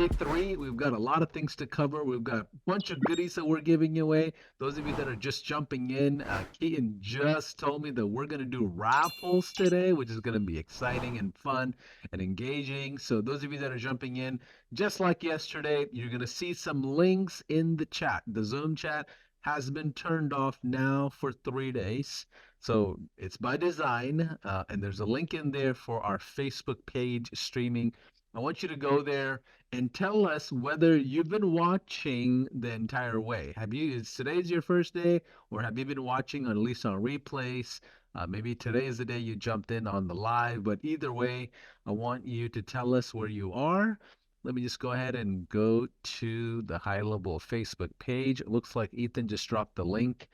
day three. We've got a lot of things to cover. We've got a bunch of goodies that we're giving away. Those of you that are just jumping in, Keaton just told me that we're going to do raffles today, which is going to be exciting and fun and engaging. So, those of you that are jumping in, just like yesterday, you're going to see some links in the chat. The Zoom chat has been turned off now for 3 days. So it's by design, and there's a link in there for our Facebook page streaming. I want you to go there and tell us whether you've been watching the entire way. Is today's your first day, or have you been watching at least on replays? Maybe today is the day you jumped in on the live, but either way, I want you to tell us where you are. Let me just go ahead and go to the HighLevel Facebook page. It looks like Ethan just dropped the link.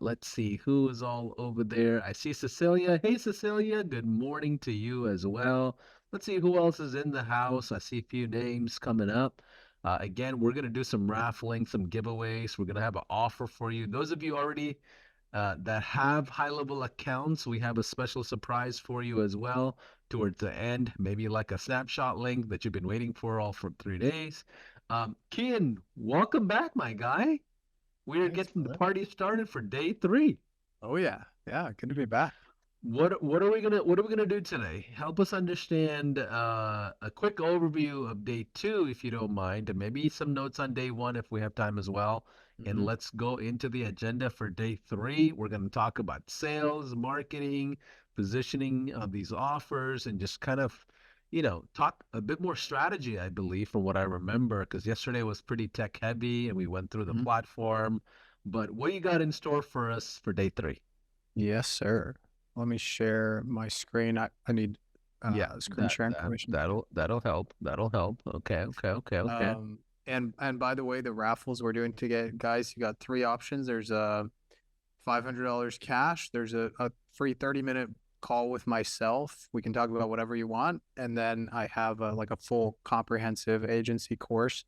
Let's see who is all over there. I see Cecilia. Hey, Cecilia. Good morning to you as well. Let's see who else is in the house. I see a few names coming up. Again, we're going to do some raffling, some giveaways. We're going to have an offer for you. Those of you already that have HighLevel accounts, we have a special surprise for you as well towards the end. Maybe like a snapshot link that you've been waiting for all for 3 days. Kian, welcome back, my guy. We're Thanks, getting the brother. party started for day three. Oh yeah, good to be back. What are we gonna do today? Help us understand a quick overview of day two, if you don't mind, and maybe some notes on day one if we have time as well. And hmm let's go into the agenda for day three. We're gonna talk about sales, marketing, positioning of these offers, and just kind of, talk a bit more strategy, I believe, from what I remember, because yesterday was pretty tech heavy and we went through the hmm platform. But what you got in store for us for day three? Yes, sir. Let me share my screen. I need Yeah, screen that share that information. that'll help. That'll help. Okay, okay, okay, okay. And by the way, the raffles we're doing to get guys, you got three options. There's a $500 cash. There's a free 30-minute call with myself. We can talk about whatever you want, and then I have like a full comprehensive agency course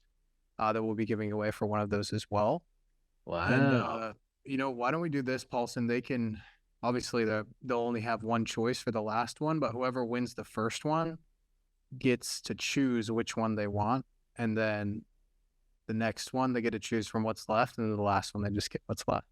that we'll be giving away for one of those as well. And Wow. why don't we do this, Paulson? They can obviously they'll only have one choice for the last one, but whoever wins the first one gets to choose which one they want, and then the next one they get to choose from what's left, and then the last one they just get what's left.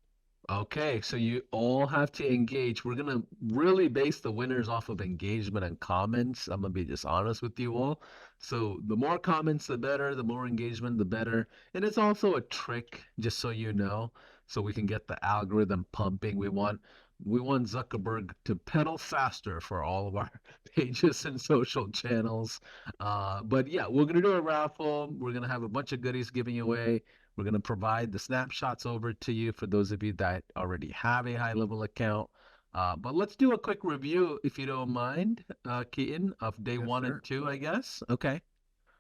Okay, so you all have to engage. We're gonna really base the winners off of engagement and comments. I'm gonna be just honest with you all. So the more comments, the better. The more engagement, the better. And it's also a trick, just so you know, so we can get the algorithm pumping. We want Zuckerberg to pedal faster for all of our pages and social channels. But yeah, we're gonna do a raffle. We're gonna have a bunch of goodies giving away. We're going to provide the snapshots over to you for those of you that already have a HighLevel account. But let's do a quick review, if you don't mind, Keaton, of day Yes, one and sir. two, I guess. Okay.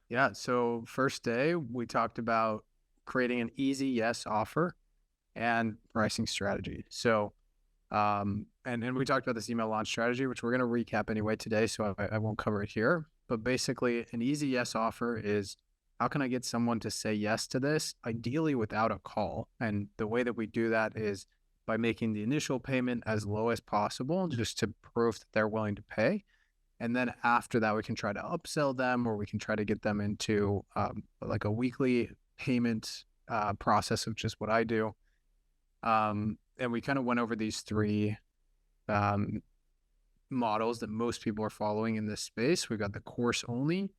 Yeah. So first day we talked about creating an easy yes offer and pricing strategy. So and we talked about this email launch strategy, which we're going to recap anyway today, so I won't cover it here. But basically, an easy yes offer is how can I get someone to say yes to this, ideally without a call? And the way that we do that is by making the initial payment as low as possible, just to prove that they're willing to pay. And then after that, we can try to upsell them, or we can try to get them into like a weekly payment process, which is what I do. And we kind of went over these three um, models that most people are following in this space. We've got the course only.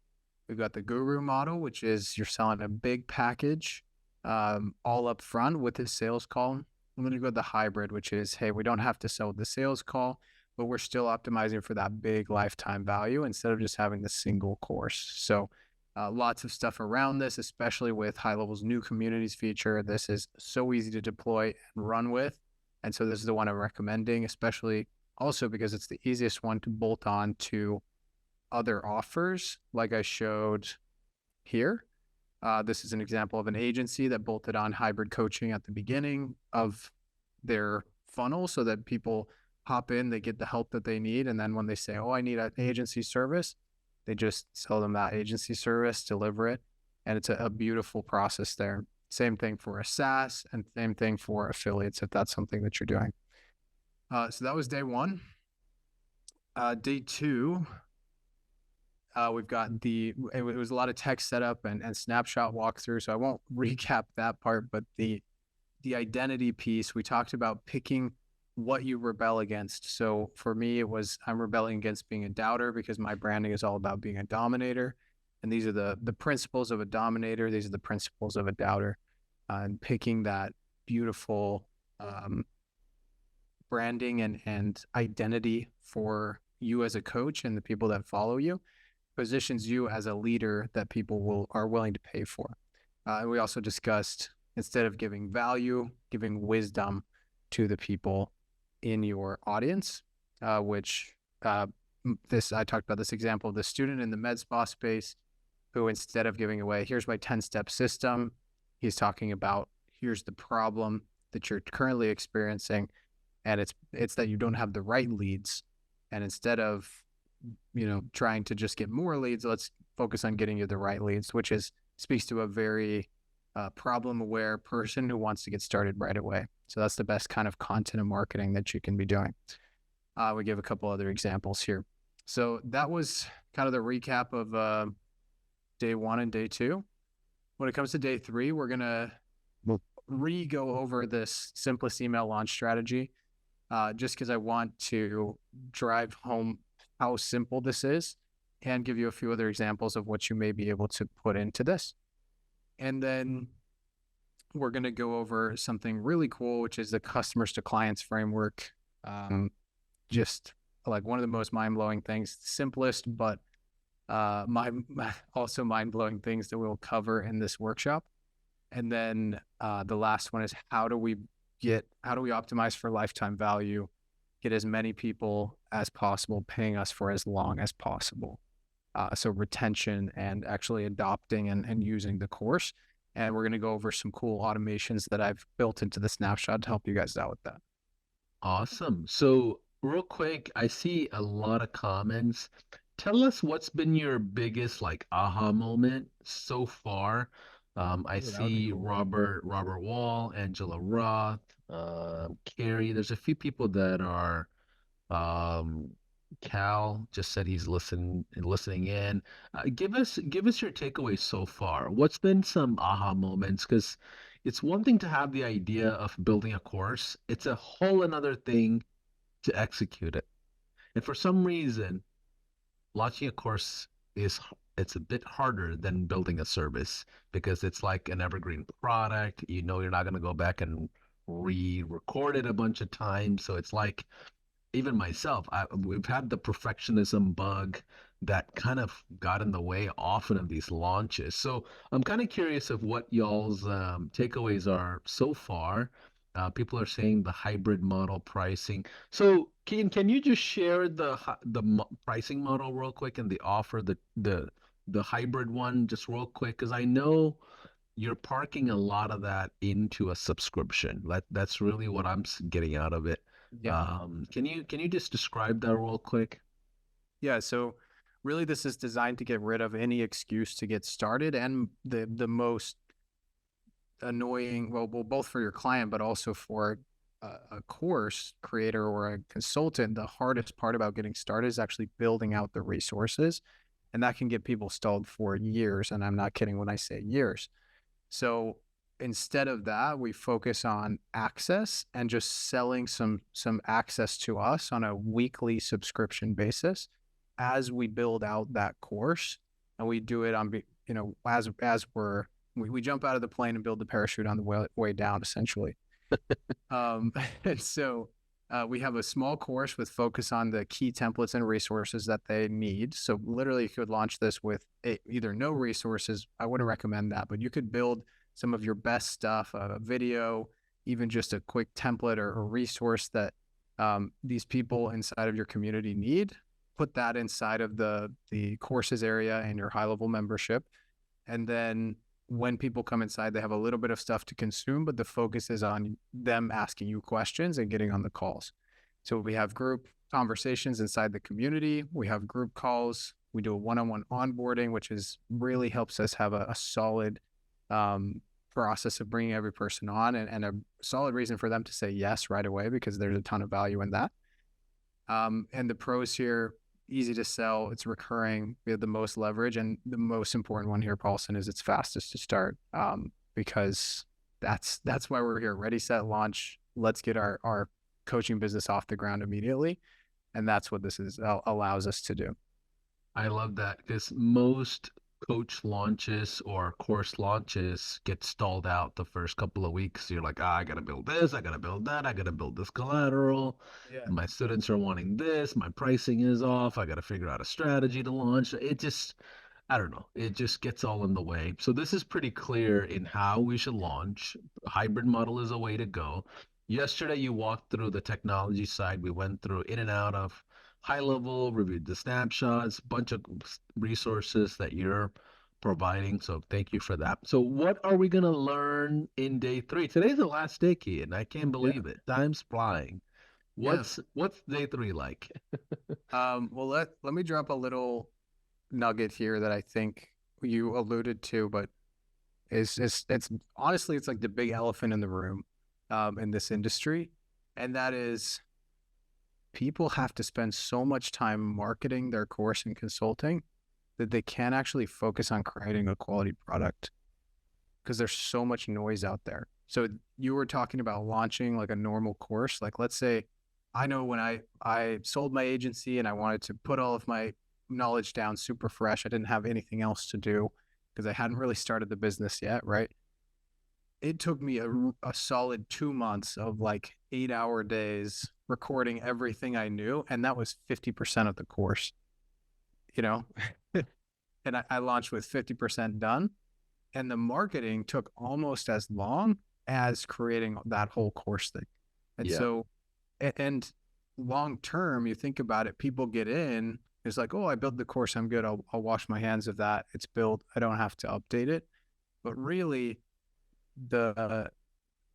We've got the guru model, which is you're selling a big package all up front with a sales call. And then you go the hybrid, which is, hey, we don't have to sell the sales call, but we're still optimizing for that big lifetime value instead of just having the single course. So lots of stuff around this, especially with HighLevel's new communities feature. This is so easy to deploy and run with. And so this is the one I'm recommending, especially also because it's the easiest one to bolt on to other offers, like I showed here. This is an example of an agency that bolted on hybrid coaching at the beginning of their funnel so that people hop in, they get the help that they need. And then when they say, oh, I need an agency service, they just sell them that agency service, deliver it. And it's a beautiful process there. Same thing for a SaaS and same thing for affiliates if that's something that you're doing. So that was day one. Day two, We've got it was a lot of text setup and snapshot walkthrough. So I won't recap that part, but the identity piece, we talked about picking what you rebel against. So for me, it was I'm rebelling against being a doubter because my branding is all about being a dominator. And these are the principles of a dominator. These are the principles of a doubter. And picking that beautiful branding and identity for you as a coach and the people that follow you positions you as a leader that people are willing to pay for. And we also discussed, instead of giving value, giving wisdom to the people in your audience, which I talked about this example of the student in the med spa space who, instead of giving away, here's my 10-step system, he's talking about, here's the problem that you're currently experiencing. And it's that you don't have the right leads. And instead of, trying to just get more leads, let's focus on getting you the right leads, which speaks to a very problem-aware person who wants to get started right away. So that's the best kind of content and marketing that you can be doing. We give a couple other examples here. So that was kind of the recap of day 1 and day 2. When it comes to day 3, we're going to go over this simplest email launch strategy, just because I want to drive home how simple this is and give you a few other examples of what you may be able to put into this. And then we're going to go over something really cool, which is the customers to clients framework. Just like one of the most mind-blowing things, simplest, but also mind-blowing things that we'll cover in this workshop. And then the last one is how do we optimize for lifetime value, get as many people as possible paying us for as long as possible. So retention and actually adopting and using the course. And we're going to go over some cool automations that I've built into the snapshot to help you guys out with that. Awesome. So real quick, I see a lot of comments. Tell us what's been your biggest like aha moment so far. I Ooh, that would be see cool. Robert Wall, Angela Roth, Carrie. There's a few people that are um, Cal just said he's listening in. Give us your takeaway so far. What's been some aha moments? Because it's one thing to have the idea of building a course. It's a whole another thing to execute it. And for some reason, launching a course it's a bit harder than building a service because it's like an evergreen product. You know you're not going to go back and re-record it a bunch of times. So it's like even myself, we've had the perfectionism bug that kind of got in the way often of these launches. So I'm kind of curious of what y'all's takeaways are so far. People are saying the hybrid model pricing. So, can you just share the pricing model real quick and the offer, the hybrid one, just real quick? Because I know you're parking a lot of that into a subscription. That's really what I'm getting out of it. Yeah. Can you just describe that real quick? Yeah. So really this is designed to get rid of any excuse to get started and the most annoying, well, both for your client, but also for a course creator or a consultant. The hardest part about getting started is actually building out the resources. And that can get people stalled for years. And I'm not kidding when I say years. So instead of that, we focus on access and just selling some access to us on a weekly subscription basis as we build out that course. And we do it on, as we jump out of the plane and build the parachute on the way down, essentially. And so we have a small course with focus on the key templates and resources that they need. So literally you could launch this with either no resources. I wouldn't recommend that, but you could build some of your best stuff, a video, even just a quick template or a resource that these people inside of your community need. Put that inside of the courses area and your HighLevel membership. And then when people come inside, they have a little bit of stuff to consume, but the focus is on them asking you questions and getting on the calls. So we have group conversations inside the community. We have group calls. We do a one-on-one onboarding, which really helps us have a solid process of bringing every person on and a solid reason for them to say yes right away, because there's a ton of value in that. And the pros here, easy to sell, it's recurring, we have the most leverage, and the most important one here, Paulson, is it's fastest to start. Because that's why we're here. Ready, set, launch. Let's get our coaching business off the ground immediately, and that's what this is allows us to do. I love that because most coach launches or course launches get stalled out the first couple of weeks. You're like, I gotta build this, I gotta build that, I gotta build this collateral. Yeah. My students are wanting this, my pricing is off, I gotta figure out a strategy to launch. It just, I don't know, it just gets all in the way. So this is pretty clear in how we should launch. A hybrid model is a way to go. Yesterday you walked through the technology side. We went through in and out of HighLevel, reviewed the snapshots, bunch of resources that you're providing. So thank you for that. So what are we gonna learn in day three? Today's the last day, Key, and I can't Yeah. believe it. Time's flying. Yeah. What's day three like? Well, let me drop a little nugget here that I think you alluded to, but it's honestly it's like the big elephant in the room, in this industry, and that is people have to spend so much time marketing their course and consulting that they can't actually focus on creating a quality product because there's so much noise out there. So you were talking about launching like a normal course. Like let's say I know when I sold my agency and I wanted to put all of my knowledge down super fresh. I didn't have anything else to do because I hadn't really started the business yet, right? It took me a solid 2 months of like 8-hour days recording everything I knew. And that was 50% of the course, you know? And I launched with 50% done. And the marketing took almost as long as creating that whole course thing. And Yeah. so, and long term, you think about it, people get in, it's like, oh, I built the course, I'm good. I'll wash my hands of that. It's built. I don't have to update it. But really, the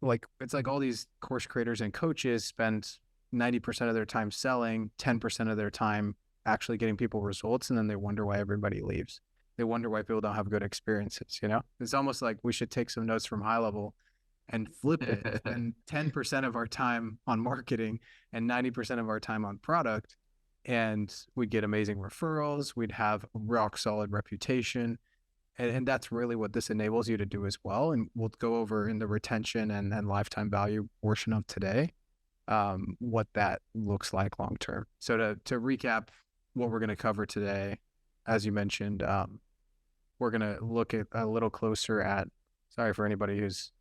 like it's like all these course creators and coaches spend 90% of their time selling, 10% of their time actually getting people results, and then they wonder why everybody leaves. They wonder why people don't have good experiences, you know? It's almost like we should take some notes from HighLevel and flip it, spend 10% of our time on marketing and 90% of our time on product, and we'd get amazing referrals, we'd have a rock solid reputation, and that's really what this enables you to do as well. And we'll go over in the retention and lifetime value portion of today, what that looks like long term. So to recap what we're going to cover today, as you mentioned, we're going to look at a little closer at, sorry for anybody who's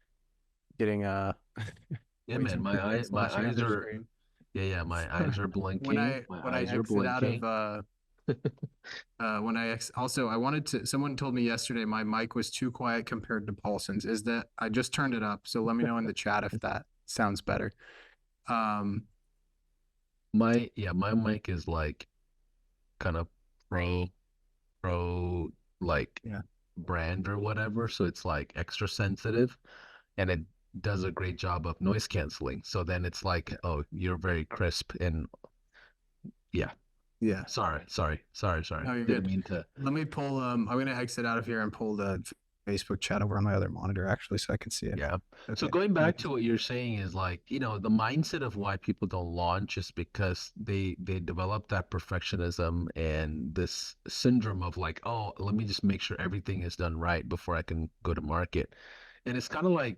getting Yeah, way man, too crazy my slashing at eyes their are screen. yeah, my eyes are when blinking. I My when I eyes are exit out of blinking. also I wanted to, someone told me yesterday my mic was too quiet compared to Paulson's. Is that, I just turned it up, so let me know in the chat if that sounds better. Um, My mic is like kind of pro pro like yeah, brand or whatever, so it's like extra sensitive and it does a great job of noise canceling. So then it's like, oh, you're very crisp and yeah. yeah. Sorry. No, you're Didn't good. mean to. Let me pull. I'm gonna exit out of here and pull the Facebook chat over on my other monitor actually, so I can see it. Yeah. So Okay. going back to what you're saying is like, the mindset of why people don't launch is because they develop that perfectionism and this syndrome of like, oh, let me just make sure everything is done right before I can go to market. And it's kind of like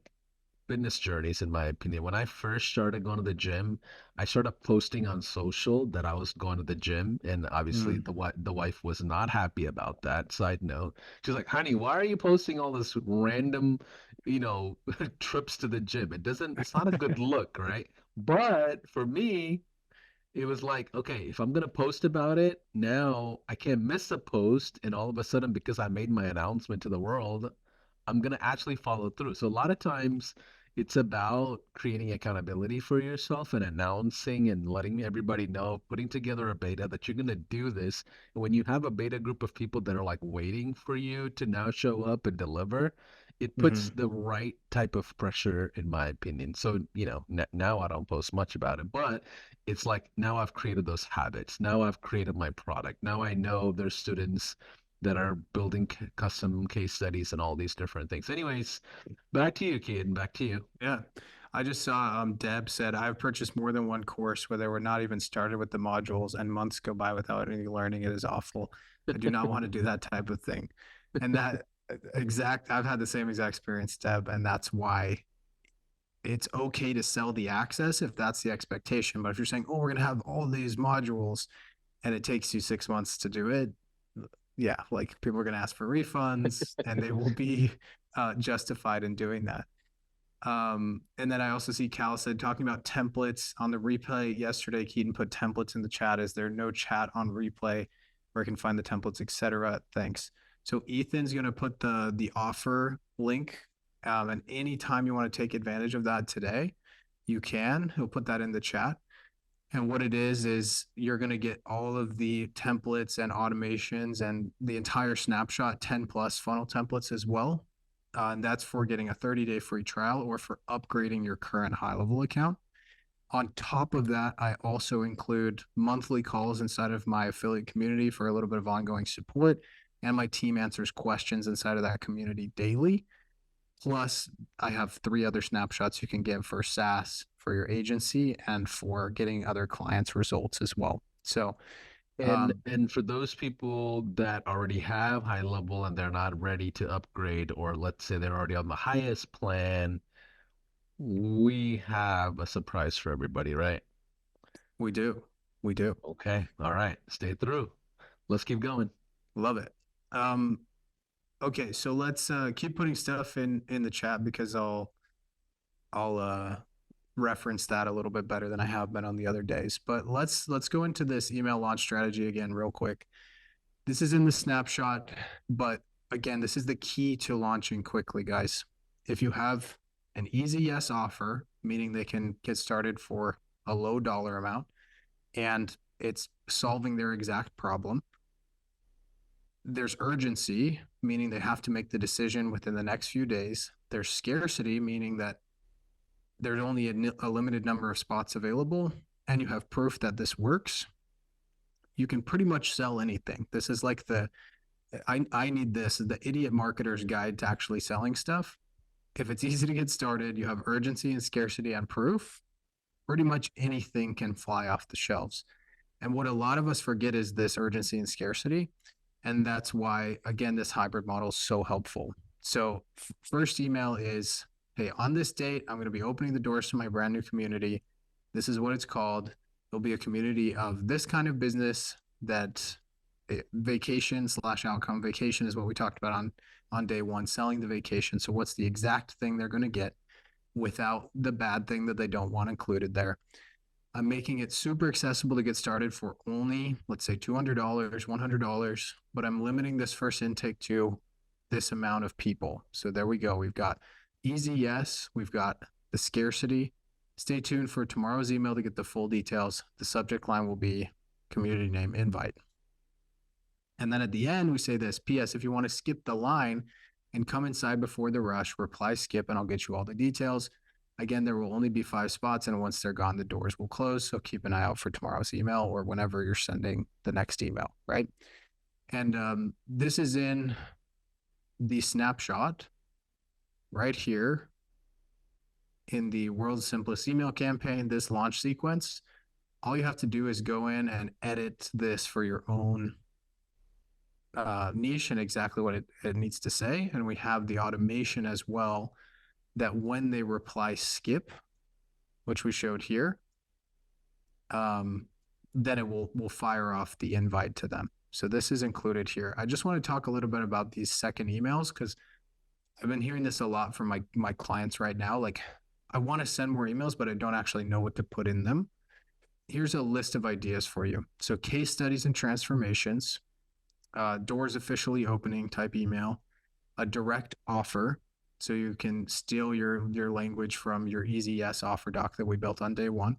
fitness journeys, in my opinion. When I first started going to the gym, I started posting on social that I was going to the gym, and obviously Mm. the wife was not happy about that. Side note, she's like, "Honey, why are you posting all this random, you know, trips to the gym? It's not a good look, right?" But for me, it was like, okay, if I'm gonna post about it, now I can't miss a post, and all of a sudden, because I made my announcement to the world, I'm gonna actually follow through. So a lot of times it's about creating accountability for yourself and announcing and letting everybody know, putting together a beta that you're gonna do this. And when you have a beta group of people that are like waiting for you to now show up and deliver, it puts Hmm. the right type of pressure, in my opinion. So, now I don't post much about it, but it's like now I've created those habits. Now I've created my product. Now I know there's students that are building custom case studies and all these different things. Anyways, back to you, Keaton. Back to you. Yeah. I just saw Deb said I've purchased more than one course where they were not even started with the modules and months go by without any learning. It is awful. I do not want to do that type of thing. And that exact I've had the same exact experience, Deb, and that's why it's okay to sell the access if that's the expectation. But if you're saying, oh, we're gonna have all these modules and it takes you 6 months to do it, yeah, like people are gonna ask for refunds and they will be justified in doing that. And then I also see Cal said talking about templates on the replay yesterday. Keaton put templates in the chat. Is there no chat on replay where I can find the templates, etc.? Thanks. So Ethan's going to put the offer link. And anytime you want to take advantage of that today, you can. He'll put that in the chat. And what it is you're going to get all of the templates and automations and the entire snapshot 10 plus funnel templates as well. And that's for getting a 30-day free trial or for upgrading your current HighLevel account. On top of that, I also include monthly calls inside of my affiliate community for a little bit of ongoing support. And my team answers questions inside of that community daily. Plus, I have 3 other snapshots you can get for SaaS, for your agency, and for getting other clients' results as well. So, And for those people that already have HighLevel and they're not ready to upgrade, or let's say they're already on the highest plan, we have a surprise for everybody, right? we do. We do. Okay. All right. Stay through. Let's keep going. Love it. Okay, so let's keep putting stuff in the chat because I'll reference that a little bit better than I have been on the other days. But let's go into this email launch strategy again real quick. This is in the snapshot, but again, this is the key to launching quickly, guys. If you have an easy yes offer, meaning they can get started for a low dollar amount, and it's solving their exact problem. There's urgency, meaning they have to make the decision within the next few days. There's scarcity, meaning that there's only a limited number of spots available, and you have proof that this works. You can pretty much sell anything. This is like I need this, the idiot marketer's guide to actually selling stuff. If it's easy to get started, you have urgency and scarcity and proof, pretty much anything can fly off the shelves. And what a lot of us forget is this urgency and scarcity. And that's why, again, this hybrid model is so helpful. So first email is, hey, on this date, I'm going to be opening the doors to my brand new community. This is what it's called. It'll be a community of this kind of business that vacation/outcome. Vacation is what we talked about on day one, selling the vacation. So what's the exact thing they're going to get without the bad thing that they don't want included there? I'm making it super accessible to get started for only, let's say $200, $100, but I'm limiting this first intake to this amount of people. So there we go. We've got easy yes. We've got the scarcity. Stay tuned for tomorrow's email to get the full details. The subject line will be community name invite. And then at the end, we say this, P.S. If you want to skip the line and come inside before the rush, reply skip and I'll get you all the details. Again, there will only be 5 spots, and once they're gone, the doors will close. So keep an eye out for tomorrow's email or whenever you're sending the next email, right? And this is in the snapshot right here in the world's simplest email campaign, this launch sequence. All you have to do is go in and edit this for your own niche and exactly what it needs to say. And we have the automation as well, that when they reply skip, which we showed here, then it will fire off the invite to them. So this is included here. I just want to talk a little bit about these second emails because I've been hearing this a lot from my clients right now. Like, I want to send more emails, but I don't actually know what to put in them. Here's a list of ideas for you. So case studies and transformations, doors officially opening type email, a direct offer. So you can steal your language from your easy yes offer doc that we built on day one.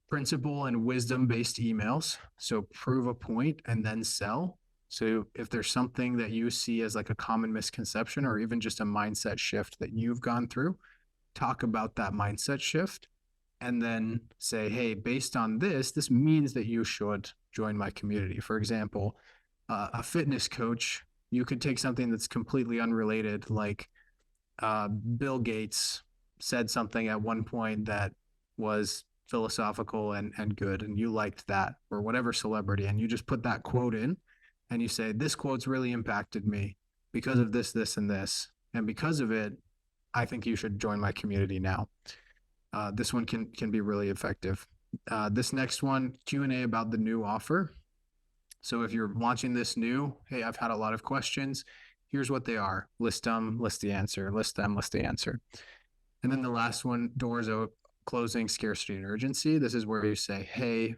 Principle and wisdom-based emails. So prove a point and then sell. So if there's something that you see as like a common misconception or even just a mindset shift that you've gone through, talk about that mindset shift and then say, hey, based on this means that you should join my community. For example, a fitness coach, you could take something that's completely unrelated, like Bill Gates said something at one point that was philosophical and good, and you liked that, or whatever celebrity, and you just put that quote in and you say, this quote's really impacted me because of this, this, and this. And because of it, I think you should join my community now. This one can be really effective. This next one, Q&A about the new offer. So if you're launching this new, hey, I've had a lot of questions. Here's what they are. List them, list the answer, list them, list the answer. And then the last one, doors closing, scarcity and urgency. This is where you say, hey,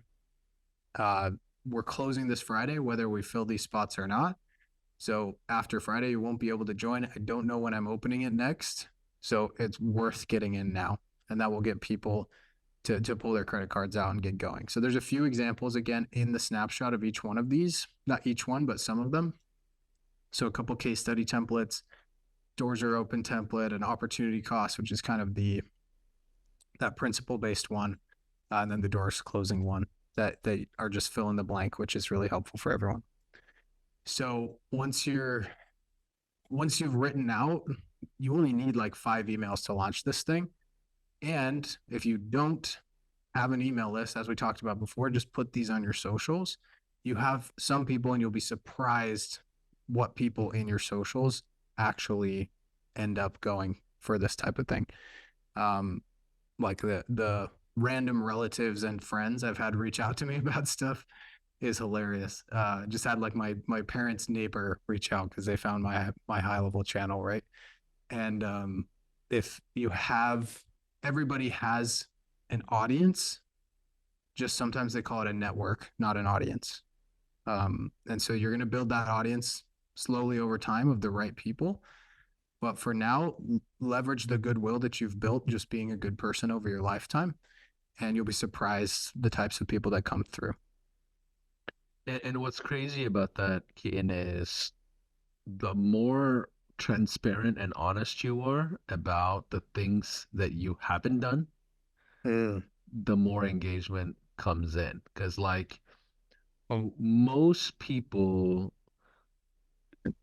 we're closing this Friday, whether we fill these spots or not. So after Friday, you won't be able to join. I don't know when I'm opening it next. So it's worth getting in now. And that will get people to pull their credit cards out and get going. So there's a few examples again in the snapshot of each one of these, not each one, but some of them. So a couple case study templates, doors are open template, an opportunity cost, which is kind of that principle based one, and then the doors closing one that they are just fill in the blank, which is really helpful for everyone. So once you've written out, you only need like 5 emails to launch this thing. And if you don't have an email list, as we talked about before, just put these on your socials. You have some people, and you'll be surprised what people in your socials actually end up going for this type of thing. Like the random relatives and friends I've had reach out to me about stuff is hilarious. Just had like my parents' neighbor reach out because they found my HighLevel channel, right? And if you have, everybody has an audience, just sometimes they call it a network, not an audience. And so you're going to build that audience slowly over time of the right people. But for now, leverage the goodwill that you've built just being a good person over your lifetime, and you'll be surprised the types of people that come through. And what's crazy about that, Keaton, is the more transparent and honest you are about the things that you haven't done, Mm. the more engagement comes in. Because, like, most people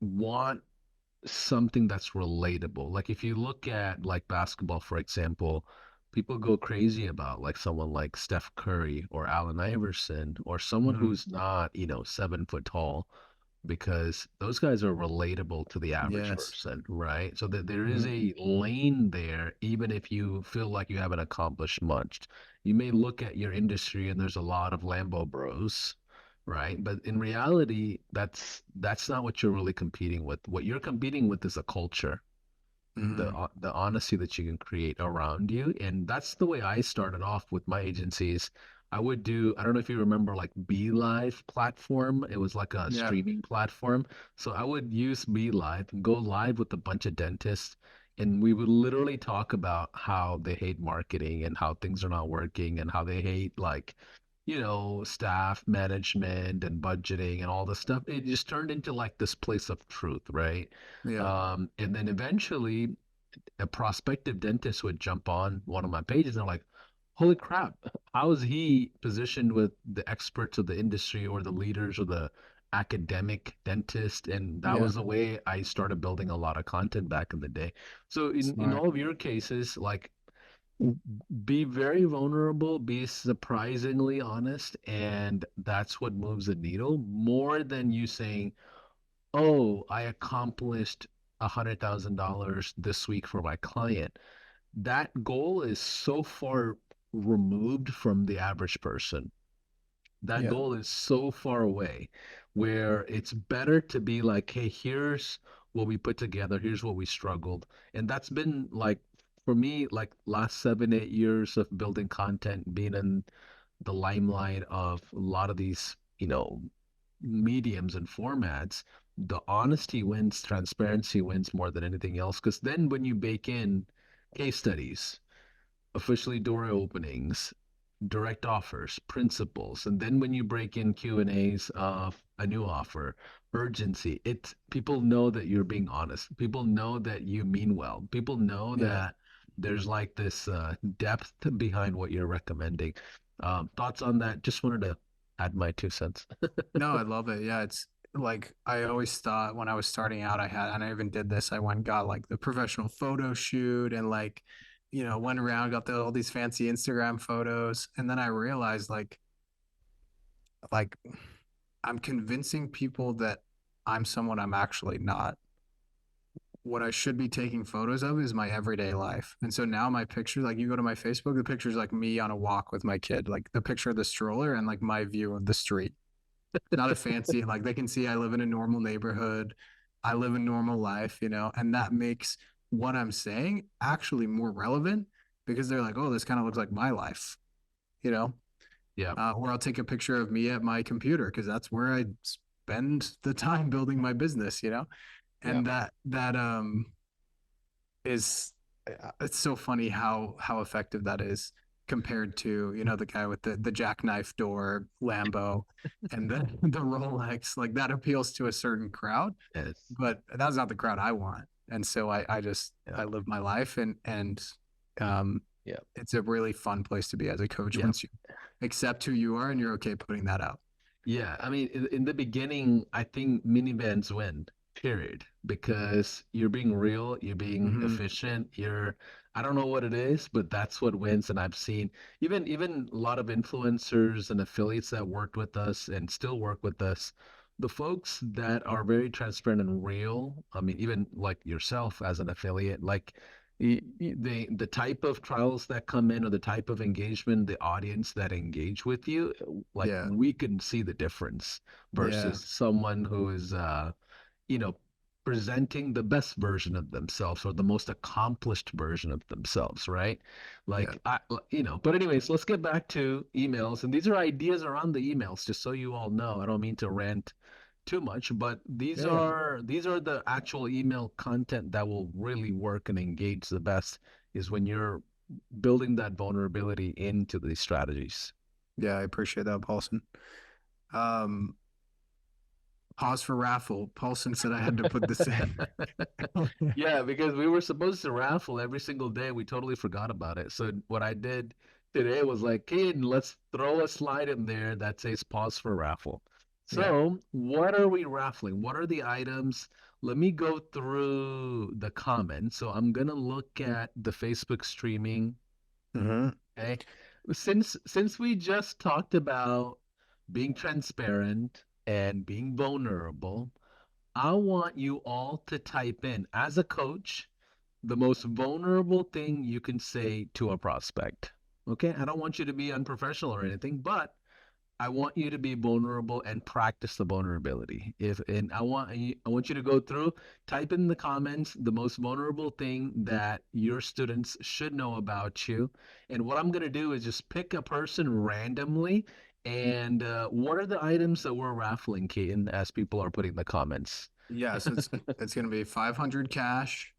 want something that's relatable. Like, if you look at like basketball, for example, people go crazy about like someone like Steph Curry or Allen Iverson or someone Mm. who's not, 7 foot tall, because those guys are relatable to the average Yes. person, right? So that there is Mhm. a lane there, even if you feel like you haven't accomplished much. You may look at your industry and there's a lot of Lambo bros, right? But in reality, that's not what you're really competing with. What you're competing with is a culture, Mhm. the honesty that you can create around you. And that's the way I started off with my agencies. I don't know if you remember like Be Live platform. It was like a Yeah. streaming platform. So I would use Be Live and go live with a bunch of dentists. And we would literally talk about how they hate marketing and how things are not working and how they hate like, staff management and budgeting and all this stuff. It just turned into like this place of truth, right? Yeah. And then eventually a prospective dentist would jump on one of my pages and they're like, holy crap, how is he positioned with the experts of the industry or the leaders or the academic dentist? And that Yeah. was the way I started building a lot of content back in the day. So in Smart. all of your cases, like be very vulnerable, be surprisingly honest, and that's what moves the needle more than you saying, oh, I accomplished $100,000 this week for my client. That goal is so far removed from the average person. That Yeah. goal is so far away where it's better to be like, hey, here's what we put together, here's what we struggled. And that's been like, for me, like last 7, 8 years of building content, being in the limelight of a lot of these, mediums and formats. The honesty wins, transparency wins more than anything else. Because then when you bake in case studies, officially door openings, direct offers, principles, and then when you break in Q&As of a new offer, urgency, it people know that you're being honest. People know that you mean well. People know Yeah. that there's like this depth behind what you're recommending. Thoughts on that? Just wanted to add my 2 cents. No, I love it. Yeah, it's like I always thought when I was starting out, and I even did this. I went and got like the professional photo shoot and like went around, got all these fancy Instagram photos, and then I realized like I'm convincing people that I'm someone I'm actually not. What I should be taking photos of is my everyday life. And so now my picture, like you go to my Facebook, the picture is like me on a walk with my kid, like the picture of the stroller and like my view of the street. Not a fancy, like they can see I live in a normal neighborhood. I live a normal life, and that makes what I'm saying actually more relevant because they're like, oh, this kind of looks like my life, you know? Yeah. Or I'll take a picture of me at my computer because that's where I spend the time building my business, Yeah. and that is it's so funny how effective that is compared to the guy with the jackknife door Lambo and the Rolex. Like that appeals to a certain crowd, Yes. but that's not the crowd I want. And so I just Yeah. I live my life, and um Yeah. it's a really fun place to be as a coach Yeah. once you accept who you are and you're okay putting that out. Yeah, I mean, in the beginning, I think minivans win, period, because you're being real, you're being Mm-hmm. efficient, I don't know what it is, but that's what wins. And I've seen even a lot of influencers and affiliates that worked with us and still work with us, the folks that are very transparent and real, I mean, even like yourself as an affiliate, like the type of trials that come in or the type of engagement, the audience that engage with you, like Yeah. we can see the difference Yeah. versus someone who is you know presenting the best version of themselves or the most accomplished version of themselves, right? Yeah. Like but anyways, let's get back to emails, and these are ideas around the emails, just so you all know. I don't mean to rant too much, but these Yeah. Yeah. are the actual email content that will really work and engage the best, is when you're building that vulnerability into these strategies. Yeah, I appreciate that, Paulson. Um, Pause for raffle. Paulson said I had to put this in. Yeah, because we were supposed to raffle every single day. We totally forgot about it. So what I did today was like, Caden, let's throw a slide in there that says pause for raffle. Yeah. So what are we raffling? What are the items? Let me go through the comments. So I'm gonna look at the Facebook streaming. Mm-hmm. Okay. Since we just talked about being transparent and being vulnerable, I want you all to type in, as a coach, the most vulnerable thing you can say to a prospect. Okay? I don't want you to be unprofessional or anything, but I want you to be vulnerable and practice the vulnerability. If and I want you to go through, type in the comments the most vulnerable thing that your students should know about you. And what I'm going to do is just pick a person randomly. And what are the items that we're raffling, Keaton, as people are putting the comments? Yeah, so it's gonna be 500 cash.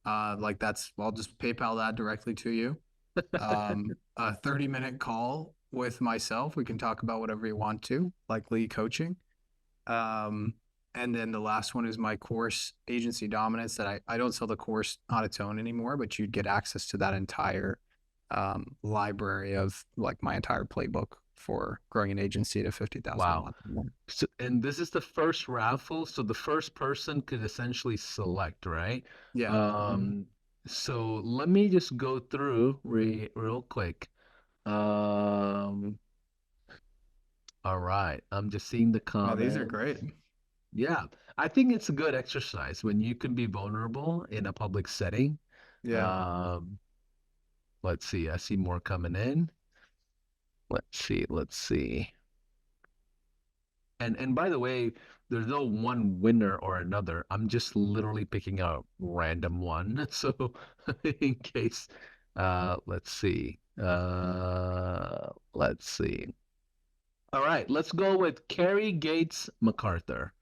Like I'll just PayPal that directly to you. A 30-minute call with myself. We can talk about whatever you want to, like lead coaching. Um, and then the last one is my course, Agency Dominance, that I don't sell the course on its own anymore, but you'd get access to that entire library of like my entire playbook for growing an agency to 50,000 a Wow. month. or more. So, and this is the first raffle, so the first person could essentially select, right? Yeah. Mhm. Um, so let me just go through real quick. Um, all right. I'm just seeing the Oh, these are great. comments. Yeah, I think it's a good exercise when you can be vulnerable in a public setting. Yeah. Um, let's see. I see more coming in. Let's see. And by the way, there's no one winner or another. I'm just literally picking a random one. So in case, let's see. Let's see. All right, let's go with Carrie Gates MacArthur.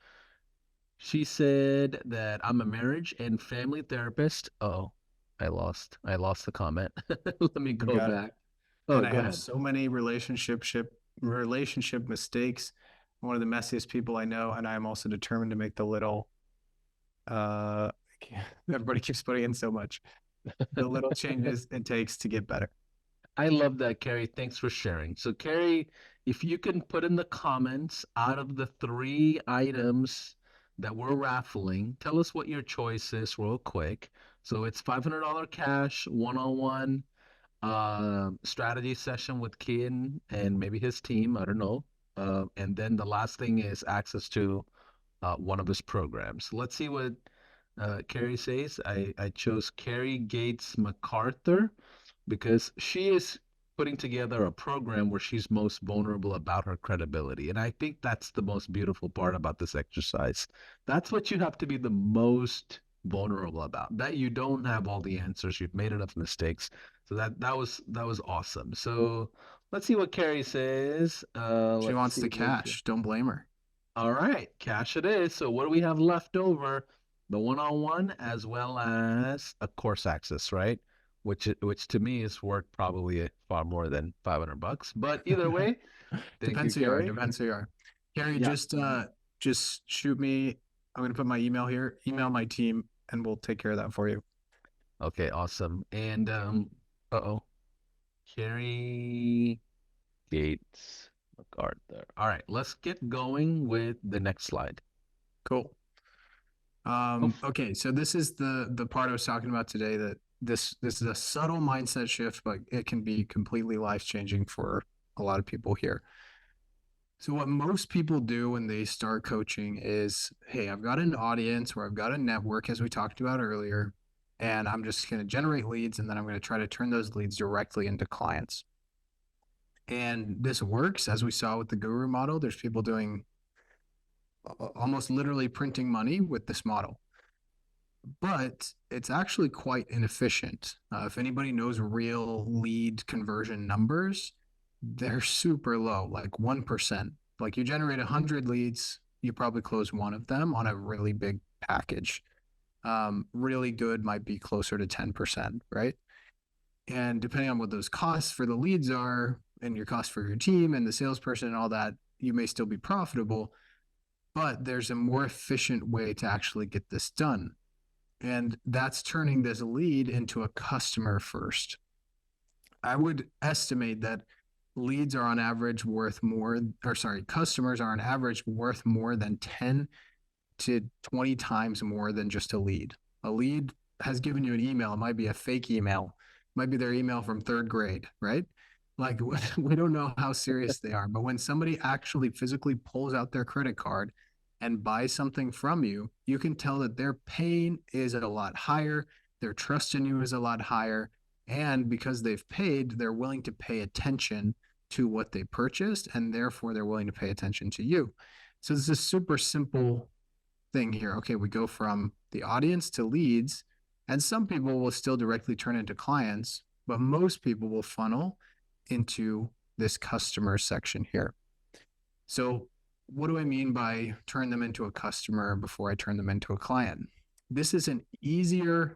She said that I'm a marriage and family therapist. Oh, I lost the comment. Let me You go got it. back. Oh, And I go have ahead. so many relationship mistakes. I'm one of the messiest people I know, and I'm also determined to make the little uh everybody keeps putting in so much. The little changes it takes to get better. I love that, Carrie. Thanks for sharing. So, Carrie, if you can put in the comments, out of the three items that we're raffling, tell us what your choice is real quick. So it's $500 cash, one-on-one strategy session with Keaton and maybe his team. I don't know. And then the last thing is access to one of his programs. Let's see what Carrie says. I chose Carrie Gates MacArthur because she is putting together a program where she's most vulnerable about her credibility. And I think that's the most beautiful part about this exercise. That's what you have to be the most vulnerable about. That you don't have all the answers. You've made enough mistakes. So that was awesome. So let's see what Carrie says. She Let's wants see the what. cash. Don't blame her. All right, cash it is. So what do we have left over? The one-on-one as well as a course access, right? Which to me is worth probably far more than $500. But either way, thank you, Depends who you are. Carrie. Depends who you are. Carrie, Yeah. just shoot me. I'm gonna put my email here. Email my team, and we'll take care of that for you. Okay, awesome. And uh-oh, Carrie Gates MacArthur. All right, let's get going with the next slide. Cool. Oh, Okay, so this is the part I was talking about today, that this is a subtle mindset shift, but it can be completely life-changing for a lot of people here. So what most people do when they start coaching is, hey, I've got an audience or I've got a network, as we talked about earlier, and I'm just going to generate leads, and then I'm going to try to turn those leads directly into clients. And this works, as we saw with the guru model. There's people doing almost literally printing money with this model, but it's actually quite inefficient. If anybody knows real lead conversion numbers, they're super low, like 1%. Like you generate 100 leads, you probably close one of them on a really big package. Really good might be closer to 10%, right? And depending on what those costs for the leads are, and your cost for your team and the salesperson and all that, you may still be profitable, but there's a more efficient way to actually get this done. And that's turning this lead into a customer first. I would estimate that leads are on average worth more, or sorry, customers are on average worth more than 10 to 20 times more than just a lead. A lead has given you an email. It might be a fake email, it might be their email from third grade, right? Like we don't know how serious they are, but when somebody actually physically pulls out their credit card and buys something from you, you can tell that their pain is a lot higher, their trust in you is a lot higher, and because they've paid, they're willing to pay attention to what they purchased, and therefore they're willing to pay attention to you. So this is a super simple thing here. Okay, we go from the audience to leads, and some people will still directly turn into clients, but most people will funnel into this customer section here. So what do I mean by turn them into a customer before I turn them into a client? This is an even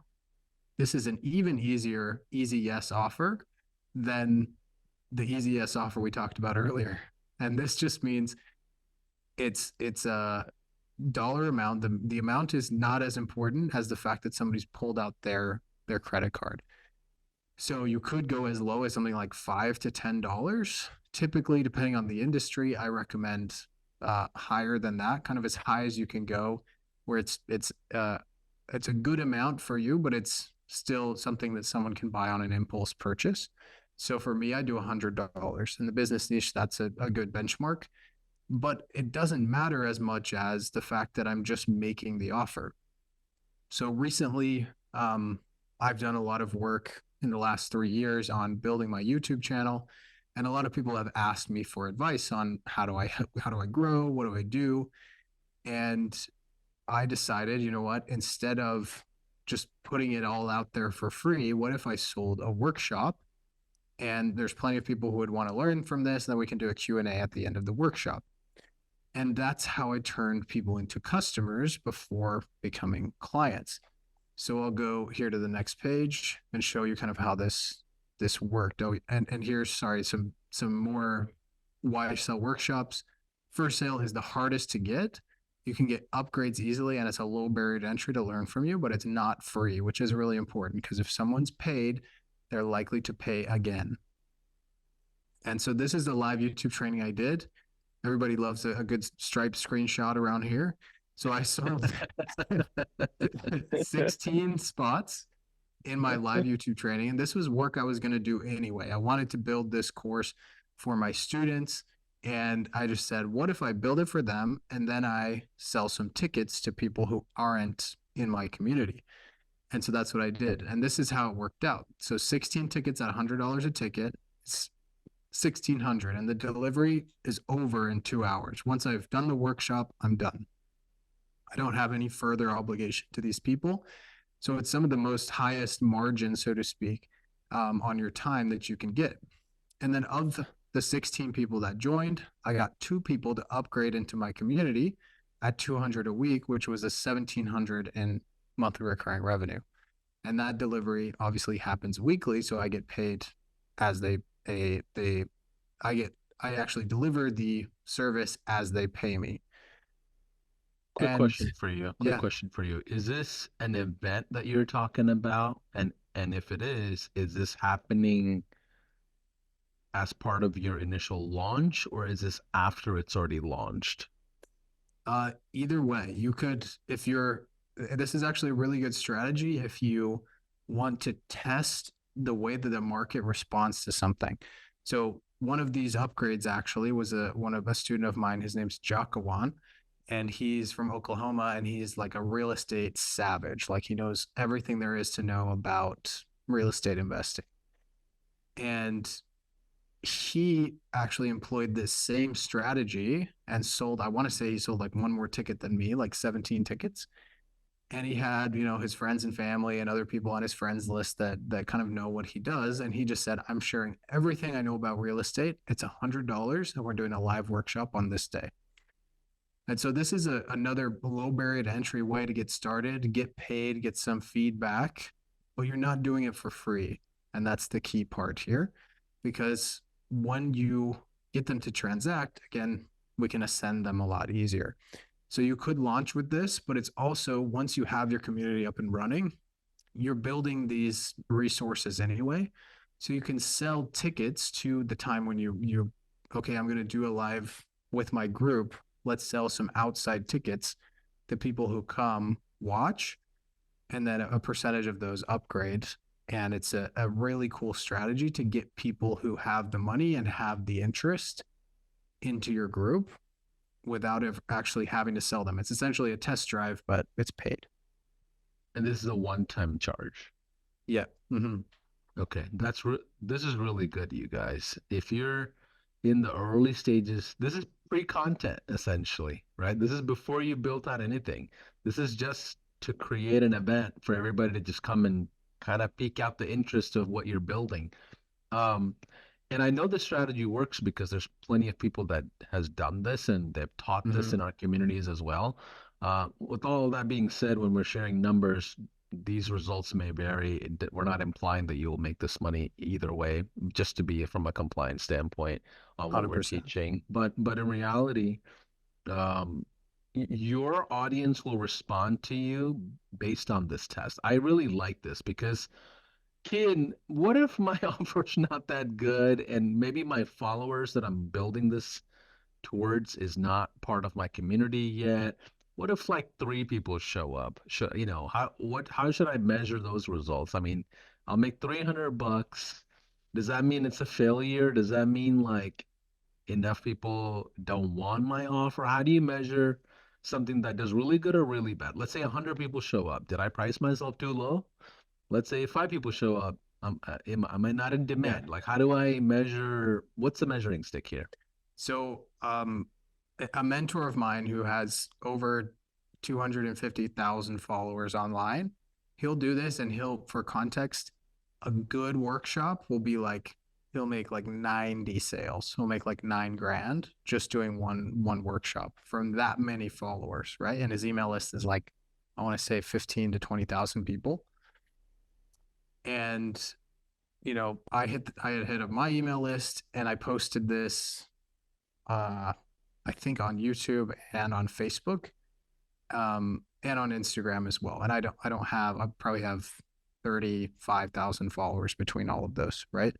easier easy yes offer than the easy yes offer we talked about earlier. And this just means it's a dollar amount. The amount is not as important as the fact that somebody's pulled out their credit card. So you could go as low as something like $5 to $10. Typically, depending on the industry, I recommend higher than that, kind of as high as you can go, where it's a good amount for you, but it's still something that someone can buy on an impulse purchase. So for me, I do $100. In the business niche, that's a good benchmark, but it doesn't matter as much as the fact that I'm just making the offer. So recently, I've done a lot of work in the last 3 years on building my YouTube channel, and a lot of people have asked me for advice on how do I grow, what do I do, and I decided, you know what, instead of just putting it all out there for free, what if I sold a workshop? And there's plenty of people who would want to learn from this, and then we can do a Q&A at the end of the workshop. And that's how I turned people into customers before becoming clients. So I'll go here to the next page and show you kind of how this worked. Oh, and here's, sorry, some more why I sell workshops. First sale is the hardest to get. You can get upgrades easily, and it's a low barrier to entry to learn from you, but it's not free, which is really important because if someone's paid, they're likely to pay again. And so this is the live YouTube training I did. Everybody loves a good striped screenshot around here. So I sold 16 spots in my live Okay. YouTube training. And this was work I was going to do anyway. I wanted to build this course for my students. And I just said, what if I build it for them and then I sell some tickets to people who aren't in my community? And so that's what I did. And this is how it worked out. So 16 tickets at $100 a ticket. It's 1600, and the delivery is over in 2 hours. Once I've done the workshop, I'm done. I don't have any further obligation to these people. So it's some of the most highest margin, so to speak, on your time that you can get. And then of the 16 people that joined, I got 2 people to upgrade into my community at 200 a week, which was a 1700 in monthly recurring revenue. And that delivery obviously happens weekly, so I get paid as I actually deliver the service as they pay me. Quick And question for you. Quick yeah, question for you. Is this an event that you're talking about? And if it is this happening as part of your initial launch, or is this after it's already launched? either way, you could, if you're, this is actually a really good strategy if you want to test the way that the market responds to something. So one of these upgrades actually was a student of mine. His name's Jakawan, and he's from Oklahoma, and he's like a real estate savage. Like he knows everything there is to know about real estate investing. And he actually employed this same strategy and sold, I want to say he sold like one more ticket than me, like 17 tickets. And he had, his friends and family and other people on his friends list that kind of know what he does. And he just said, I'm sharing everything I know about real estate. It's $100 and we're doing a live workshop on this day. And so this is another low barrier to entry way to get started, get paid, get some feedback, but you're not doing it for free. And that's the key part here, because when you get them to transact, again, we can ascend them a lot easier. So you could launch with this, but it's also, once you have your community up and running, you're building these resources anyway. So you can sell tickets to the time when you okay, I'm going to do a live with my group. Let's sell some outside tickets to people who come watch, and then a percentage of those upgrade. And it's a really cool strategy to get people who have the money and have the interest into your group without actually having to sell them. It's essentially a test drive, but it's paid. And this is a one-time charge. Yeah. Mm-hmm. Okay, this is really good, you guys. If you're in the early stages, this is pre-content essentially, right? This is before you built out anything. This is just to create an event for everybody to just come and kind of peek out the interest of what you're building. Um, and I know the strategy works because there's plenty of people that has done this and they've taught this Mm-hmm. in our communities as well. With all that being said, when we're sharing numbers, these results may vary. We're not implying that you'll make this money either way, just to be from a compliance standpoint on what we're 100%. teaching. But in reality, um, your audience will respond to you based on this test. I really like this because Kid, what if my offer's not that good and maybe my followers that I'm building this towards is not part of my community yet? What if like 3 people show up? How should I measure those results? I mean, I'll make 300 bucks. Does that mean it's a failure? Does that mean like enough people don't want my offer? How do you measure something that does really good or really bad? Let's say 100 people show up. Did I price myself too low? Let's say 5 people show up. Am I not in Yeah. demand? Like, how do I measure? What's the measuring stick here? So, a mentor of mine who has over 250,000 followers online, he'll do this, and for context, a good workshop will be like, he'll make like 90 sales. He'll make like 9 grand just doing one workshop from that many followers, right? And his email list is like, I want to say 15 to 20,000 people. And I had hit up my email list, and I posted this, I think on YouTube and on Facebook, and on Instagram as well. And I probably have 35,000 followers between all of those, right?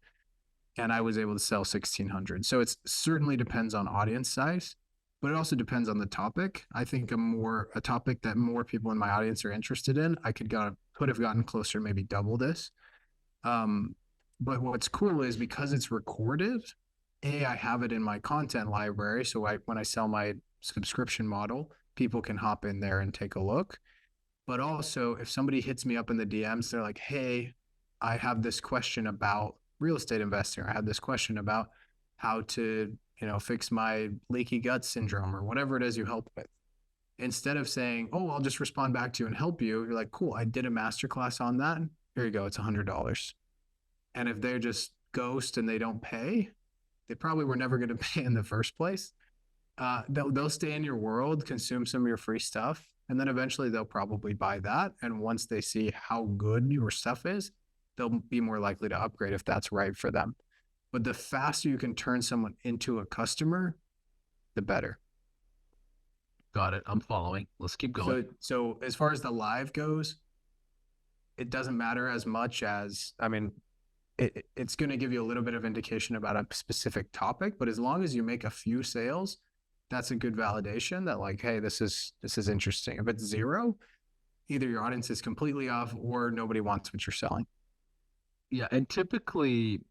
And I was able to sell 1,600. So it certainly depends on audience size, but it also depends on the topic. I think a topic that more people in my audience are interested in, I could could have gotten closer, maybe double this. Um, but what's cool is because it's recorded, I have it in my content library. So when I sell my subscription model, people can hop in there and take a look. But also, if somebody hits me up in the DMs, they're like, hey, I have this question about real estate investing. I have this question about how to, fix my leaky gut syndrome or whatever it is you help with. Instead of saying, oh, I'll just respond back to you and help you, you're like, cool, I did a masterclass on that. Here you go. It's $100. And if they're just ghost and they don't pay, they probably were never going to pay in the first place. They'll stay in your world, consume some of your free stuff, and then eventually they'll probably buy that. And once they see how good your stuff is, they'll be more likely to upgrade if that's right for them. But the faster you can turn someone into a customer, the better. Got it. I'm following. Let's keep going. So as far as the live goes, it doesn't matter as much as, I mean, it's going to give you a little bit of indication about a specific topic, but as long as you make a few sales, that's a good validation that like, hey, this is interesting. If it's zero, either your audience is completely off or nobody wants what you're selling. Yeah, and typically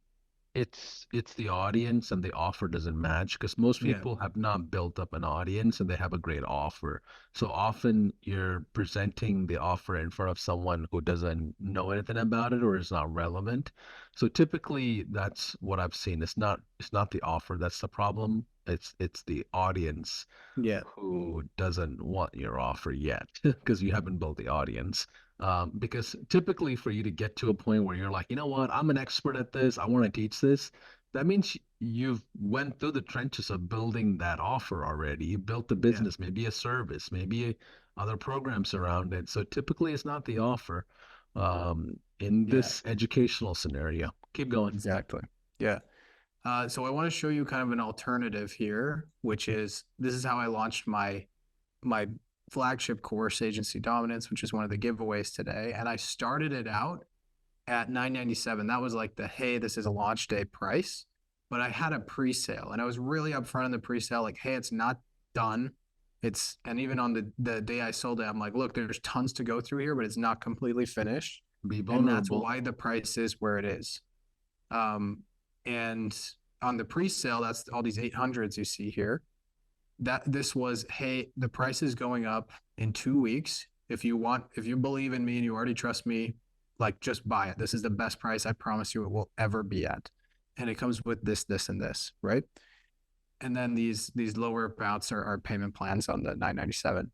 it's the audience and the offer doesn't match because most Yeah. people have not built up an audience and they have a great offer. So often you're presenting the offer in front of someone who doesn't know anything about it or is not relevant. So typically that's what I've seen. It's not the offer that's the problem. It's the audience Yeah. who doesn't want your offer yet because you haven't built the audience. Because typically for you to get to a point where you're like, you know what, I'm an expert at this, I want to teach this, that means you've went through the trenches of building that offer already. You built the business, maybe a service, maybe other programs around it. So typically it's not the offer in Yeah. this educational scenario. Keep going. Exactly. Yeah. So I want to show you kind of an alternative here, which is this is how I launched my flagship course, Agency Dominance, which is one of the giveaways today. And I started it out at $9.97. That was like the, hey, this is a launch day price. But I had a pre-sale and I was really upfront in the pre-sale, like, hey, it's not done. And even on the day I sold it, I'm like, look, there's tons to go through here, but it's not completely finished. Be And that's vulnerable. why the price is where it is. And on the pre-sale, that's all these 800s you see here. That this was, hey, the price is going up in 2 weeks. If you believe in me and you already trust me, like just buy it. This is the best price I promise you it will ever be at. And it comes with this, this, and this, right? And then these lower amounts are payment plans on the 997.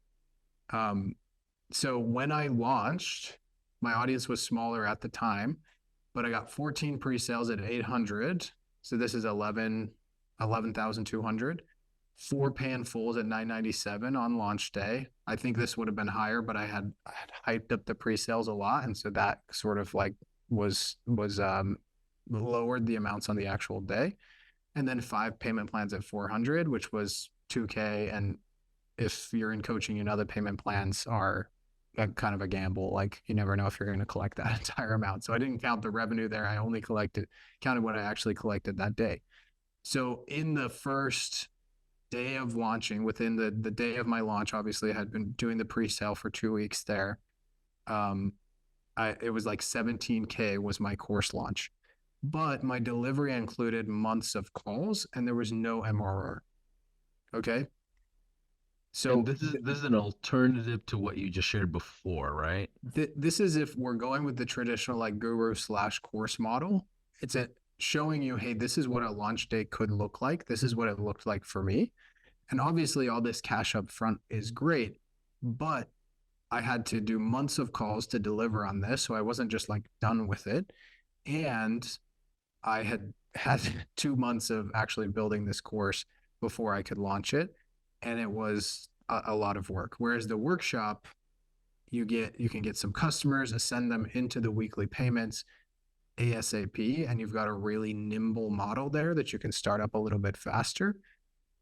So when I launched, my audience was smaller at the time, but I got 14 pre-sales at 800. So this is 11,200. 4 pay in fulls at 997 on launch day. I think this would have been higher, but I had hyped up the pre-sales a lot, and so that sort of like was lowered the amounts on the actual day. And then 5 payment plans at 400, which was 2K. And if you're in coaching, the payment plans are kind of a gamble. Like you never know if you're going to collect that entire amount. So I didn't count the revenue there. I only counted what I actually collected that day. So in the first day of launching, within the day of my launch, obviously I had been doing the pre-sale for 2 weeks there. It was like 17K was my course launch, but my delivery included months of calls and there was no MRR. Okay. So And this is an alternative to what you just shared before, right? this is if we're going with the traditional like guru/course model. It's showing you, hey, this is what a launch day could look like. This is what it looked like for me. And obviously all this cash up front is great, but I had to do months of calls to deliver on this. So I wasn't just like done with it. And I had 2 months of actually building this course before I could launch it. And it was a lot of work. Whereas the workshop, you can get some customers, send them into the weekly payments ASAP, and you've got a really nimble model there that you can start up a little bit faster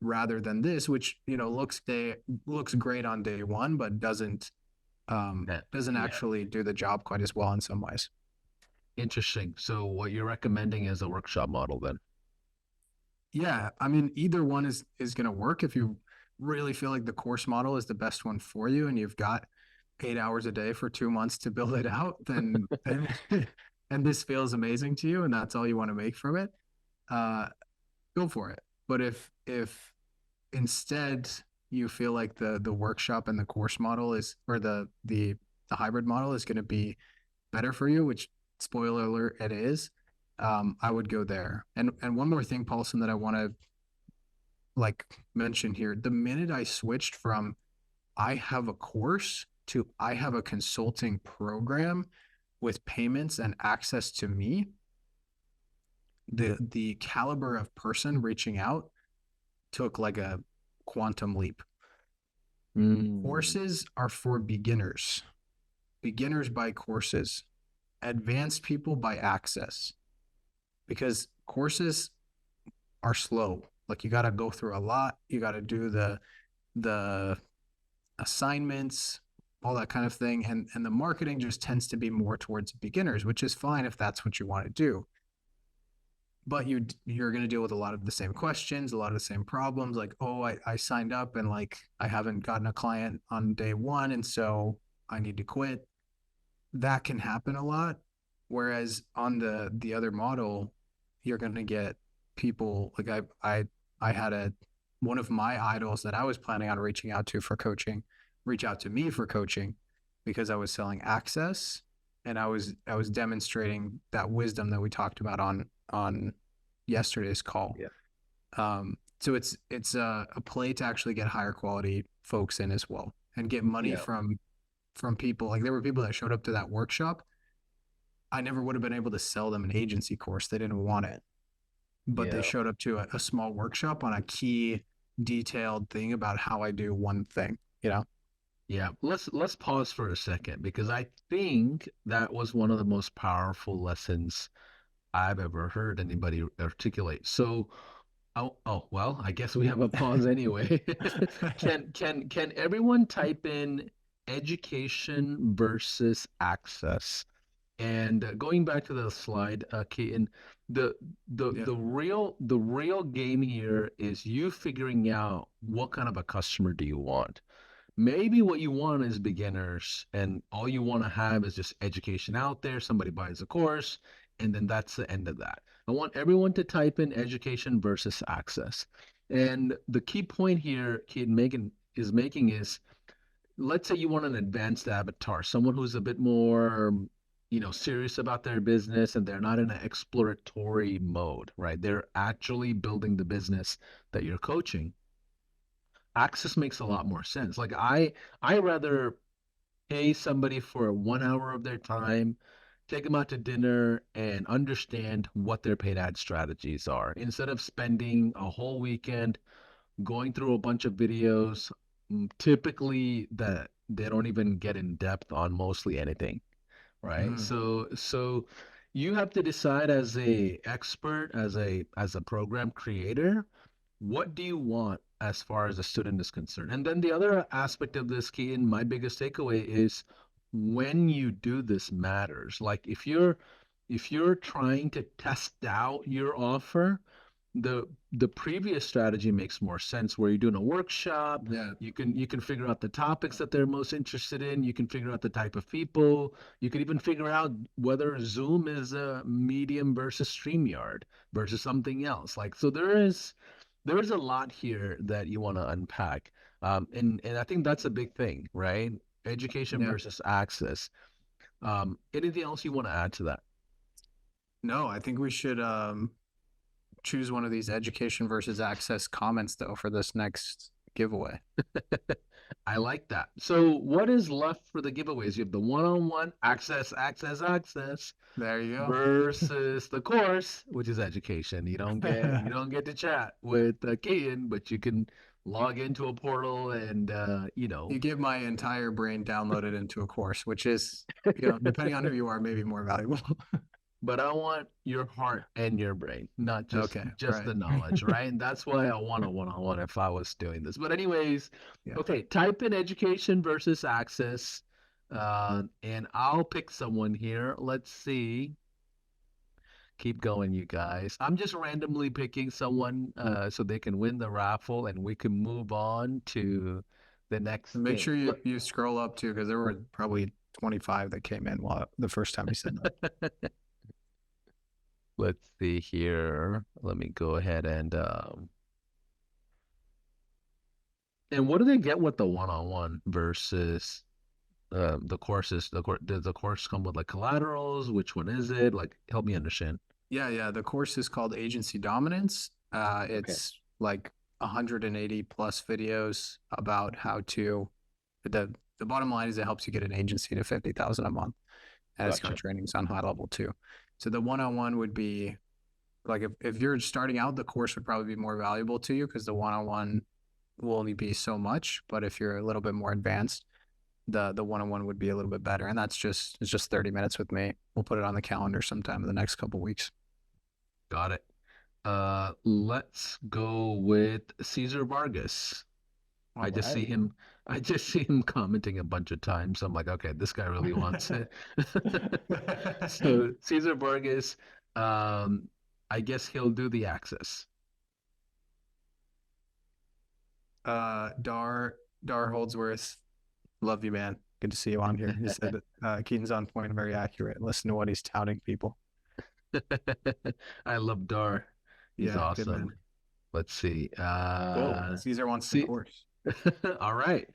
rather than this, which looks great on day one, but doesn't actually do the job quite as well in some ways. Interesting. So what you're recommending is a workshop model then? Yeah, I mean, either one is going to work if you really feel like the course model is the best one for you, and you've got 8 hours a day for 2 months to build it out, then and this feels amazing to you, and that's all you want to make from it, uh, go for it. But if instead you feel like the workshop and the course model is, or the hybrid model is going to be better for you, which spoiler alert, it is, I would go there. And one more thing, Paulson, that I want to like mention here. The minute I switched from I have a course to I have a consulting program with payments and access to me, the caliber of person reaching out took like a quantum leap. Mm. Courses are for beginners. Beginners buy courses. Advanced people buy access, because courses are slow. Like you got to go through a lot. You got to do the assignments, all that kind of thing. And the marketing just tends to be more towards beginners, which is fine if that's what you want to do. But you're going to deal with a lot of the same questions, a lot of the same problems. Like, oh, I signed up and like I haven't gotten a client on day one, and so I need to quit. That can happen a lot. Whereas on the other model, you're going to get people like I had a one of my idols that I was planning on reaching out to for coaching, reach out to me for coaching, because I was selling access, and I was demonstrating that wisdom that we talked about on yesterday's call. Yeah. So it's a play to actually get higher quality folks in as well, and get money Yeah. from people. Like there were people that showed up to that workshop. I never would have been able to sell them an agency course. They didn't want it, but they Yeah. showed up to a small workshop on a key detailed thing about how I do one thing, you know? Yeah. Let's pause for a second because I think that was one of the most powerful lessons I've ever heard anybody articulate. So, well, I guess we have a pause anyway. Can everyone type in education versus access? And going back to the slide, Keaton, the Yeah. the real game here is you figuring out what kind of a customer do you want. Maybe what you want is beginners, and all you want to have is just education out there. Somebody buys a course, and then that's the end of that. I want everyone to type in education versus access. And the key point here, Keaton Megan is making is, let's say you want an advanced avatar, someone who's a bit more, serious about their business and they're not in an exploratory mode, right? They're actually building the business that you're coaching. Access makes a lot more sense. Like I rather pay somebody for 1 hour of their time, take them out to dinner and understand what their paid ad strategies are instead of spending a whole weekend going through a bunch of videos, typically that they don't even get in depth on mostly anything, right? Mhm. So you have to decide as a expert, as a program creator, what do you want as far as a student is concerned? And then the other aspect of this, key, and my biggest takeaway is when you do this matters. Like if you're trying to test out your offer, the previous strategy makes more sense where you're doing a workshop. Yeah. You can figure out the topics that they're most interested in. You can figure out the type of people. You can even figure out whether Zoom is a medium versus StreamYard versus something else. Like, so there is a lot here that you want to unpack. And I think that's a big thing, right? Education Yeah. versus access. Anything else you want to add to that? No, I think we should choose one of these education versus access comments though for this next giveaway. I like that. So what is left for the giveaways? You have the one-on-one access, access, access There you versus the course, which is education. You go. don't get to chat with Keaton, but you can log into a portal and You get my entire brain downloaded into a course, which is, depending on who you are, maybe more valuable. but I want your heart and your brain, not just Okay, just right. the knowledge, right? And that's why I want a one-on-one if I was doing this. But anyways, Yeah. okay, type in education versus access, and I'll pick someone here. Let's see. Keep going, you guys. I'm just randomly picking someone so they can win the raffle, and we can move on to the next And make thing. sure you scroll up too, because there were probably 25 that came in while the first time you said that. Let's see here. Let me go ahead and what do they get with the one-on-one versus the courses? Does the course come with like collaterals? Which one is it? Like, help me understand. Yeah. The course is called Agency Dominance. Okay, It's like 180 plus videos about how to. The bottom line is it helps you get an agency to 50,000 a month, and it's got gotcha. trainings on HighLevel too. So the one-on-one would be like if you're starting out, the course would probably be more valuable to you because the one-on-one will only be so much. But if you're a little bit more advanced, the one-on-one would be a little bit better. And it's just 30 minutes with me. We'll put it on the calendar sometime in the next couple weeks. Got it. Let's go with Caesar Vargas. All I just see right. him. I just see him commenting a bunch of times. I'm like, okay, this guy really wants it. So Caesar Vargas, um, I guess he'll do the access. Dar Holdsworth, love you, man. Good to see you on here. He said that Keaton's on point, very accurate. Listen to what he's touting people. I love Dar. He's Yeah, good awesome. man. Let's see. Cool. Caesar wants the See, course. all right.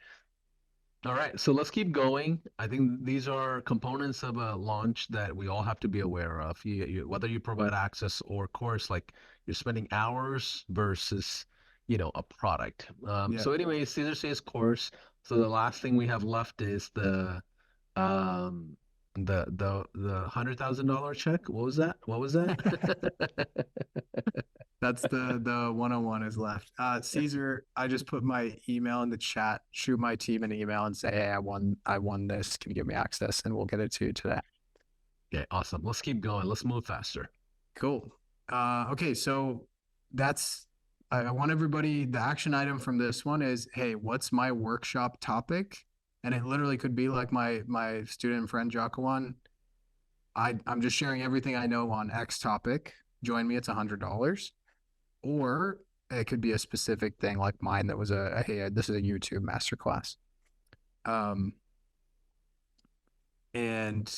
All right, so let's keep going. I think these are components of a launch that we all have to be aware of. Whether you provide access or course, like you're spending hours versus, a product. Yeah. So anyway, Caesar says course. So the last thing we have left is um the $100,000 check. What was that? What was that? That's the 101 is left. Caesar, I just put my email in the chat. Shoot my team an email and say, hey, I won this. Can you give me access? And we'll get it to you today. Okay, awesome. Let's keep going. Let's move faster. Cool. Okay, so that's I want everybody. The action item from this one is, hey, what's my workshop topic? And it literally could be like my student friend Jakawan. I'm just sharing everything I know on X topic. Join me. It's $100. Or it could be a specific thing like mine that was hey, this is a YouTube masterclass. And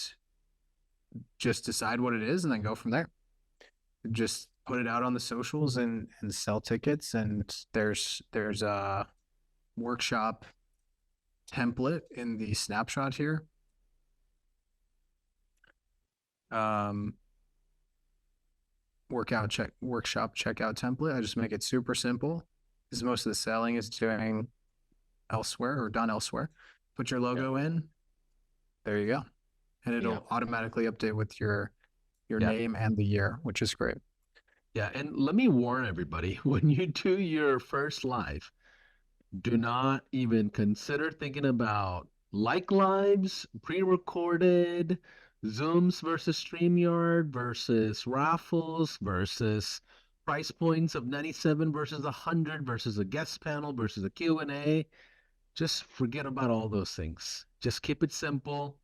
just decide what it is and then go from there. Just put it out on the socials and sell tickets. And there's a workshop template in the snapshot here. Workshop checkout template. I just make it super simple because most of the selling is doing elsewhere or done elsewhere. Put your logo in. There you go. And Yeah. it'll automatically update with your Yeah. name and the year, which is great. Yeah, and let me warn everybody, when you do your first live, do not even consider thinking about like lives, pre-recorded, Zooms versus StreamYard versus raffles versus price points of 97 versus 100 versus a guest panel versus a Q&A. Just forget about all those things. Just keep it simple.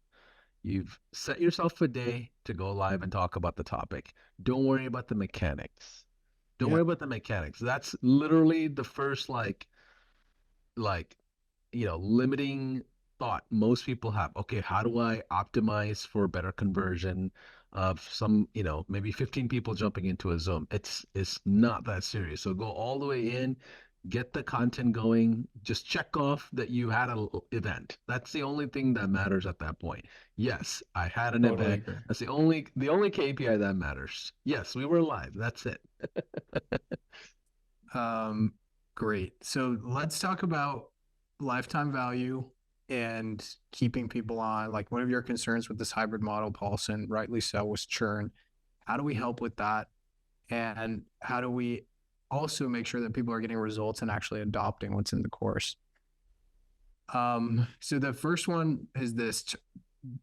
You've set yourself a day to go live and talk about the topic. Don't worry about the mechanics. Don't Yeah. worry about the mechanics. That's literally the first like limiting thought most people have. Okay, how do I optimize for better conversion of some, maybe 15 people jumping into a Zoom? It's not that serious. So go all the way in, get the content going, just check off that you had an event. That's the only thing that matters at that point. Yes, I had an Totally event. agree. That's the only KPI that matters. Yes, we were live. That's it. Great. So let's talk about lifetime value and keeping people on. Like one of your concerns with this hybrid model, Paulson, rightly so, was churn. How do we help with that? And how do we also make sure that people are getting results and actually adopting what's in the course? So the first one is this: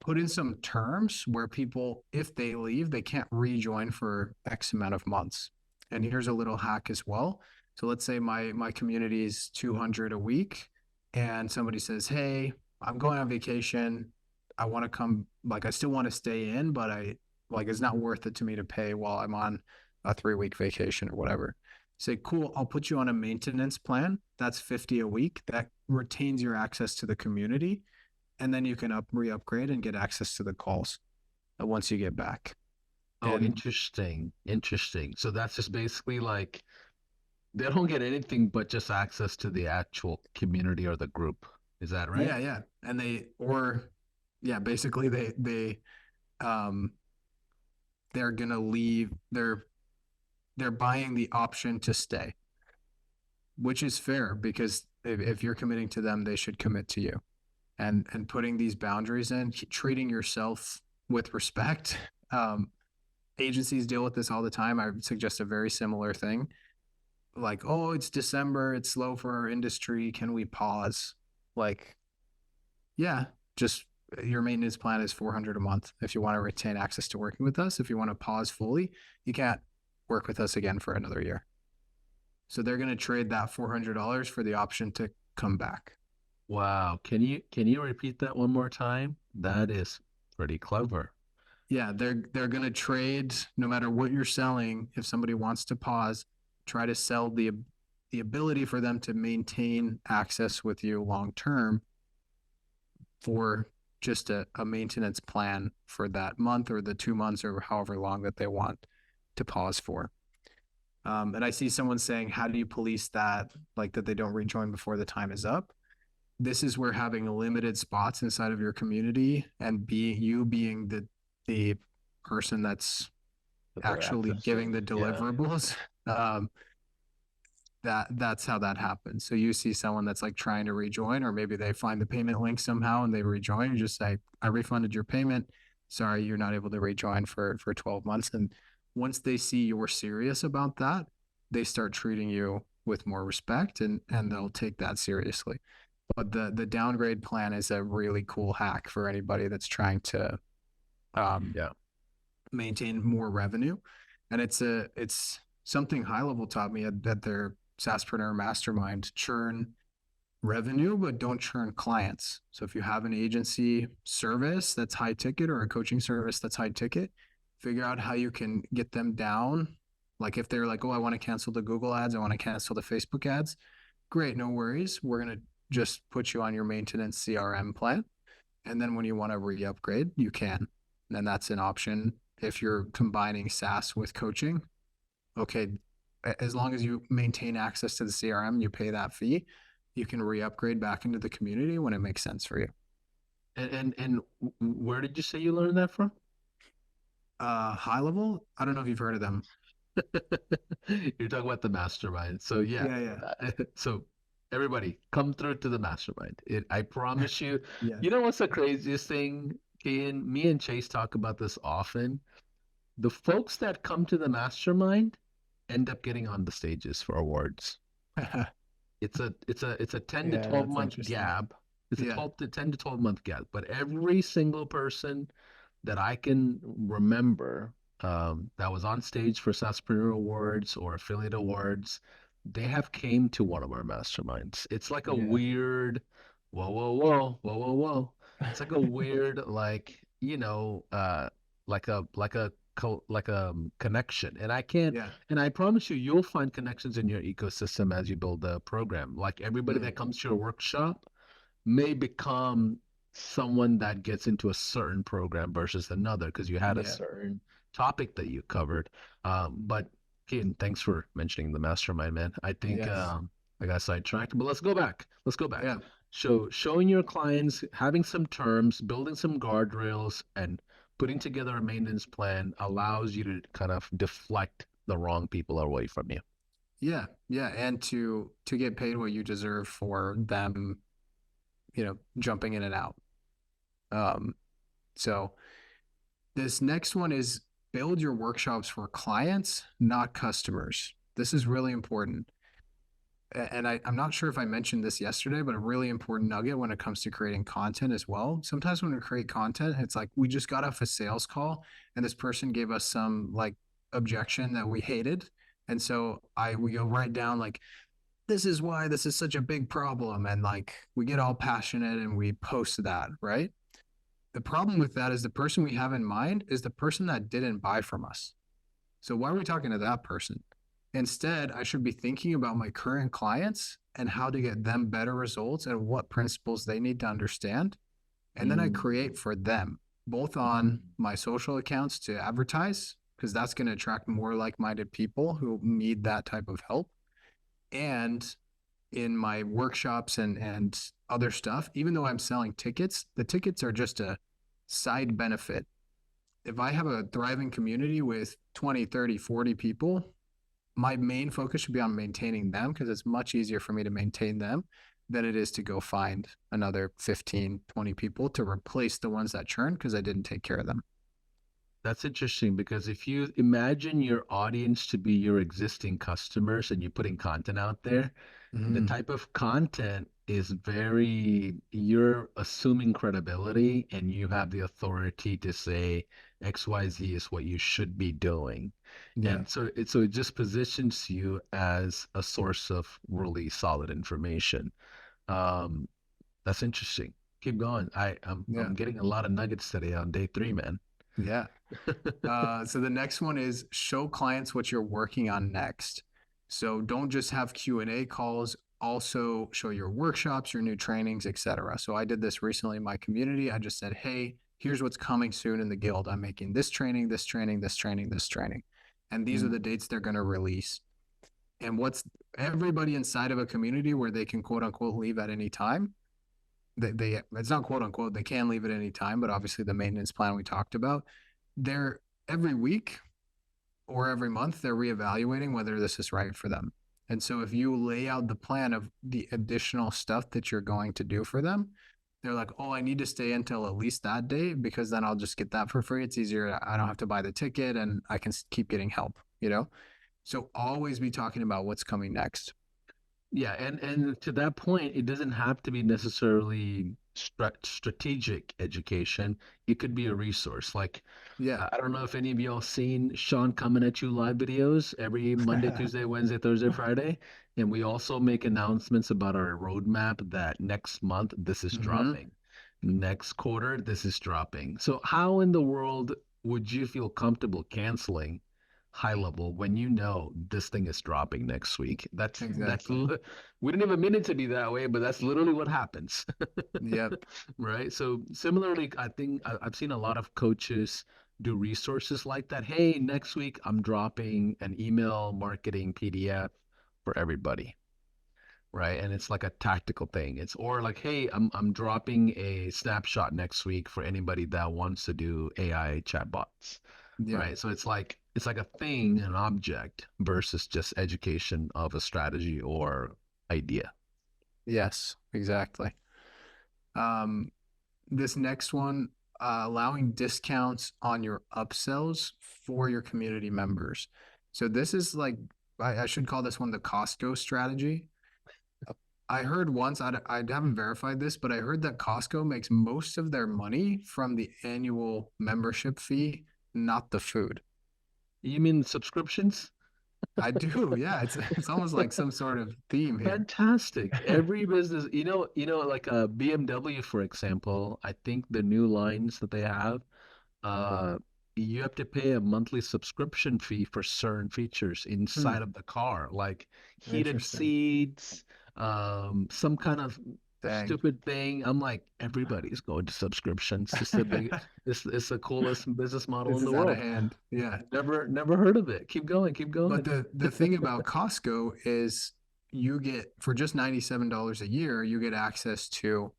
put in some terms where people, if they leave, they can't rejoin for X amount of months. And here's a little hack as well. So let's say my community is 200 a week, and somebody says, "Hey, I'm going on vacation. I want to come. Like, I still want to stay in, but it's not worth it to me to pay while I'm on a 3-week vacation or whatever." Say, "Cool, I'll put you on a maintenance plan. That's 50 a week. retains your access to the community, and then you can re-upgrade and get access to the calls once you get back. Oh, And interesting. Interesting. So that's just basically like they don't get anything but just access to the actual community or the group. Is that right? yeah, and basically um they're gonna leave. They're buying the option to stay, which is fair because if you're committing to them, they should commit to you. And putting these boundaries in, treating yourself with respect. Agencies deal with this all the time. I would suggest a very similar thing. Like, oh, it's December, it's slow for our industry. Can we pause? Like, yeah, just your maintenance plan is 400 a month. If you want to retain access to working with us, if you want to pause fully, you can't work with us again for another year. So they're going to trade that $400 for the option to come back. Wow. Can you repeat that one more time? That is pretty clever. Yeah, they're going to trade no matter what you're selling. If somebody wants to pause, try to sell the ability for them to maintain access with you long term for just a maintenance plan for that month or the 2 months or however long that they want to pause for. And I see someone saying, how do you police that, like that they don't rejoin before the time is up? This is where having limited spots inside of your community and being the person that's That they're actually giving accessing. the Yeah. deliverables, that's how that happens. So you see someone that's like trying to rejoin, or maybe they find the payment link somehow and they rejoin. You just say, I refunded your payment. Sorry, you're not able to rejoin for 12 months. And once they see you're serious about that, they start treating you with more respect, and they'll take that seriously. But the downgrade plan is a really cool hack for anybody that's trying to um, Yeah. maintain more revenue. And it's something HighLevel taught me at their SaaSpreneur Mastermind: churn revenue, but don't churn clients. So if you have an agency service that's high ticket or a coaching service that's high ticket, figure out how you can get them down. Like if they're like, oh, I want to cancel the Google ads, I want to cancel the Facebook ads. Great, no worries. We're going to just put you on your maintenance CRM plan. And then when you want to re-upgrade, you can. And that's an option if you're combining SaaS with coaching. Okay, as long as you maintain access to the CRM, you pay that fee, you can re-upgrade back into the community when it makes sense for you. And where did you say you learned that from? HighLevel, I don't know if you've heard of them. You're talking about the mastermind. So yeah. Yeah. So everybody come through to the mastermind. I promise you. Yeah. You know what's the craziest thing, Ian? Me and Chase talk about this often. The folks that come to the mastermind end up getting on the stages for awards. It's a 10 to Yeah, 12 that's month interesting. gap. It's a Yeah. 12 to 10 to 12 month gap. But every single person that I can remember that was on stage for SaaSpreneur Awards or Affiliate Awards, they have came to one of our masterminds. It's like a Yeah. weird, whoa, whoa, whoa, whoa, whoa, whoa. It's like a weird, like, like a connection. And I can't, Yeah. and I promise you, you'll find connections in your ecosystem as you build the program. Like everybody that Mm. comes to your workshop may become someone that gets into a certain program versus another because you had a Yeah. certain topic that you covered. But Keaton, thanks for mentioning the mastermind, man. I think Yes. I got sidetracked, but let's go back. Let's go back. Yeah. So showing your clients, having some terms, building some guardrails, and putting together a maintenance plan allows you to kind of deflect the wrong people away from you. Yeah. Yeah. And to get paid what you deserve for them, jumping in and out. Um, so this next one is build your workshops for clients, not customers. This is really important. And I'm not sure if I mentioned this yesterday, but a really important nugget when it comes to creating content as well. Sometimes when we create content, it's like we just got off a sales call and this person gave us some like objection that we hated. And so we go right down like, this is why this is such a big problem. And like we get all passionate and we post that, right? The problem with that is the person we have in mind is the person that didn't buy from us. So why are we talking to that person? Instead, I should be thinking about my current clients and how to get them better results and what principles they need to understand. And then I Mm. create for them, both on my social accounts to advertise, because that's going to attract more like minded people who need that type of help. And in my workshops and other stuff, even though I'm selling tickets, the tickets are just a side benefit. If I have a thriving community with 20, 30, 40 people, my main focus should be on maintaining them because it's much easier for me to maintain them than it is to go find another 15, 20 people to replace the ones that churn because I didn't take care of them. That's interesting because if you imagine your audience to be your existing customers and you're putting content out there, the Mm, type of content is you're assuming credibility and you have the authority to say XYZ is what you should be doing. yeah. And so it just positions you as a source of really solid information. Um, that's interesting. Keep going. I'm Yeah. getting a lot of nuggets today on day 3, man. Yeah. So the next one is show clients what you're working on next. So don't just have Q&A calls, also show your workshops, your new trainings, etc. So I did this recently in my community. I just said, hey, here's what's coming soon in the guild. I'm making this training, this training, this training, this training. And these are Mm. the dates they're going to release. And what's everybody inside of a community where they can quote unquote leave at any time. They it's not quote unquote, they can leave at any time, but obviously the maintenance plan we talked about, they're every week or every month they're reevaluating whether this is right for them. And so if you lay out the plan of the additional stuff that you're going to do for them, they're like, oh, I need to stay until at least that day because then I'll just get that for free. It's easier. I don't have to buy the ticket and I can keep getting help, you know? So always be talking about what's coming next. Yeah, and to that point, it doesn't have to be necessarily strategic education. It could be a resource. Like Yeah. I don't know if any of y'all seen Sean coming at you live videos every Monday, Tuesday, Wednesday, Thursday, Friday, and we also make announcements about our roadmap that next month this is Mm-hmm. dropping, next quarter this is dropping. So how in the world would you feel comfortable canceling high level when you know this thing is dropping next week? Exactly. We didn't even mean it to be that way, but that's literally what happens. Yep. Right? So similarly, I think I've seen a lot of coaches do resources like that. Hey, next week I'm dropping an email marketing PDF for everybody, right? And it's like a tactical thing. It's or like, hey, I'm dropping a snapshot next week for anybody that wants to do AI chatbots, Yep. right? So it's like a thing, an object versus just education of a strategy or idea. Yes, exactly. Um, this next one, allowing discounts on your upsells for your community members. So this is like, I should call this one the Costco strategy. I heard once, I haven't verified this, but I heard that Costco makes most of their money from the annual membership fee, not the food. You mean subscriptions? I do, yeah. It's almost like some sort of theme here. Fantastic. Every business, like a BMW, for example, I think the new lines that they have, uh, you have to pay a monthly subscription fee for certain features Hmm, inside of the car, like heated interesting. seats, some kind of Dang, stupid thing. I'm like, everybody's going to subscriptions. It's the big, it's the coolest business model this in the is out of world. hand. Yeah. Never heard of it. Keep going, keep But going. the thing about Costco is you get for just $97 a year, you get access to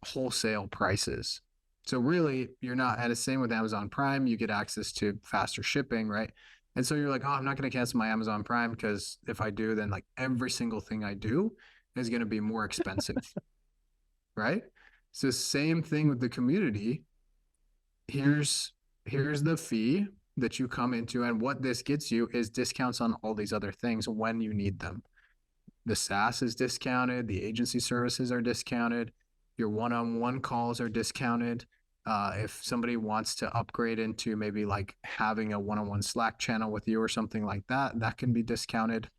wholesale prices. So really, you're not at the same with Amazon Prime, you get access to faster shipping, right? And so you're like, oh, I'm not going to cancel my Amazon Prime because if I do, then like every single thing I do is going to be more expensive, right? So same thing with the community. Here's the fee that you come into, and what this gets you is discounts on all these other things when you need them. The SaaS is discounted, the agency services are discounted, your one-on-one calls are discounted. If somebody wants to upgrade into maybe like having a one-on-one Slack channel with you or something like that, that can be discounted.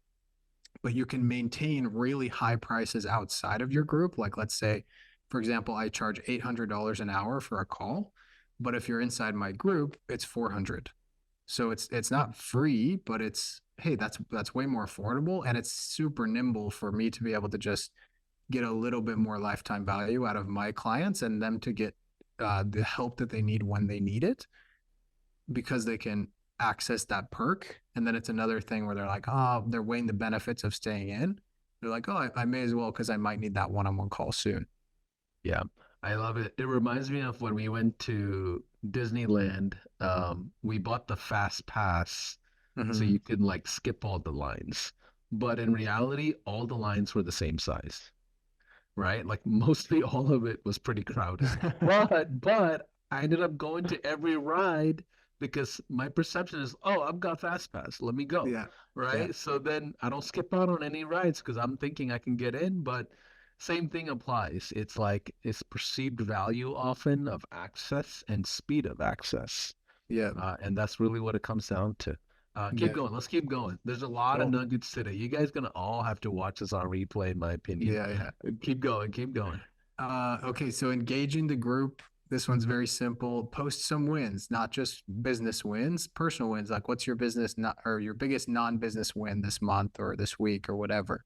But you can maintain really high prices outside of your group. Like, let's say, for example, I charge $800 an hour for a call, but if you're inside my group, it's 400. So it's not free, but it's, hey, that's way more affordable, and it's super nimble for me to be able to just get a little bit more lifetime value out of my clients and them to get the help that they need when they need it because they can access that perk. And then it's another thing where they're like, oh, they're weighing the benefits of staying in. They're like, oh, I may as well because I might need that one-on-one call soon. Yeah, I love it. It reminds me of when we went to Disneyland. We bought the fast pass so Mm-hmm. you could like skip all the lines. But in reality, all the lines were the same size, right? Like mostly all of it was pretty crowded. But I ended up going to every ride because my perception is, oh, I've got fast pass, let me go, Yeah. Yeah. right? So then I don't skip out on any rides because I'm thinking I can get in, but same thing applies. It's like it's perceived value often of access and speed of access. Yeah. And that's really what it comes down to. Keep Yeah. going. Let's keep going. There's a lot of Cool. nuggets today. You guys gonna all have to watch this on replay, in my opinion. Yeah. Yeah. Keep going. Keep going. Okay, so engaging the group. This one's very simple. Post some wins, not just business wins, personal wins. Like, what's your business not or your biggest non-business win this month or this week or whatever.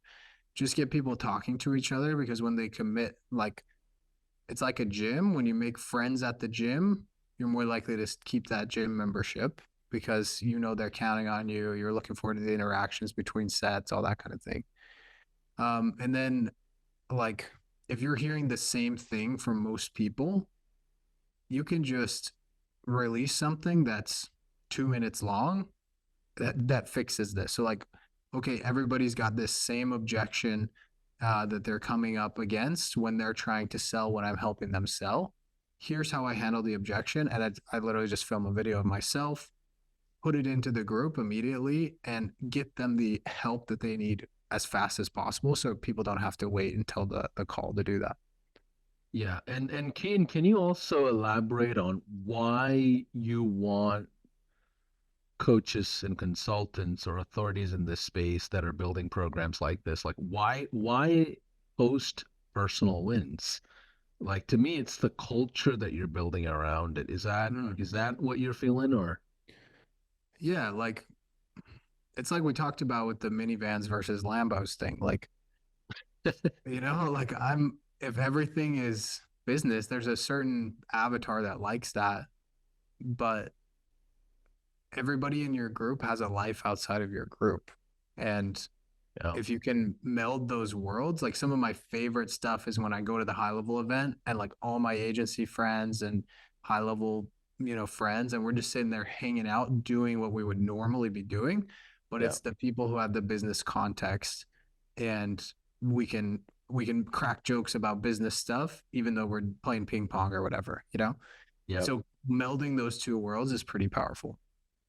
Just get people talking to each other because when they commit, like it's like a gym. When you make friends at the gym, you're more likely to keep that gym membership because you know they're counting on you. You're looking forward to the interactions between sets, all that kind of thing. And then like if you're hearing the same thing from most people, you can just release something that's 2 minutes long that fixes this. So like, okay, everybody's got this same objection that they're coming up against when they're trying to sell what I'm helping them sell. Here's how I handle the objection, and I literally just film a video of myself, put it into the group immediately, and get them the help that they need as fast as possible, so people don't have to wait until the call to do that. Yeah, and Keaton, can you also elaborate on why you want coaches and consultants or authorities in this space that are building programs like this? Like why post personal wins? Like to me, it's the culture that you're building around it. Mm. Is that what you're feeling or Yeah, like it's like we talked about with the minivans versus Lambos thing. Like, like if everything is business, there's a certain avatar that likes that, but everybody in your group has a life outside of your group. And yeah, if you can meld those worlds, like some of my favorite stuff is when I go to the HighLevel event and like all my agency friends and HighLevel, friends, and we're just sitting there hanging out, doing what we would normally be doing, but yeah. it's the people who have the business context, and we can we can crack jokes about business stuff, even though we're playing ping pong or whatever. Yeah. So melding those two worlds is pretty powerful.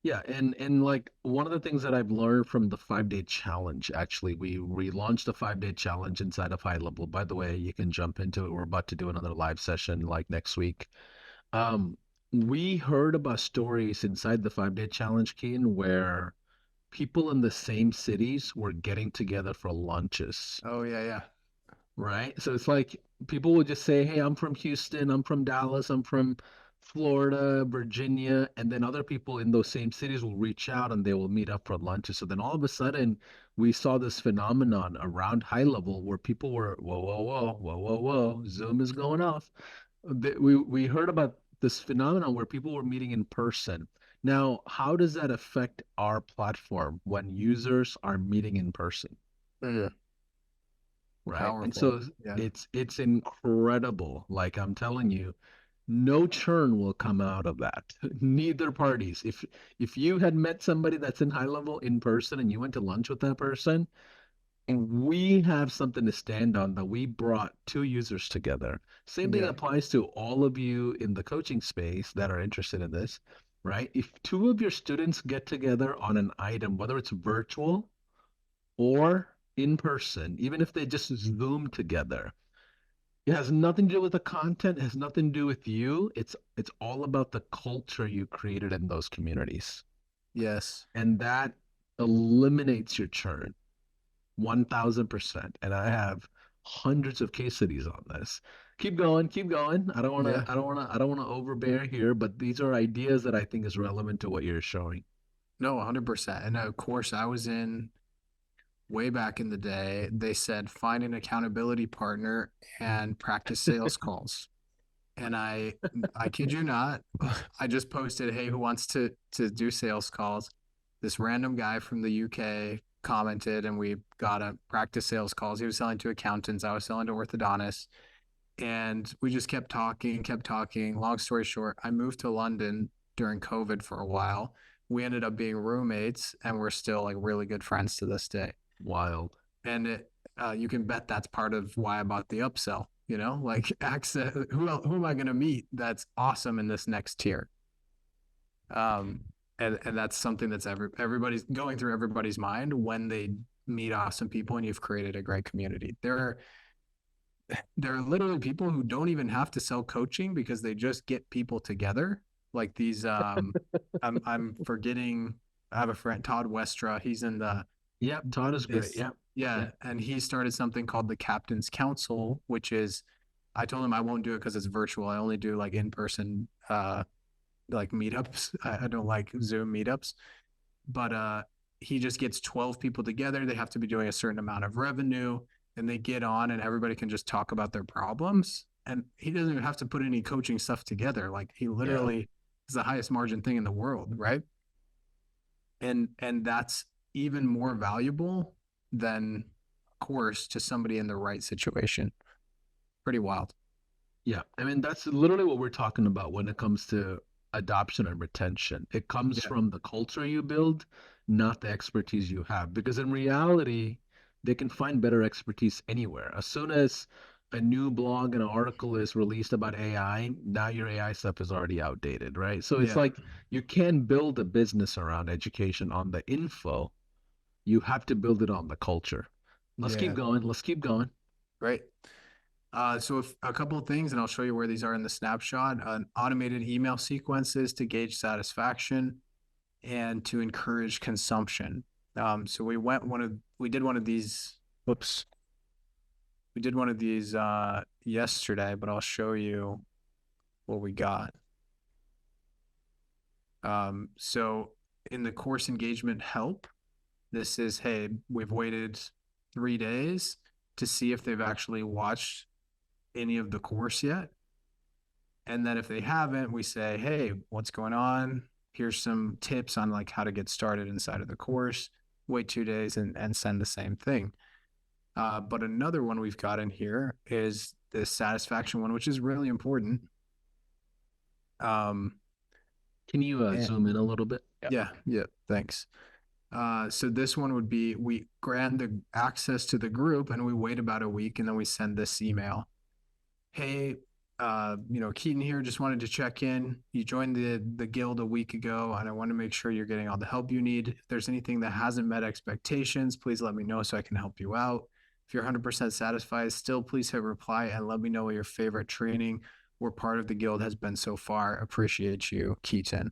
Yeah, and like one of the things that I've learned from the 5 day challenge, actually, we launched the 5 day challenge inside of High Level. By the way, you can jump into it. We're about to do another live session like next week. Um, we heard about stories inside the 5 day challenge, Keen, where people in the same cities were getting together for lunches. Oh yeah, yeah, Right? So it's like people would just say, "Hey, I'm from Houston, I'm from Dallas, I'm from Florida, Virginia," and then other people in those same cities will reach out and they will meet up for lunches. So then all of a sudden, we saw this phenomenon around High Level where people were, whoa, whoa, whoa, whoa, whoa, whoa, Zoom is going off. We heard about this phenomenon where people were meeting in person. Now, how does that affect our platform when users are meeting in person? yeah. Right. And Powerful. so Yeah. it's incredible. Like I'm telling you, no churn will come out of that. Neither parties. If you had met somebody that's in high level in person and you went to lunch with that person, we have something to stand on that we brought two users together. Same thing Yeah. applies to all of you in the coaching space that are interested in this, right? If two of your students get together on an item, whether it's virtual or in person, even if they just Zoom together, it has nothing to do with the content, it has nothing to do with you. It's all about the culture you created in those communities. Yes. And that eliminates your churn 1000%. And I have hundreds of case studies on this. Keep going, keep going. Yeah. I don't wanna overbear here, but these are ideas that I think is relevant to what you're showing. No, 100%. And of course, I was in way back in the day. They said find an accountability partner and practice sales calls. And I kid you not, I just posted, "Hey, who wants to do sales calls?" This random guy from the UK commented, and we got a practice sales calls. He was selling to accountants. I was selling to orthodontists, and we just kept talking, kept talking. Long story short, I moved to London during COVID for a while. We ended up being roommates, and we're still like really good friends to this day. Wild. And you can bet that's part of why I bought the upsell. You know, like access. Who am I going to meet? That's awesome in this next tier. Um, and that's something that's everybody's going through everybody's mind when they meet awesome people and you've created a great community. There are literally people who don't even have to sell coaching because they just get people together. Like these, I'm forgetting. I have a friend, Todd Westra. He's in the Yep, Todd is great. this, Yep. yeah, Yeah. and he started something called the Captain's Council, which is, I told him I won't do it because it's virtual. I only do like in person, like meetups. I don't like Zoom meetups, but he just gets 12 people together. They have to be doing a certain amount of revenue, and they get on, and everybody can just talk about their problems. And he doesn't even have to put any coaching stuff together. Like he Yeah. literally is the highest margin thing in the world, right? And that's even more valuable than a course to somebody in the right situation. Pretty wild. Yeah, I mean that's literally what we're talking about when it comes to adoption and retention. It comes Yeah. from the culture you build, not the expertise you have. Because in reality, they can find better expertise anywhere. As soon as a new blog and an article is released about AI, now your AI stuff is already outdated, right? So it's Yeah. like you can build a business around education on the info. You have to build it on the culture. Let's keep Yeah. going. Let's keep going. Great. So if, a couple of things, and I'll show you where these are in the snapshot. Automated email sequences to gauge satisfaction and to encourage consumption. So we did one of these. Whoops. We did one of these yesterday, but I'll show you what we got. So in the course engagement help, this is, hey, we've waited 3 days to see if they've actually watched any of the course yet. And then if they haven't, we say, hey, what's going on? Here's some tips on like how to get started inside of the course. Wait 2 days and send the same thing. But another one we've got in here is the satisfaction one, which is really important. Um, Can you and zoom in a little bit? yeah, thanks. So this one would be we grant the access to the group and we wait about a week and then we send this email. Hey, Keaton here, just wanted to check in. You joined the guild a week ago, and I want to make sure you're getting all the help you need. If there's anything that hasn't met expectations, please let me know so I can help you out. If you're 100% satisfied, still please hit reply and let me know what your favorite training or part of the guild has been so far. Appreciate you, Keaton.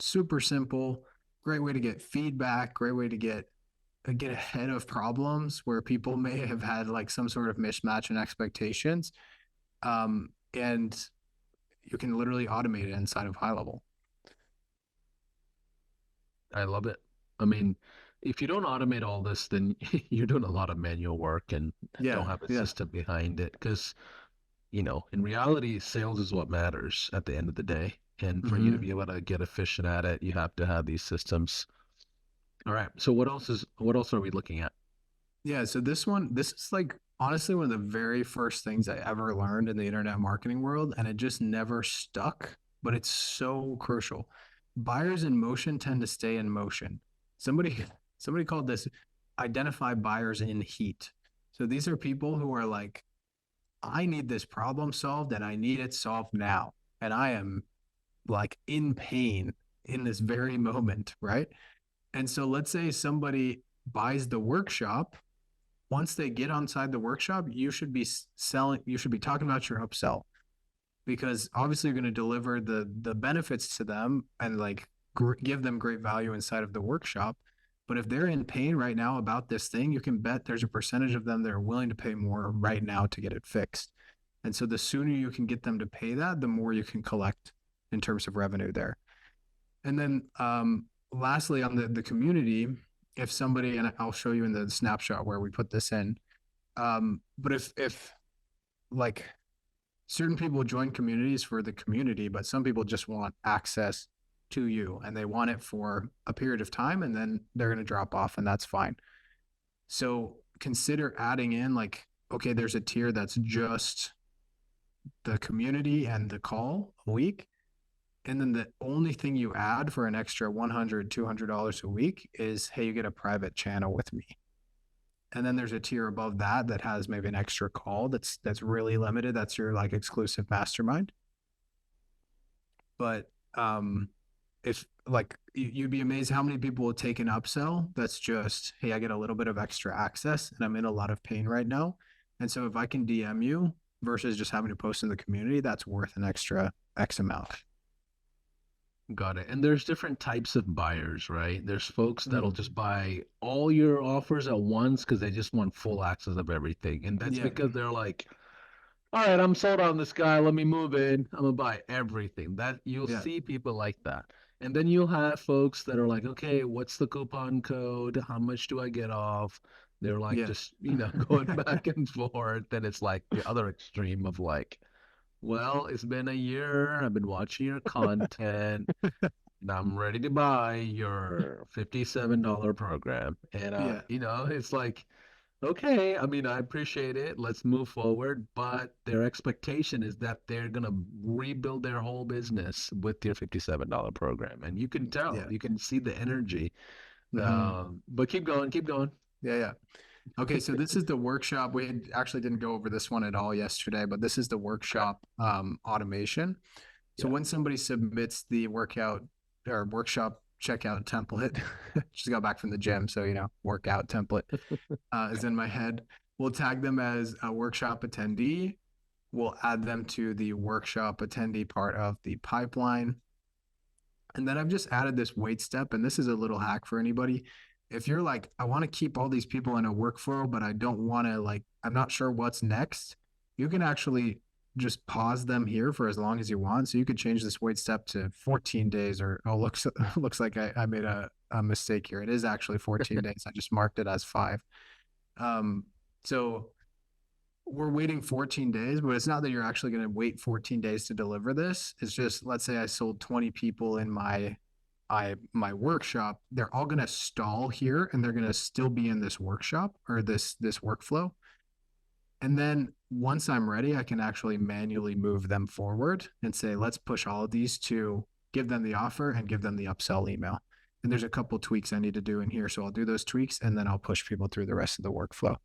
Super simple, great way to get feedback, great way to get ahead of problems where people may have had like some sort of mismatch in expectations. And you can literally automate it inside of HighLevel. I love it. I mean, if you don't automate all this, then you're doing a lot of manual work and don't Yeah, have a yeah. system behind it. Because, in reality, sales is what matters at the end of the day. And for you to be Hmm. able to get efficient at it, you have to have these systems. All right. So what else are we looking at? Yeah, so this is like honestly one of the very first things I ever learned in the internet marketing world, and it just never stuck, but it's so crucial. Buyers in motion tend to stay in motion. Somebody somebody called this identify buyers in heat. So these are people who are like, I need this problem solved and I need it solved now. And I am like in pain in this very moment, right? And so let's say somebody buys the workshop. Once they get inside the workshop, you should be talking about your upsell because obviously you're going to deliver the benefits to them and like give them great value inside of the workshop. But if they're in pain right now about this thing, you can bet there's a percentage of them that are willing to pay more right now to get it fixed. And so the sooner you can get them to pay that, the more you can collect in terms of revenue there. And then lastly, on the community, if somebody, and I'll show you in the snapshot where we put this in, but if like certain people join communities for the community, but some people just want access to you and they want it for a period of time and then they're going to drop off and that's fine. So consider adding in like, okay, there's a tier that's just the community and the call a week. And then the only thing you add for an extra $100, $200 a week is, hey, you get a private channel with me. And then there's a tier above that that has maybe an extra call that's really limited. That's your like exclusive mastermind. But if like you'd be amazed how many people will take an upsell that's just, hey, I get a little bit of extra access and I'm in a lot of pain right now. And so if I can DM you versus just having to post in the community, that's worth an extra X amount. Got it. And there's different types of buyers, right? There's folks that'll Mm. just buy all your offers at once because they just want full access of everything. And that's Yeah. because they're like, all right, I'm sold on this guy. Let me move in. I'm gonna buy everything. That you'll Yeah. see people like that. And then you'll have folks that are like, okay, what's the coupon code? How much do I get off? They're like Yeah. just, going back and forth. And it's like the other extreme of like, well, it's been a year. I've been watching your content. And I'm ready to buy your $57 program. And Yeah. it's like, okay, I mean, I appreciate it. Let's move forward. But their expectation is that they're gonna rebuild their whole business with your $57 program. And you can tell, Yeah. you can see the energy. Hmm. But keep going, keep going. Yeah. Yeah. Okay, so this is the workshop. Actually didn't go over this one at all yesterday, but this is the Okay. workshop automation. So Yeah. when somebody submits the workout or workshop checkout template, just got back from the gym, so workout template is in my head. We'll tag them as a workshop attendee. We'll add them to the workshop attendee part of the pipeline. And then I've just added this wait step, and this is a little hack for anybody. If you're like, I want to keep all these people in a workflow, but I don't want to like, I'm not sure what's next, you can actually just pause them here for as long as you want. So you could change this wait step to 14 days or oh, looks like I made a mistake here. It is actually 14 days. I just marked it as 5. Um, so we're waiting 14 days, but it's not that you're actually going to wait 14 days to deliver this. It's just, let's say I sold 20 people in my workshop. They're all going to stall here and they're going to still be in this workshop or this workflow. And then once I'm ready, I can actually manually move them forward and say, let's push all of these to give them the offer and give them the upsell email. And there's a couple tweaks I need to do in here. So I'll do those tweaks and then I'll push people through the rest of the workflow.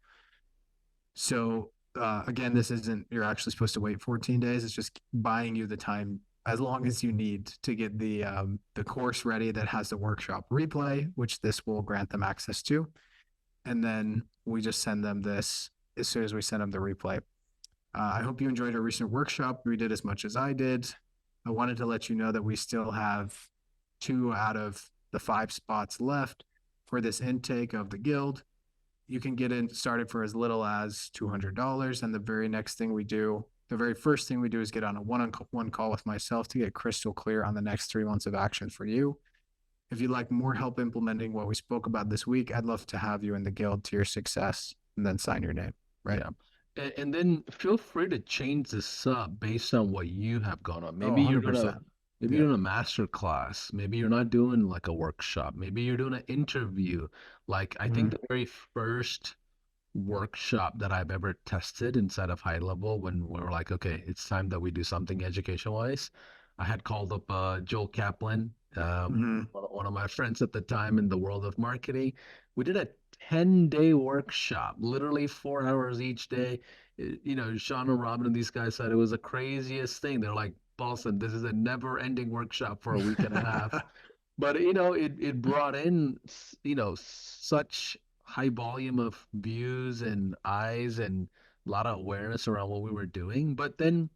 So again, this isn't you're actually supposed to wait 14 days. It's just buying you the time as long as you need to get the course ready that has the workshop replay, which this will grant them access to. And then we just send them this as soon as we send them the replay. I hope you enjoyed our recent workshop. We did as much as I did. I wanted to let you know that we still have 2 out of the 5 spots left for this intake of the guild. You can get in started for as little as $200. And the very first thing we do is get on a one-on-one call with myself to get crystal clear on the next 3 months of action for you. If you'd like more help implementing what we spoke about this week, I'd love to have you in the guild to your success and then sign your name. Right. Yeah. And then feel free to change this up based on what you have going on. Oh, Maybe you're doing a 100%. maybe Yeah. you're doing a master class. Maybe you're not doing like a workshop. Maybe you're doing an interview. Like I think Mm-hmm. the very first workshop that I've ever tested inside of HighLevel when we were like, okay, it's time that we do something education wise. I had called up Joel Kaplan, Mm-hmm. one of my friends at the time in the world of marketing. We did a 10-day workshop, literally 4 hours each day. Sean and Robin and these guys said it was the craziest thing. They're like, Paulson, this is a never-ending workshop for a week and a half. But it brought in such high volume of views and eyes and a lot of awareness around what we were doing. But then,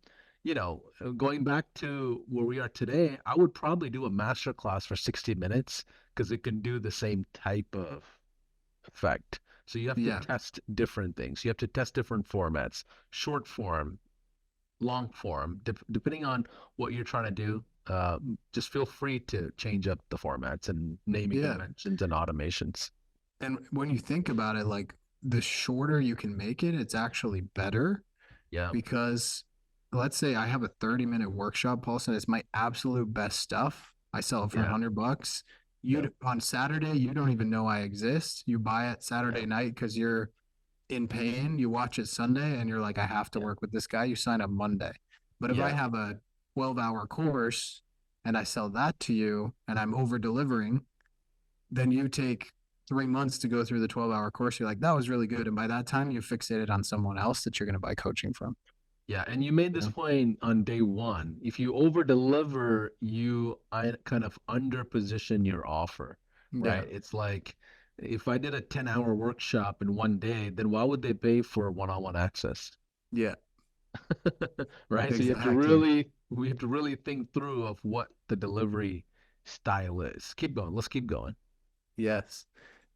going back to where we are today, I would probably do a master class for 60 minutes because it can do the same type of effect. So you have to Yeah. test different things. You have to test different formats, short form, long form, depending on what you're trying to do. Just feel free to change up the formats and naming Yeah. conventions and automations. And when you think about it, like the shorter you can make it, it's actually better Yeah, because let's say I have a 30-minute workshop pulse and it's my absolute best stuff. I sell it for yeah, $100. yeah, You on Saturday, you don't even know I exist. You buy it yeah, Saturday night because you're in pain. You watch it Sunday and you're like, I have to yeah, work with this guy. You sign up Monday. But if I yeah, have a 12-hour course and I sell that to you and I'm over delivering, then you take 3 months to go through the 12-hour course. You're like, that was really good. And by that time, you fixated on someone else that you're going to buy coaching from. yeah. And you made You this know? point on day one. If you over deliver, I kind of under position your offer, Yeah. right? It's like if I did a 10-hour workshop in one day, then why would they pay for one-on-one access? Yeah. Right? So Exactly. we have to really think through of what the delivery style is. Keep going. Let's keep going. Yes.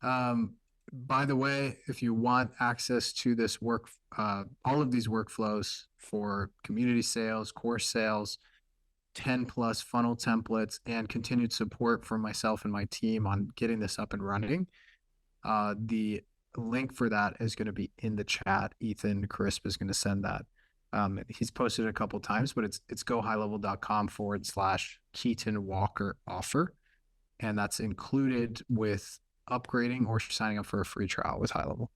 By the way, if you want access to this all of these workflows for community sales, course sales, 10 plus funnel templates, and continued support from myself and my team on getting this up and running, the link for that is going to be in the chat. Ethan Crisp is going to send that. He's posted it a couple times, but it's gohighlevel.com/Keaton Walker offer. And that's included with upgrading or signing up for a free trial with HighLevel.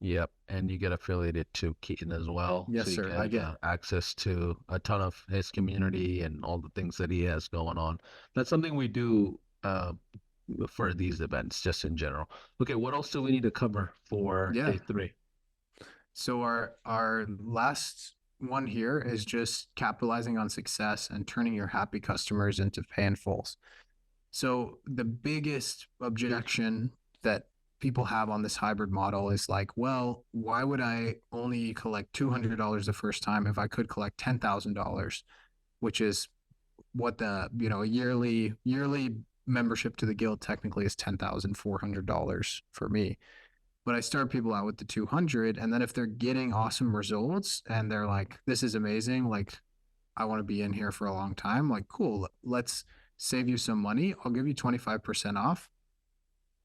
Yep, and you get affiliated to Keaton as well, Yes, so you sir. I get get access to a ton of his community and all the things that he has going on. That's something we do for these events, just in general. Okay, what else do we need to cover for yeah. day three? So our last one here is just capitalizing on success and turning your happy customers into pay in fulls. So the biggest objection that people have on this hybrid model is like, well, why would I only collect $200 the first time if I could collect $10,000, which is what the yearly membership to the guild technically is $10,400 for me. But I start people out with the 200, and then if they're getting awesome results and they're like, this is amazing, like I want to be in here for a long time, like cool, let's save you some money. I'll give you 25% off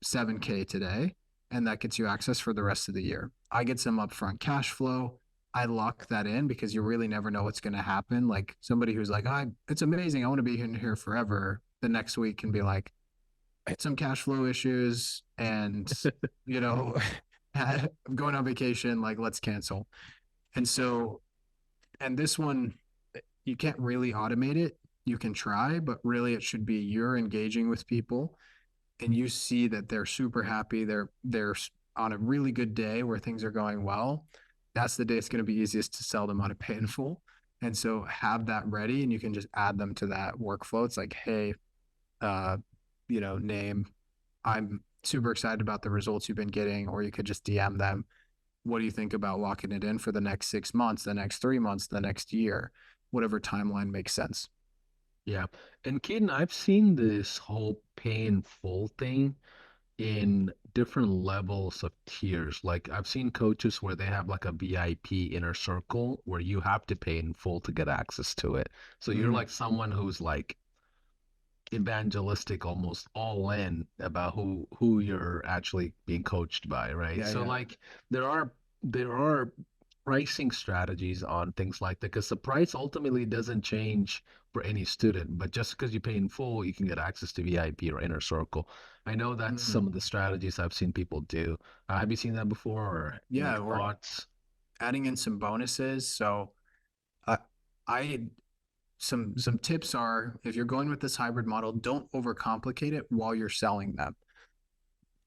7K today, and that gets you access for the rest of the year. I get some upfront cash flow. I lock that in because you really never know what's going to happen. Like somebody who's like, it's amazing. I want to be in here forever. The next week can be like, some cash flow issues and, you know, I'm going on vacation. Like, let's cancel. And so, and this one, you can't really automate it. You can try, but really it should be you're engaging with people and you see that they're super happy. They're on a really good day where things are going well. That's the day it's going to be easiest to sell them on a pay in full. And so have that ready and you can just add them to that workflow. It's like, hey, uh, name, I'm super excited about the results you've been getting, or you could just DM them. What do you think about locking it in for the next 6 months, the next 3 months, the next year, whatever timeline makes sense? Yeah, and Keaton, I've seen this whole pay in full thing in different levels of tiers. Like I've seen coaches where they have like a VIP inner circle where you have to pay in full to get access to it. So you're Mm, like someone who's like evangelistic, almost all in about who you're actually being coached by, right? yeah, So yeah. like there are pricing strategies on things like that because the price ultimately doesn't change for any student, but just because you pay in full, you can get access to VIP or inner circle. I know that's Mm, some of the strategies I've seen people do. Have you seen that before, or any yeah, or thoughts? adding in some bonuses. So I, I some tips are if you're going with this hybrid model, don't overcomplicate it while you're selling them.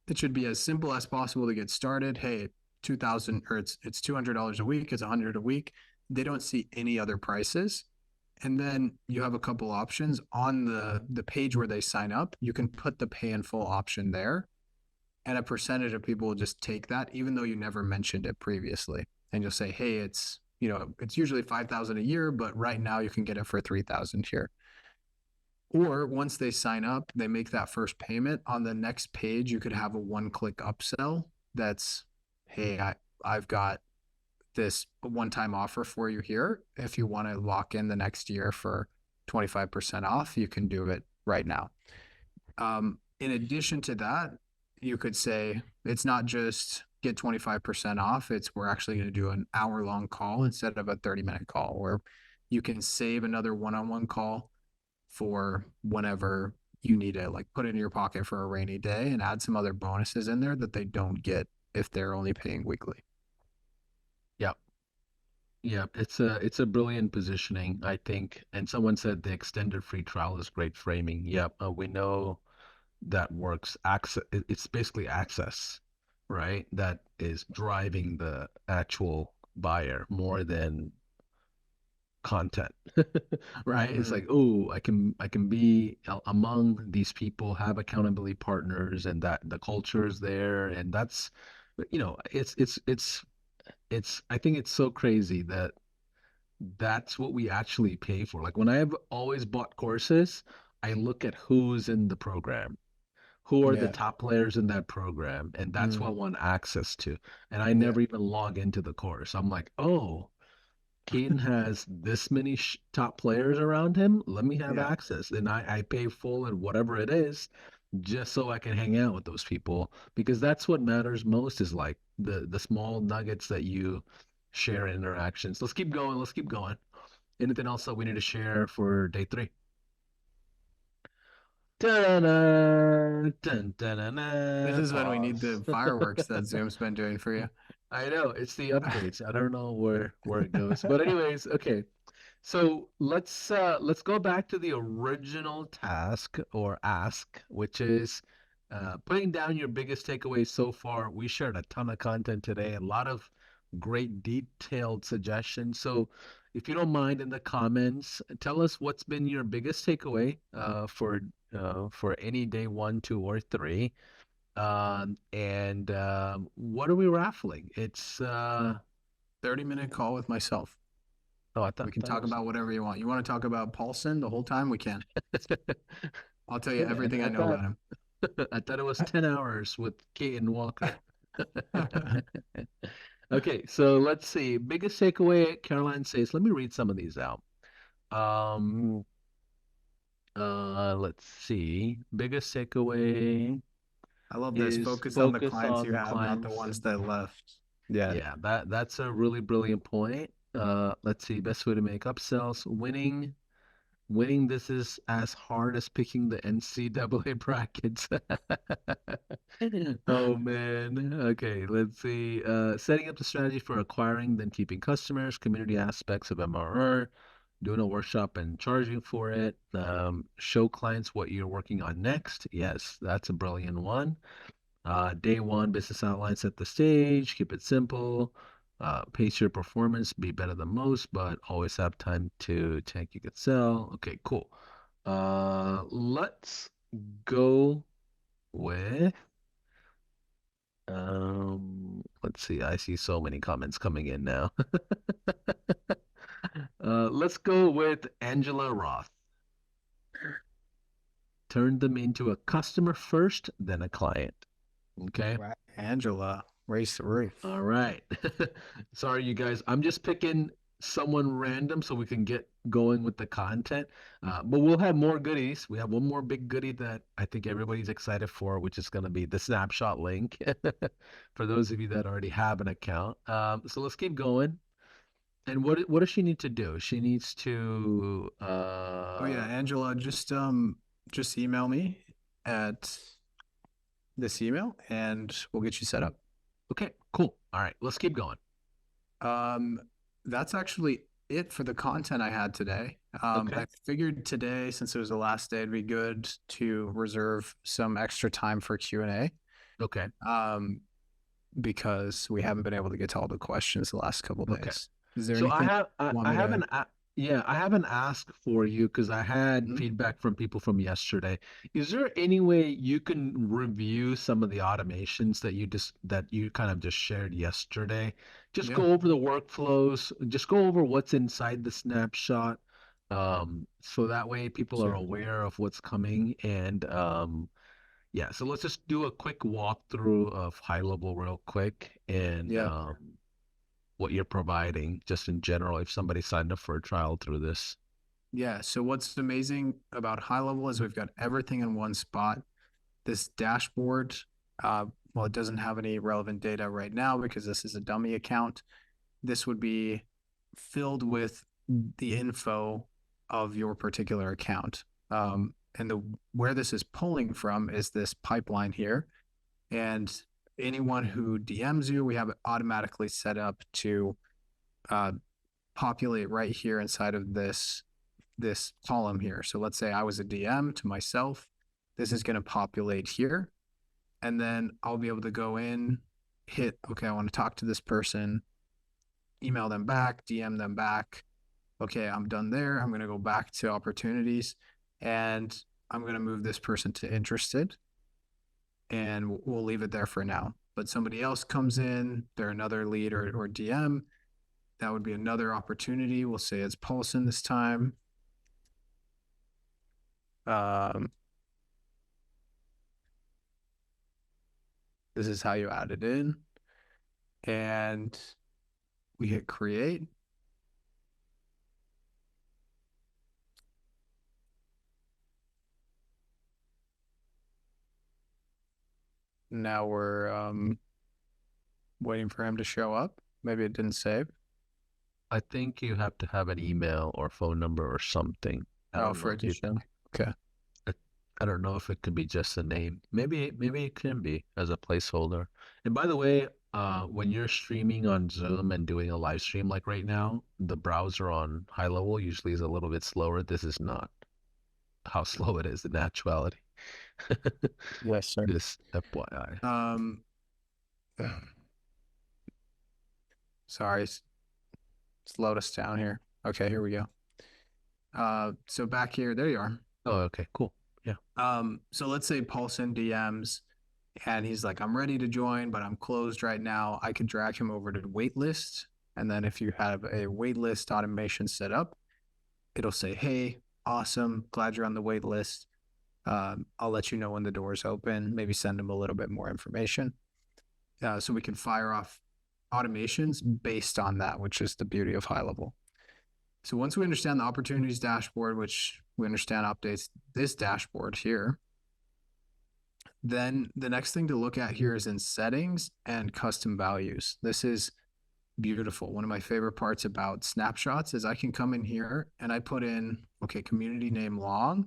It should be as simple as possible to get started. Hey, 2000 or it's $200 a week, it's 100 a week. They don't see any other prices. And then you have a couple options on the page where they sign up. You can put the pay in full option there, and a percentage of people will just take that, even though you never mentioned it previously. And you'll say, "Hey, it's usually 5,000 a year, but right now you can get it for 3,000 here." Or once they sign up, they make that first payment. On the next page, you could have a one-click upsell. That's, "Hey, I've got this one-time offer for you here. If you want to lock in the next year for 25% off, you can do it right now. In addition to that, you could say it's not just get 25% off. It's we're actually going to do an hour-long call instead of a 30-minute call, where you can save another one-on-one call for whenever you need to like put it in your pocket for a rainy day and add some other bonuses in there that they don't get if they're only paying weekly. Yep. Yep. It's a brilliant positioning, I think. And someone said the extended free trial is great framing. Yep. We know that works. Access, it's basically access, right? That is driving the actual buyer more than content. Right? It's Mm-hmm. like, oh, I can be among these people, have accountability partners, and that the culture is there, and that's, it's I think it's so crazy that that's what we actually pay for. Like when I've always bought courses, I look at who's in the program, who are the Yeah. top players in that program, and that's what I Mm, want access to. And I yeah. never even log into the course. I'm like, oh, Keaton has this many top players around him. Let me have Yeah. access. And I pay full and whatever it is, just so I can hang out with those people because that's what matters most is like the small nuggets that you share in interactions. Let's keep going. Let's keep going. Anything else that we need to share for day three? Ta-da! Dun, This da-da-da. is when we need Pause. the fireworks that Zoom's been doing for you. I know it's the updates. I don't know where it goes. But anyways, okay. So let's go back to the original task or ask, which is putting down your biggest takeaways so far. We shared a ton of content today, a lot of great detailed suggestions. So if you don't mind in the comments, tell us what's been your biggest takeaway for any day one, two, or three. And what are we raffling? It's 30-minute call with myself. oh, I We thought can that talk was about whatever you want. You want to talk about Paulson the whole time? We can. I'll tell you hey man, everything I know about him. I thought it was 10 hours with Keaton Walker. Okay, so let's see. Biggest takeaway, Caroline says, let me read some of these out. Um, let's see. Biggest takeaway I love this. is Focus on the focus clients on you the have, not the clients. ones that left. Yeah. Yeah, that's a really brilliant point. Let's see. Best way to make upsells. Winning this is as hard as picking the NCAA brackets. Oh man. Okay, let's see. Setting up the strategy for acquiring, then keeping customers, community aspects of MRR, doing a workshop and charging for it. Show clients what you're working on next. Yes, that's a brilliant one. Day one, business outline, set the stage, keep it simple. Pace your performance, be better than most, but always have time to tank you could sell. Okay, cool. Let's go with let's see. I see so many comments coming in now. Let's go with Angela Roth. Turn them into a customer first, then a client. Okay. Right. Angela, race the roof. All right. Sorry, you guys. I'm just picking someone random so we can get going with the content. But we'll have more goodies. We have one more big goodie that I think everybody's excited for, which is going to be the snapshot link for those of you that already have an account. So let's keep going. And what does she need to do? She needs to Oh yeah, Angela, just email me at this email and we'll get you set up. okay, cool. All right, let's keep going. Um, that's actually it for the content I had today. Okay. I figured today, since it was the last day, it'd be good to reserve some extra time for Q&A. Okay. Because we haven't been able to get to all the questions the last couple of Okay. days. Is there So I anything have you want I me have to? yeah, I have an ask for you because I had Mhm. feedback from people from yesterday. Is there any way you can review some of the automations that you kind of just shared yesterday? Just Yeah, go over the workflows, just go over what's inside the snapshot. So that way people are sure. aware of what's coming and yeah, so let's just do a quick walkthrough of high level real quick and Yeah. what you're providing, just in general, if somebody signed up for a trial through this. Yeah. So what's amazing about HighLevel is we've got everything in one spot. This dashboard, well, it doesn't have any relevant data right now because this is a dummy account. This would be filled with the info of your particular account. And where this is pulling from is this pipeline here. And anyone who DMs you, we have it automatically set up to populate right here inside of this column here. So let's say I was a DM to myself. This is going to populate here. And then I'll be able to go in, hit, okay, I want to talk to this person, email them back, DM them back. Okay, I'm done there. I'm going to go back to opportunities and I'm going to move this person to interested and we'll leave it there for now. But somebody else comes in, they're another lead or DM. That would be another opportunity. We'll say it's Paulson this time. This is how you add it in. And we hit create. Now we're waiting for him to show up. Maybe it didn't save. I think you have to have an email or phone number or something. Oh, for it to show. Okay. I don't know if it could be just a name. Maybe it can be as a placeholder. And by the way, when you're streaming on Zoom and doing a live stream like right now, the browser on HighLevel usually is a little bit slower. This is not how slow it is in actuality. Yes, sir. Just FYI. Sorry, slowed us down here. Okay, here we go. So back here, there you are. Oh, okay, cool. Yeah. So let's say Paulson DMs and he's like, I'm ready to join, but I'm closed right now. I could drag him over to waitlist. And then if you have a waitlist automation set up, it'll say, hey, awesome. Glad you're on the waitlist. I'll let you know when the doors open, maybe send them a little bit more information. So we can fire off automations based on that, which is the beauty of HighLevel. So once we understand the opportunities dashboard, which we understand updates this dashboard here, then the next thing to look at here is in settings and custom values. This is beautiful. One of my favorite parts about snapshots is I can come in here and I put in, okay, community name long,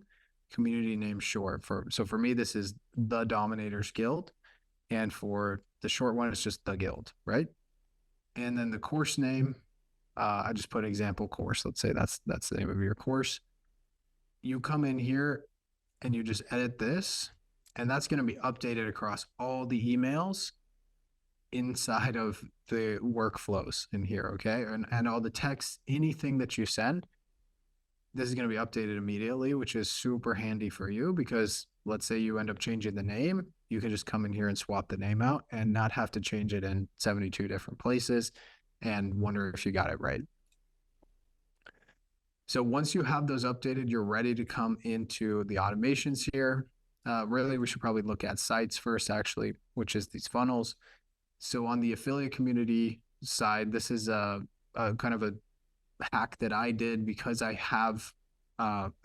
community name short. So for me, this is the Dominators Guild. And for the short one, it's just the guild, right? And then the course name, I just put example course. Let's say that's the name of your course. You come in here and you just edit this, and that's going to be updated across all the emails inside of the workflows in here, okay? And all the text, anything that you send, this is going to be updated immediately, which is super handy for you because let's say you end up changing the name, you can just come in here and swap the name out and not have to change it in 72 different places and wonder if you got it right. So once you have those updated, you're ready to come into the automations here. Really, we should probably look at sites first, actually, which is these funnels. So on the affiliate community side, this is a kind of a hack that I did because I have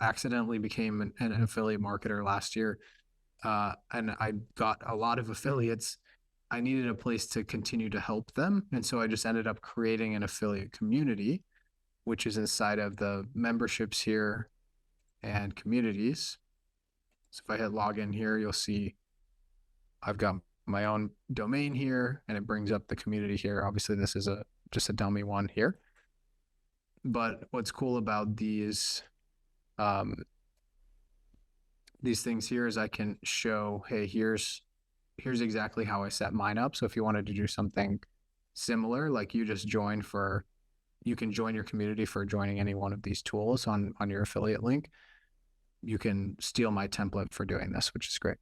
accidentally became an affiliate marketer last year. And I got a lot of affiliates. I needed a place to continue to help them. And so I just ended up creating an affiliate community, which is inside of the memberships here and communities. So if I hit login here, you'll see I've got my own domain here and it brings up the community here. Obviously, this is just a dummy one here. But what's cool about these things here is I can show, hey, here's exactly how I set mine up. So if you wanted to do something similar, like you just join you can join your community for joining any one of these tools on your affiliate link. You can steal my template for doing this, which is great.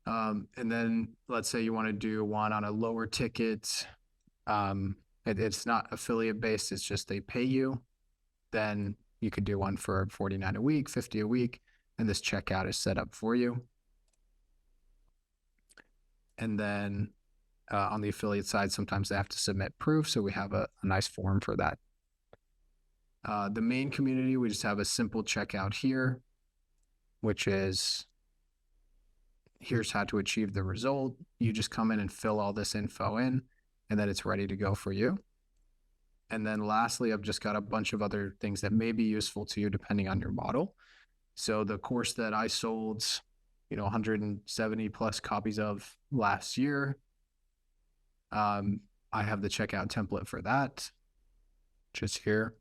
And then let's say you want to do one on a lower ticket. It's not affiliate based. It's just they pay you. Then you could do one for $49 a week, $50 a week. And this checkout is set up for you. And then On the affiliate side, sometimes they have to submit proof, so we have a nice form for that. The main community, we just have a simple checkout here, which is here's how to achieve the result. You just come in and fill all this info in, and then it's ready to go for you. And then lastly, I've just got a bunch of other things that may be useful to you depending on your model. So the course that I sold, 170 plus copies of last year, I have the checkout template for that, just here.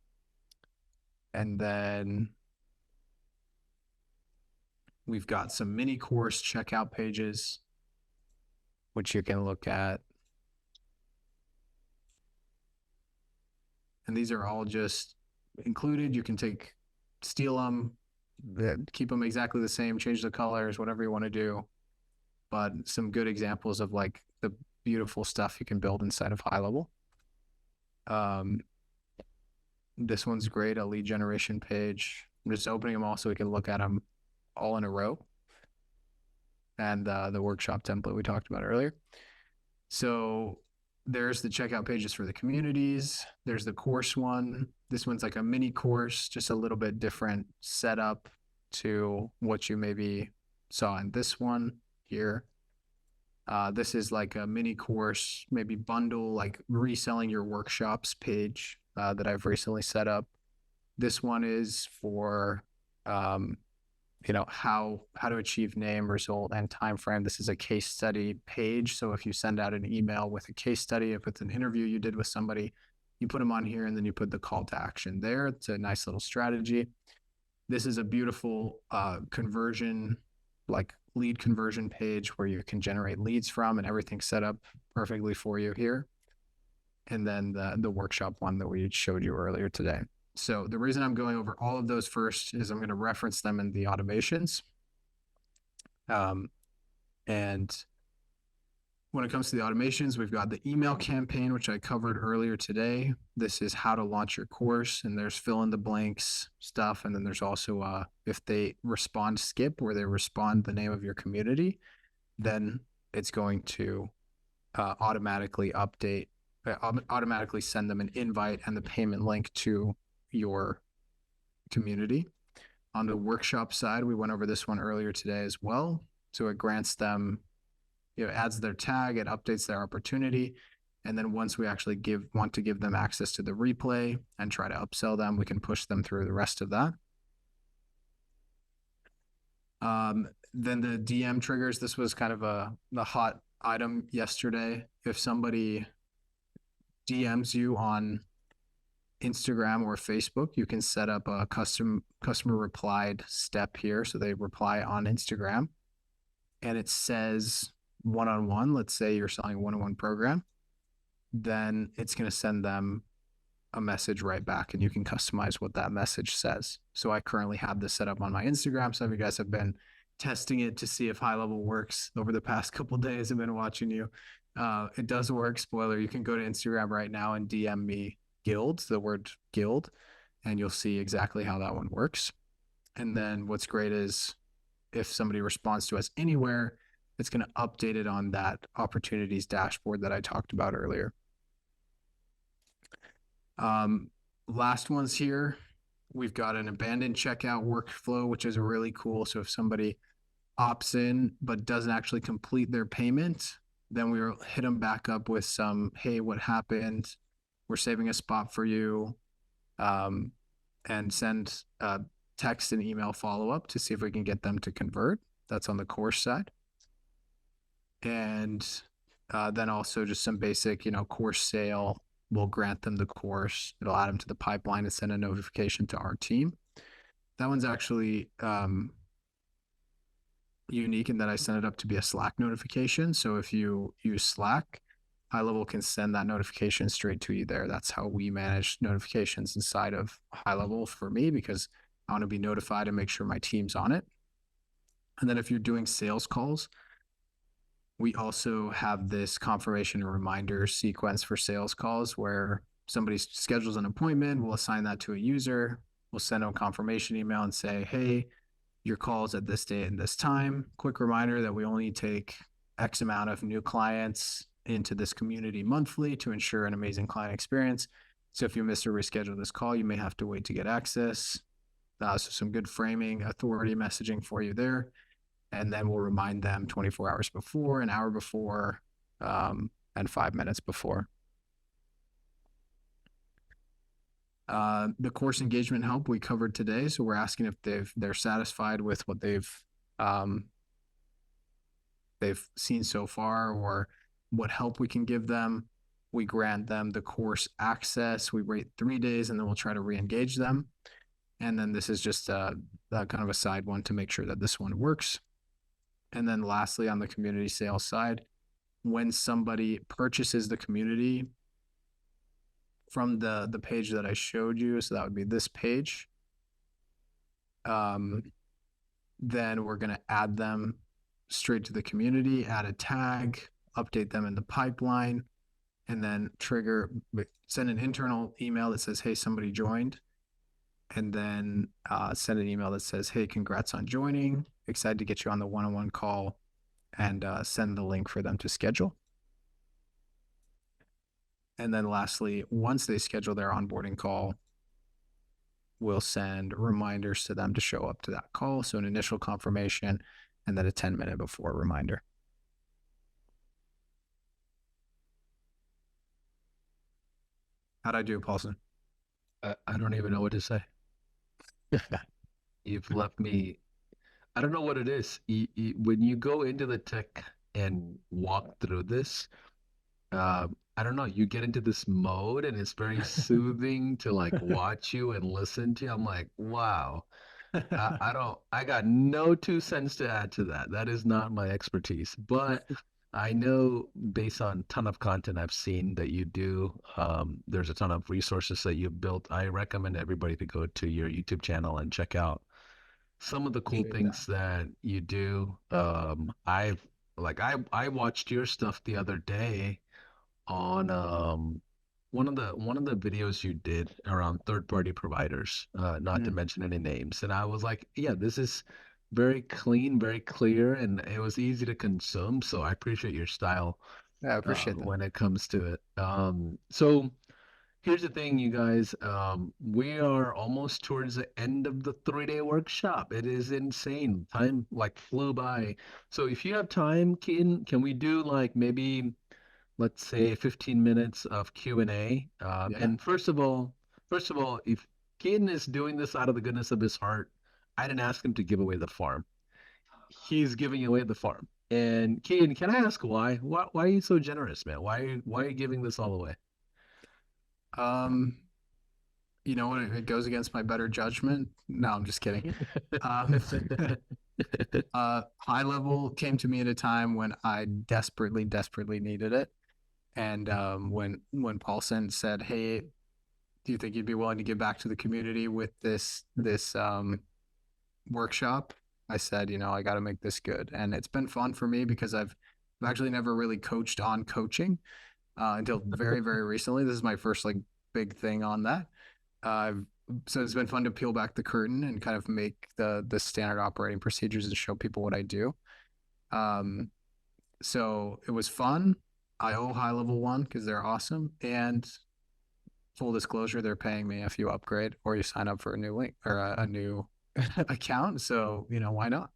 And then we've got some mini course checkout pages, which you can look at. And these are all just included. You can steal them, keep them exactly the same, change the colors, whatever you want to do. But some good examples of like the beautiful stuff you can build inside of HighLevel. This one's great, a lead generation page. I'm just opening them all so we can look at them all in a row. And the workshop template we talked about earlier. So there's the checkout pages for the communities. There's the course one. This one's like a mini course, just a little bit different setup to what you maybe saw in this one here. This is like a mini course, maybe bundle, like reselling your workshops page that I've recently set up. This one is for, how to achieve name, result, and time frame. This is a case study page. So if you send out an email with a case study, if it's an interview you did with somebody, you put them on here and then you put the call to action there. It's a nice little strategy. This is a beautiful conversion, like lead conversion page where you can generate leads from, and everything's set up perfectly for you here. And then the workshop one that we showed you earlier today. So the reason I'm going over all of those first is I'm going to reference them in the automations. And when it comes to the automations, we've got the email campaign, which I covered earlier today. This is how to launch your course, and there's fill in the blanks stuff. And then there's also if they respond skip, where they respond the name of your community, then it's going to automatically send them an invite and the payment link to your community. On the workshop side, we went over this one earlier today as well. So it grants them, adds their tag, it updates their opportunity. And then once we actually want to give them access to the replay and try to upsell them, we can push them through the rest of that. Then the DM triggers, this was kind of the hot item yesterday. If somebody DMs you on Instagram or Facebook, you can set up a customer replied step here. So they reply on Instagram and it says one-on-one. Let's say you're selling a one-on-one program, then it's going to send them a message right back, and you can customize what that message says. So I currently have this set up on my Instagram. Some of you guys have been testing it to see if HighLevel works over the past couple of days. I've been watching you. It does work. Spoiler, you can go to Instagram right now and DM me the word guild, and you'll see exactly how that one works. And then what's great is if somebody responds to us anywhere, it's going to update it on that opportunities dashboard that I talked about earlier. Last one's here. We've got an abandoned checkout workflow, which is really cool. So if somebody opts in but doesn't actually complete their payment, then we'll hit them back up with some, hey, what happened? We're saving a spot for you, and send text and email follow-up to see if we can get them to convert. That's on the course side. And then also just some basic, course sale. We'll grant them the course. It'll add them to the pipeline and send a notification to our team. That one's actually unique in that I send it up to be a Slack notification. So if you use Slack, HighLevel can send that notification straight to you there. That's how we manage notifications inside of HighLevel for me, because I want to be notified and make sure my team's on it. And then if you're doing sales calls, we also have this confirmation and reminder sequence for sales calls where somebody schedules an appointment. We'll assign that to a user. We'll send them a confirmation email and say, hey, your call's at this date and this time. Quick reminder that we only take X amount of new clients into this community monthly to ensure an amazing client experience. So if you miss or reschedule this call, you may have to wait to get access. So some good framing, authority messaging for you there. And then we'll remind them 24 hours before, an hour before, and 5 minutes before. The course engagement help we covered today. So we're asking if they're satisfied with what they've seen so far, or what help we can give them. We grant them the course access. We rate 3 days, and then we'll try to re-engage them. And then this is just kind of a side one to make sure that this one works. And then lastly, on the community sales side, when somebody purchases the community from the page that I showed you, so that would be this page, then we're going to add them straight to the community, add a tag, update them in the pipeline, and then send an internal email that says, hey, somebody joined. And then send an email that says, hey, congrats on joining. Excited to get you on the one-on-one call, and send the link for them to schedule. And then lastly, once they schedule their onboarding call, we'll send reminders to them to show up to that call. So an initial confirmation and then a 10-minute before reminder. How'd I do, Paulson? I don't even know what to say. You've left me. I don't know what it is. When you go into the tech and walk through this, I don't know, you get into this mode and it's very soothing to like watch you and listen to you. I'm like, wow. I got no 2 cents to add to that. That is not my expertise. But I know based on a ton of content I've seen that you do, there's a ton of resources that you've built. I recommend everybody to go to your YouTube channel and check out some of the cool things that you do. I watched your stuff the other day on one of the videos you did around third-party providers, not to mention any names. And I was like, yeah, this is very clean, very clear, and it was easy to consume. So I appreciate your style Yeah, I appreciate that. when it comes to it. So here's the thing, you guys. We are almost towards the end of the 3-day workshop. It is insane. Time like flew by. So if you have time, can we do like maybe, let's say, 15 minutes of Q&A? Yeah. And first of all, if Keaton is doing this out of the goodness of his heart, I didn't ask him to give away the farm. He's giving away the farm. And Keaton, can I ask why? Why are you so generous, man? Why are you giving this all away? You know, when it goes against my better judgment. No, I'm just kidding. HighLevel came to me at a time when I desperately needed it. And when Paulson said, hey, do you think you'd be willing to give back to the community with this workshop? I said, you know, I got to make this good. And it's been fun for me because I've actually never really coached on coaching until very, very recently. This is my first like big thing on that. So it's been fun to peel back the curtain and kind of make the standard operating procedures and show people what I do. So it was fun. I owe HighLevel one because they're awesome. And full disclosure, they're paying me if you upgrade or you sign up for a new link or a new account. So, you know, why not?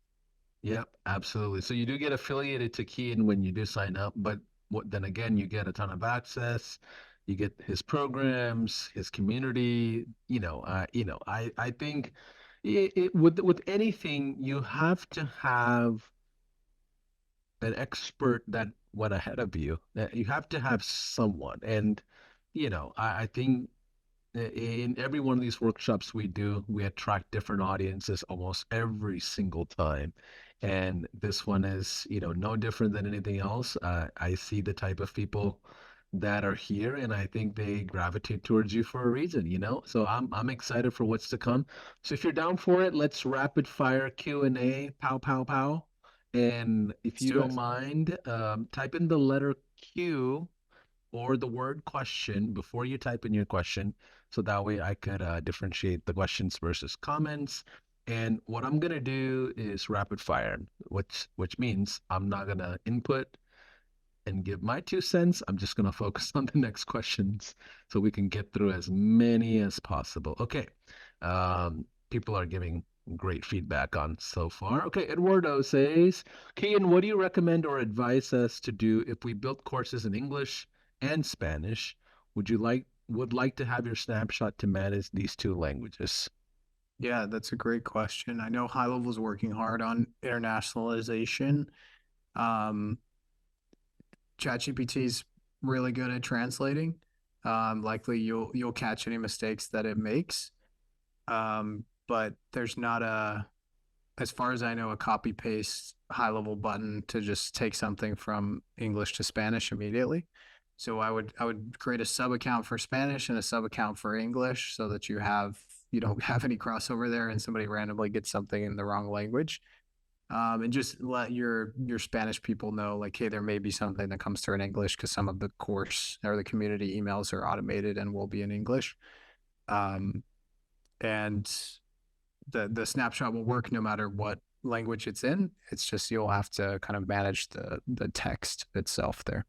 Yep, absolutely. So you do get affiliated to Keaton when you do sign up, but then again, you get a ton of access. You get his programs, his community. I think with anything, you have to have an expert that went ahead of you. You have to have someone, and I think in every one of these workshops we do, we attract different audiences almost every single time. And this one is, no different than anything else. I see the type of people that are here, and I think they gravitate towards you for a reason. So I'm excited for what's to come. So if you're down for it, let's rapid fire Q&A, pow, pow, pow. And if you don't mind, type in the letter Q or the word question before you type in your question, so that way I could differentiate the questions versus comments. And what I'm gonna do is rapid fire, which means I'm not gonna input and give my 2 cents, I'm just going to focus on the next questions so we can get through as many as possible. Okay. People are giving great feedback on so far. Okay, Eduardo says, Kian, what do you recommend or advise us to do if we built courses in English and Spanish? Would like to have your snapshot to manage these two languages? Yeah, that's a great question. I know HighLevel is working hard on internationalization. Um, ChatGPT is really good at translating. Likely you'll catch any mistakes that it makes. But there's not as far as I know, a copy paste HighLevel button to just take something from English to Spanish immediately. So I would create a sub account for Spanish and a sub account for English so that you don't have any crossover there and somebody randomly gets something in the wrong language. And just let your Spanish people know, like, hey, there may be something that comes through in English because some of the course or the community emails are automated and will be in English. Um, and the snapshot will work no matter what language it's in. It's just you'll have to kind of manage the text itself there.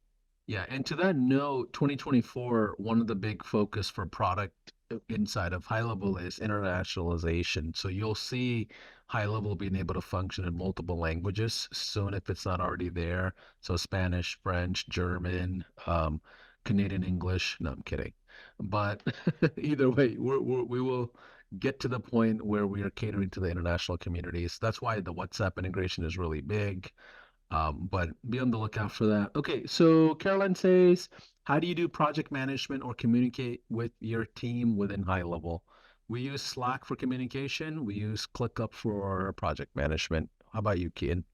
Yeah, and to that note, 2024, one of the big focus for product inside of HighLevel is internationalization. So you'll see HighLevel being able to function in multiple languages soon if it's not already there. So Spanish, French, German, Canadian English. No, I'm kidding. But either way, we will get to the point where we are catering to the international communities. That's why the WhatsApp integration is really big. But be on the lookout for that. Okay, so Caroline says, how do you do project management or communicate with your team within HighLevel? We use Slack for communication. We use ClickUp for project management. How about you, Kian?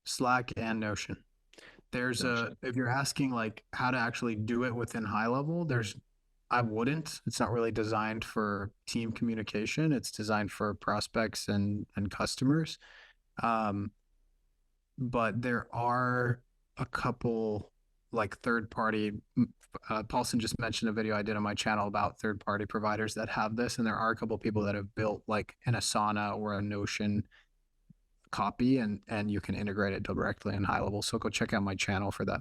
Slack and Notion. There's a Notion. if you're asking like how to actually do it within HighLevel, I wouldn't. It's not really designed for team communication. It's designed for prospects and customers. Um, but there are a couple like third party. Paulson just mentioned a video I did on my channel about third party providers that have this, and there are a couple people that have built like an Asana or a Notion copy, and you can integrate it directly in HighLevel. So go check out my channel for that.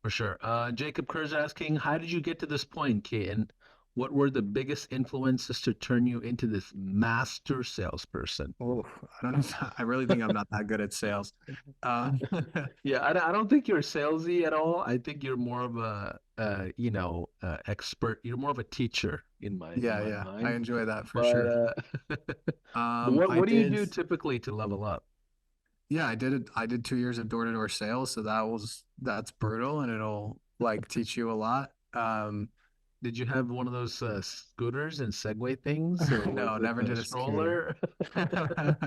For sure. Jacob Kerr's asking, how did you get to this point, Kian? What were the biggest influences to turn you into this master salesperson? Oh, I don't know. I really think I'm not that good at sales. Uh, Yeah, I don't think you're salesy at all. I think you're more of a, expert. You're more of a teacher in yeah, my yeah, I mind. enjoy that for But sure. but what I what do you did, do typically to level up? yeah, I did it. I did 2 years of door-to-door sales, so that's brutal, and it'll like teach you a lot. Did you have one of those scooters and Segway things, or was No, it never a did a scooter. stroller?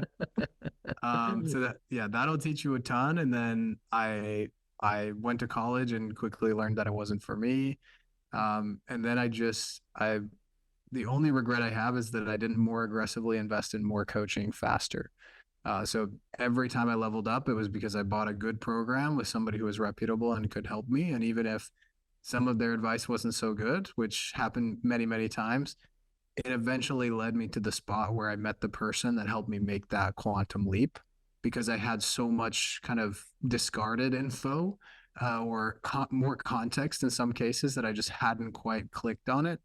So that yeah, that'll teach you a ton. And then I went to college and quickly learned that it wasn't for me. And then I the only regret I have is that I didn't more aggressively invest in more coaching faster. So every time I leveled up, it was because I bought a good program with somebody who was reputable and could help me. And even if some of their advice wasn't so good, which happened many, many times, it eventually led me to the spot where I met the person that helped me make that quantum leap because I had so much kind of discarded info or more context in some cases that I just hadn't quite clicked on it.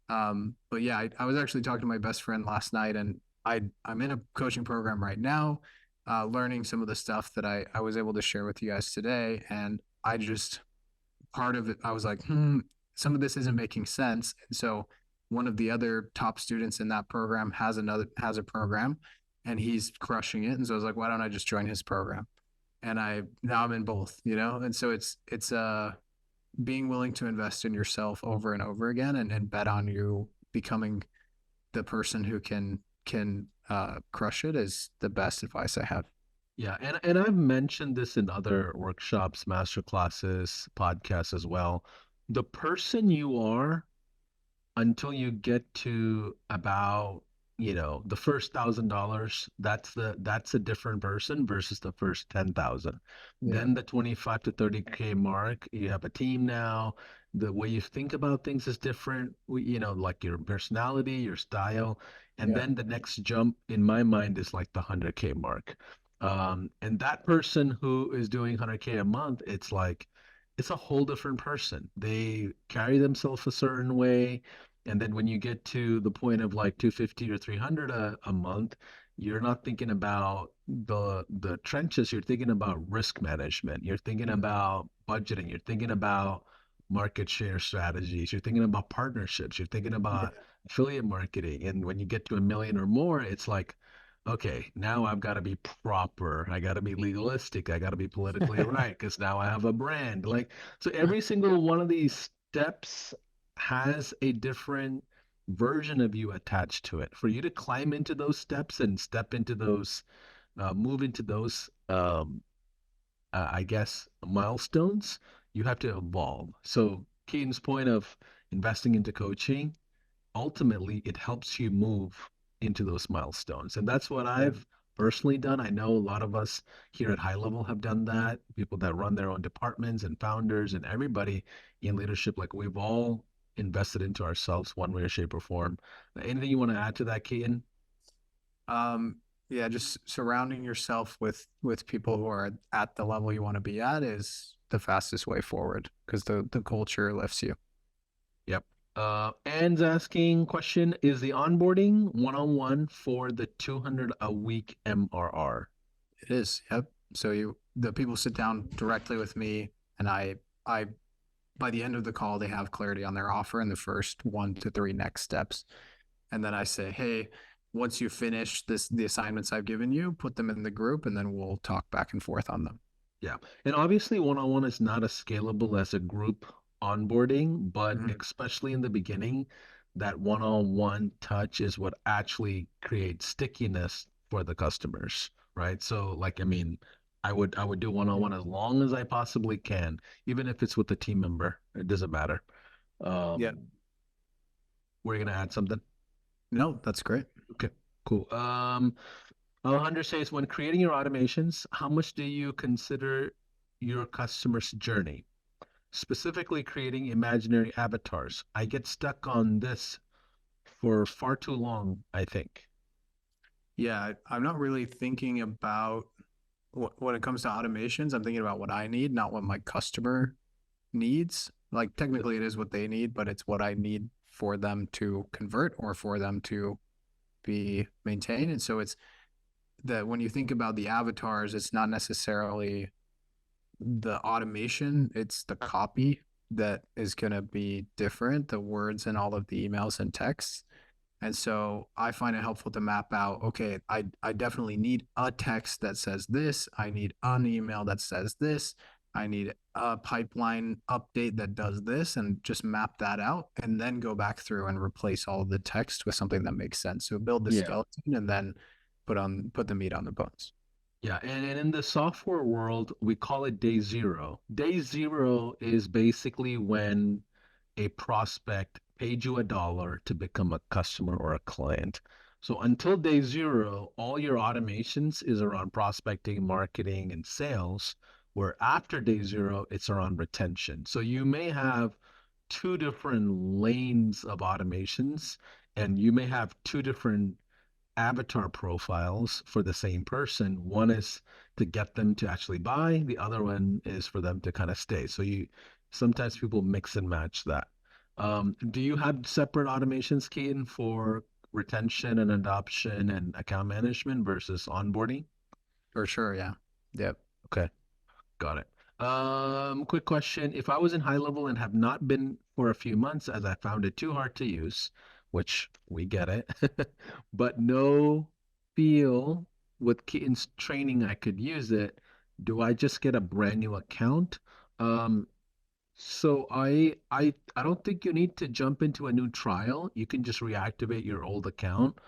But yeah, I was actually talking to my best friend last night, and I'm in a coaching program right now, learning some of the stuff that I was able to share with you guys today. And I just part of it, I was like, some of this isn't making sense. And so one of the other top students in that program has a program and he's crushing it. And so I was like, why don't I just join his program? And now I'm in both, you know? And so it's being willing to invest in yourself over and over again and bet on you becoming the person who can crush it is the best advice I have. Yeah, and I've mentioned this in other workshops, master classes, podcasts as well. The person you are until you get to about, the first $1,000, that's a different person versus the first 10,000. Yeah. Then the 25 to 30K mark, you have a team now. The way you think about things is different. Like your personality, your style. And Yeah. then the next jump in my mind is like the 100K mark. And that person who is doing 100K a month, it's like it's a whole different person. They carry themselves a certain way. And then when you get to the point of like 250 or 300 a month, you're not thinking about the trenches. You're thinking about risk management. You're thinking Mhm. about budgeting. You're thinking about market share strategies. You're thinking about partnerships. You're thinking about Yeah. affiliate marketing. And when you get to a million or more, it's like, okay, now I've got to be proper. I got to be legalistic. I got to be politically right because now I have a brand. Like, so every single one of these steps has a different version of you attached to it. For you to climb into those steps and step into those, move into those, I guess, milestones, you have to evolve. So, Keaton's point of investing into coaching, ultimately it helps you move into those milestones. And that's what Yeah. I've personally done. I know a lot of us here at HighLevel have done that. People that run their own departments and founders and everybody in leadership, like we've all invested into ourselves one way or shape or form. Anything you want to add to that, Keaton? Um, yeah, just surrounding yourself with people who are at the level you want to be at is the fastest way forward because the culture lifts you. Yep. Anne's asking question, is the onboarding one-on-one for the 200 a week MRR? It is. Yep. So the people sit down directly with me, and I by the end of the call they have clarity on their offer and the first 1 to 3 next steps, and then I say, hey, once you finish the assignments I've given you, put them in the group, and then we'll talk back and forth on them. Yeah. And obviously, one-on-one is not as scalable as a group onboarding, but Mhm. especially in the beginning, that one-on-one touch is what actually creates stickiness for the customers, right? So, like, I mean, I would do one-on-one as long as I possibly can, even if it's with a team member. It doesn't matter. Yeah. We're gonna add something. No, that's great. Okay, cool. Alejandro says, when creating your automations, how much do you consider your customer's journey? Specifically creating imaginary avatars. I get stuck on this for far too long, I think. Yeah, I'm not really thinking about when it comes to automations. I'm thinking about what I need, not what my customer needs. Like technically, it is what they need, but it's what I need for them to convert or for them to be maintained. And so it's that when you think about the avatars, it's not necessarily the automation, it's the copy that is going to be different, the words and all of the emails and texts. And so I find it helpful to map out, okay, I definitely need a text that says this. I need an email that says this. I need a pipeline update that does this, and just map that out and then go back through and replace all of the text with something that makes sense. So build the Yeah. skeleton and then put the meat on the bones. Yeah, and in the software world, we call it day zero. Day zero is basically when a prospect paid you $1 to become a customer or a client. So until day zero, all your automations is around prospecting, marketing, and sales, where after day zero, it's around retention. So you may have two different lanes of automations, and you may have two different avatar profiles for the same person. One is to get them to actually buy, the other one is for them to kind of stay. So you sometimes people mix and match that. Do you have separate automations, Keaton, for retention and adoption and account management versus onboarding? For sure, yeah. Yep. Okay. Got it. Quick question. If I was in HighLevel and have not been for a few months as I found it too hard to use, which we get it, but no feel with Keaton's training I could use it, do I just get a brand new account? Um, so I don't think you need to jump into a new trial. You can just reactivate your old account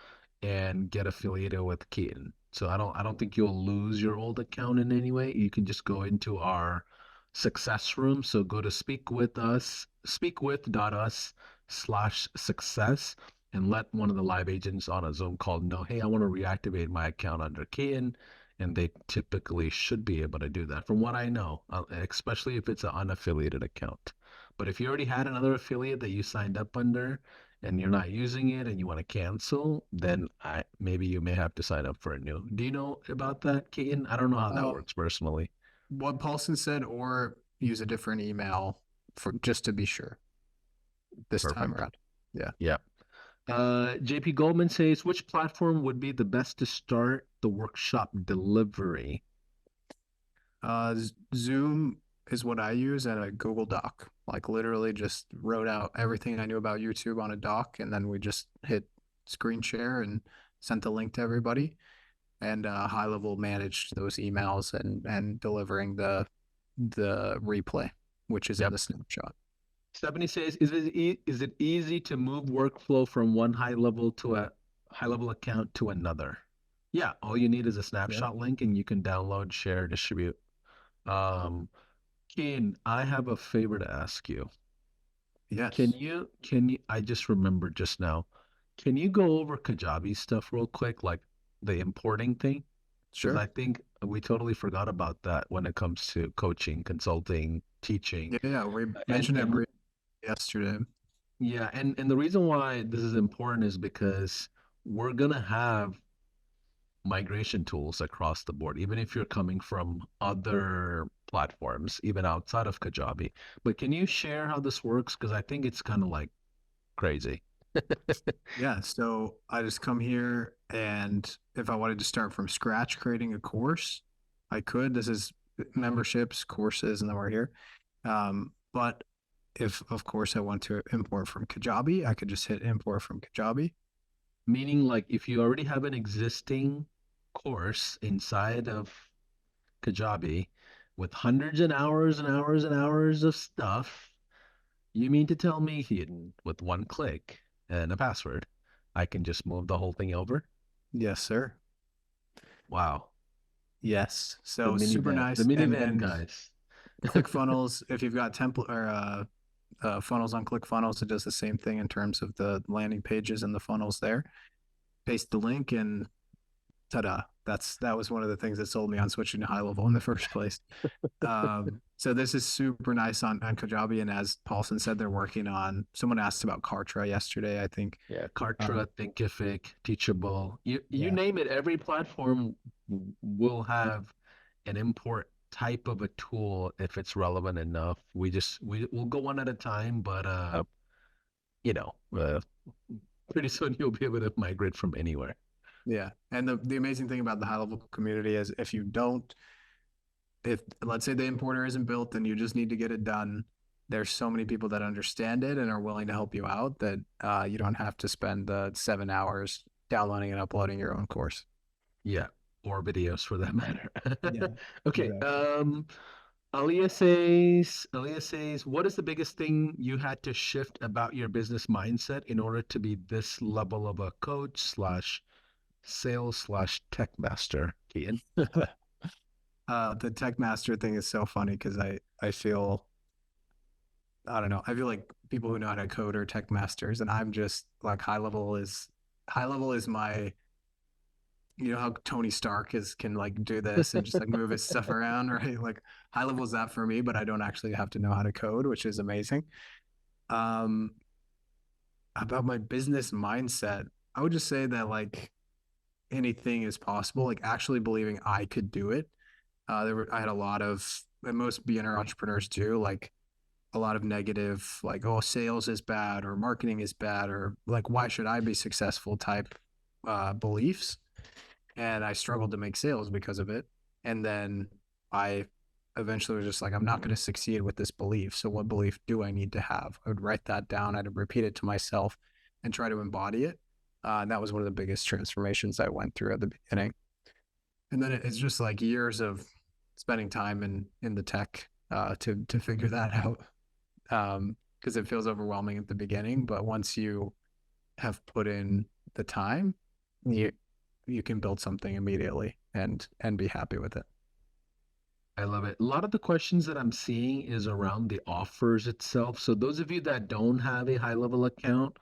and get affiliated with Keaton. So I don't think you'll lose your old account in any way. You can just go into our success room. So go to speakwith.us/success and let one of the live agents on a Zoom call know, hey, I want to reactivate my account under Keaton. And they typically should be able to do that from what I know, especially if it's an unaffiliated account. But if you already had another affiliate that you signed up under and you're not using it and you want to cancel, then maybe you may have to sign up for a new. Do you know about that, Keaton? I don't know how that Uh, works personally. what Paulson said, or use a different email for just to be sure this time Perfect. around. Yeah. Yeah. JP Goldman says, which platform would be the best to start the workshop delivery? Zoom is what I use and a Google Doc. Like literally just wrote out everything I knew about YouTube on a doc, and then we just hit screen share and sent the link to everybody. And HighLevel managed those emails and delivering the replay, which is in Yep. the snapshot. Stephanie says, is it easy to move workflow from one high level to a high level account to another? Yeah, all you need is a Yeah. snapshot link and you can download, share, distribute. Um, Keen, I have a favor to ask you. Yes. I just remembered just now. Can you go over Kajabi stuff real quick, like the importing thing? Because Sure. I think we totally forgot about that when it comes to coaching, consulting, teaching. Yeah. Yeah. We And mentioned it and briefly yesterday. yeah, and the reason why this is important is because we're gonna have migration tools across the board, even if you're coming from other platforms, even outside of Kajabi. But can you share how this works? Because I think it's kind of like crazy. Yeah, so I just come here, and if I wanted to start from scratch creating a course, I could. This is memberships, courses, and then we're here. But if, of course, I want to import from Kajabi, I could just hit import from Kajabi. Meaning, like, if you already have an existing course inside of Kajabi with hundreds and hours and hours and hours of stuff, you mean to tell me, Hayden, with one click and a password, I can just move the whole thing over? Yes, sir. Wow. Yes. The So super minivan, the nice. minivan And guys. ClickFunnels, if you've got template or funnels on ClickFunnels, it does the same thing in terms of the landing pages and the funnels there. Paste the link and ta-da. That was one of the things that sold me on switching to HighLevel in the first place. So this is super nice on Kajabi, and as Paulson said, they're working on. Someone asked about Kartra yesterday, I think. Yeah, Um, Kartra, Thinkific, Teachable. You yeah, name it, every platform will have an import type of a tool if it's relevant enough. We'll go one at a time, but you know, pretty soon you'll be able to migrate from anywhere. yeah. And the amazing thing about the HighLevel community is if you don't, if let's say the importer isn't built and you just need to get it done, there's so many people that understand it and are willing to help you out that you don't have to spend the 7 hours downloading and uploading your own course. Yeah, or videos for that matter. Yeah, Okay, exactly. Aaliyah says, what is the biggest thing you had to shift about your business mindset in order to be this level of a coach slash sales slash tech master, Ian? The tech master thing is so funny because I feel I don't know. I feel like people who know how to code are tech masters, and I'm just like high level is my you know how Tony Stark is can like do this and just like move his stuff around, right? Like HighLevel is that for me, but I don't actually have to know how to code, which is amazing. Um, about my business mindset, I would just say that like anything is possible. Like actually believing I could do it. I had a lot of, and most beginner entrepreneurs do, like a lot of negative, like, oh, sales is bad or marketing is bad or like, why should I be successful type beliefs. And I struggled to make sales because of it. And then I eventually was just like, I'm not going to succeed with this belief. So, what belief do I need to have? I would write that down, I'd repeat it to myself and try to embody it. And that was one of the biggest transformations I went through at the beginning. And then it's just like years of spending time in the tech to figure that out because it feels overwhelming at the beginning. But once you have put in the time, you you can build something immediately and be happy with it. I love it. A lot of the questions that I'm seeing is around the offers itself. So those of you that don't have a high level account,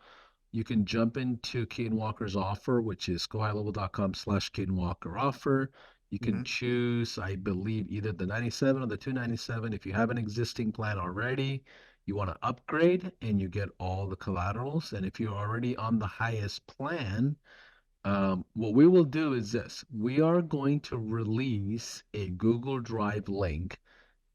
you can jump into Keaton Walker's offer, which is gohighlevel.com/slash Keaton Walker offer. You can Mm-hmm. choose, I believe, either the 97 or the 297. If you have an existing plan already, you want to upgrade and you get all the collaterals. And if you're already on the highest plan, what we will do is this. We are going to release a Google Drive link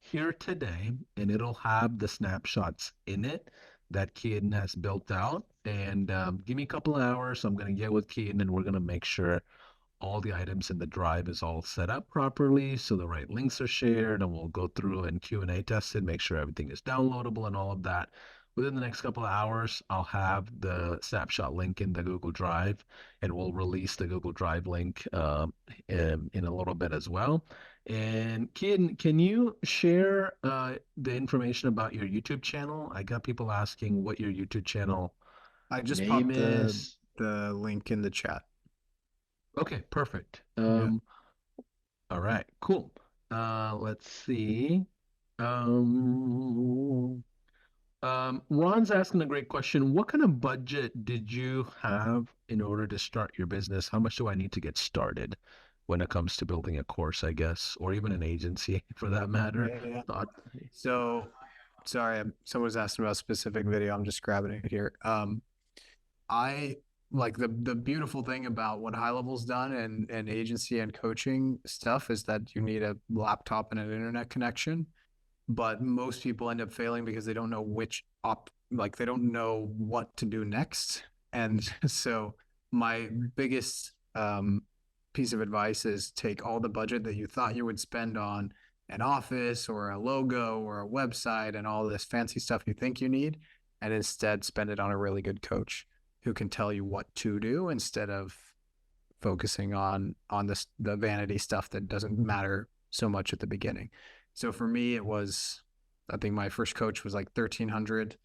here today, and it'll have the snapshots in it that Keaton has built out. And give me a couple of hours. I'm going to get with Keaton and we're going to make sure all the items in the drive is all set up properly so the right links are shared, and we'll go through and Q&A test it, make sure everything is downloadable and all of that. Within the next couple of hours, I'll have the snapshot link in the Google Drive, and we'll release the Google Drive link in a little bit as well. And can you share the information about your YouTube channel? I got people asking what your YouTube channel I just name popped is. the link in the chat. Okay, perfect. Yeah. All right, cool. Let's see. Um, Ron's asking a great question. What kind of budget did you have in order to start your business? How much do I need to get started when it comes to building a course, I guess, or even an agency for that matter? Yeah. Thought, So sorry, someone was asking about a specific video. I'm just grabbing it here. I like the beautiful thing about what HighLevel's done and agency and coaching stuff is that you need a laptop and an internet connection, but most people end up failing because they don't know they don't know what to do next. And so my biggest piece of advice is take all the budget that you thought you would spend on an office or a logo or a website and all this fancy stuff you think you need, and instead spend it on a really good coach who can tell you what to do instead of focusing on the vanity stuff that doesn't matter so much at the beginning. So for me, it was, I think my first coach was like 1,300,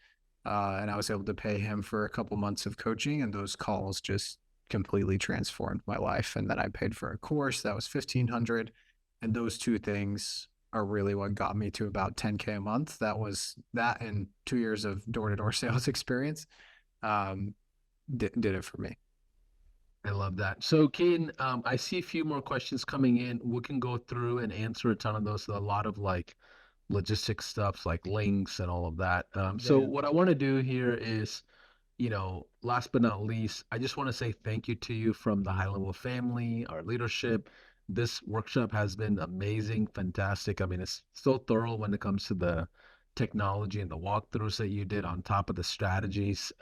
and I was able to pay him for a couple months of coaching, and those calls just completely transformed my life. And then I paid for a course that was 1,500, and those two things are really what got me to about 10K a month. That was that and 2 years of door-to-door sales experience. Did it for me. I love that. So, Keaton, I see a few more questions coming in. We can go through and answer a ton of those. A lot of like logistics stuff, like links and all of that. So, Yeah. what I want to do here is, last but not least, I just want to say thank you to you from the High Level family, our leadership. This workshop has been amazing, fantastic. I mean, it's so thorough when it comes to the technology and the walkthroughs that you did on top of the strategies.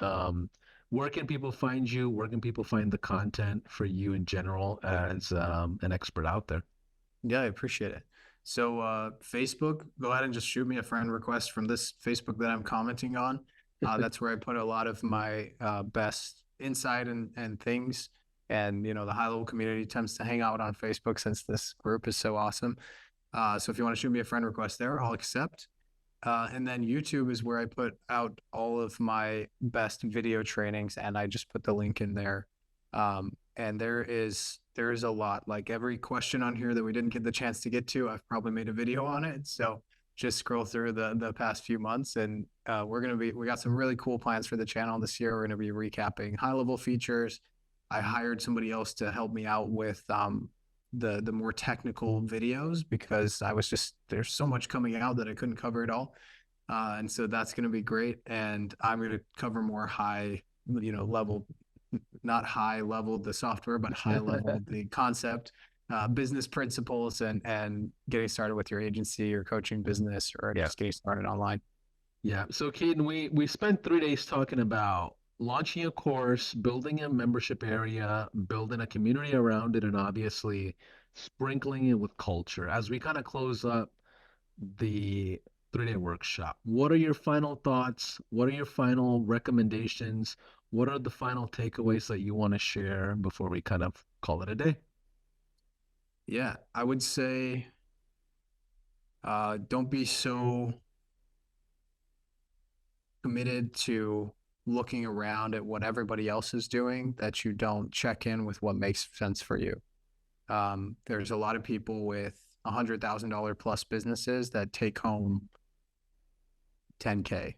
Where can people find you? Where can people find the content for you in general as an expert out there? Yeah, I appreciate it. So Facebook, go ahead and just shoot me a friend request from this Facebook that I'm commenting on. That's where I put a lot of my best insight and things. And the high level community tends to hang out on Facebook since this group is so awesome. So if you want to shoot me a friend request there, I'll accept. And then YouTube is where I put out all of my best video trainings, and I just put the link in there. And there is a lot. Like every question on here that we didn't get the chance to get to, I've probably made a video on it. So just scroll through the past few months, and we got some really cool plans for the channel this year. We're gonna be recapping high level features. I hired somebody else to help me out with the more technical videos because there's so much coming out that I couldn't cover it all. And so that's going to be great. And I'm going to cover more high, level, not high level the software, but high level the concept, business principles, and getting started with your agency or coaching business or just getting started online. Yeah. So, Keaton, we spent 3 days talking about launching a course, building a membership area, building a community around it, and obviously sprinkling it with culture. As we kind of close up the 3 day workshop, what are your final thoughts? What are your final recommendations? What are the final takeaways that you want to share before we kind of call it a day? Yeah, I would say don't be so committed to looking around at what everybody else is doing that you don't check in with what makes sense for you. There's a lot of people with $100,000 plus businesses that take home 10K,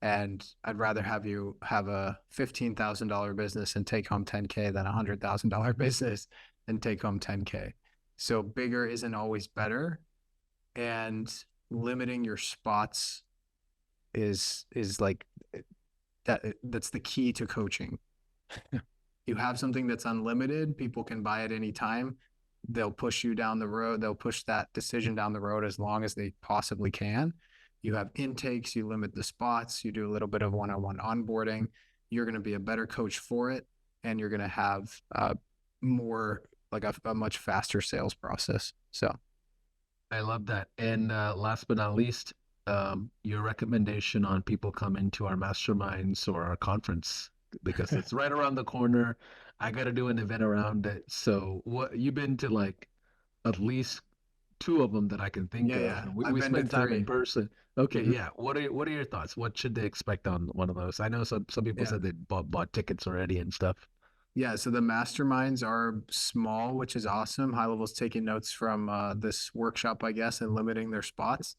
and I'd rather have you have a $15,000 business and take home 10K than a $100,000 business and take home 10K. So bigger isn't always better, and limiting your spots is like that's the key to coaching. You have something that's unlimited, people can buy it anytime. they'll push you down the road. They'll push that decision down the road as long as they possibly can. You have intakes, you limit the spots, you do a little bit of one-on-one onboarding. You're going to be a better coach for it, and you're going to have more like a much faster sales process. So I love that. And last but not least, your recommendation on people coming to our masterminds or our conference because it's right around the corner. I got to do an event around it. So what you've been to like at least two of them that I can think yeah, of, yeah, and I've we been to spend time in 3. person. Okay, Mhm. yeah. What are your thoughts? What should they expect on one of those? I know some people Yeah. said they bought tickets already and stuff. Yeah, so the masterminds are small, which is awesome. HighLevel's taking notes from this workshop, I guess, and limiting their spots.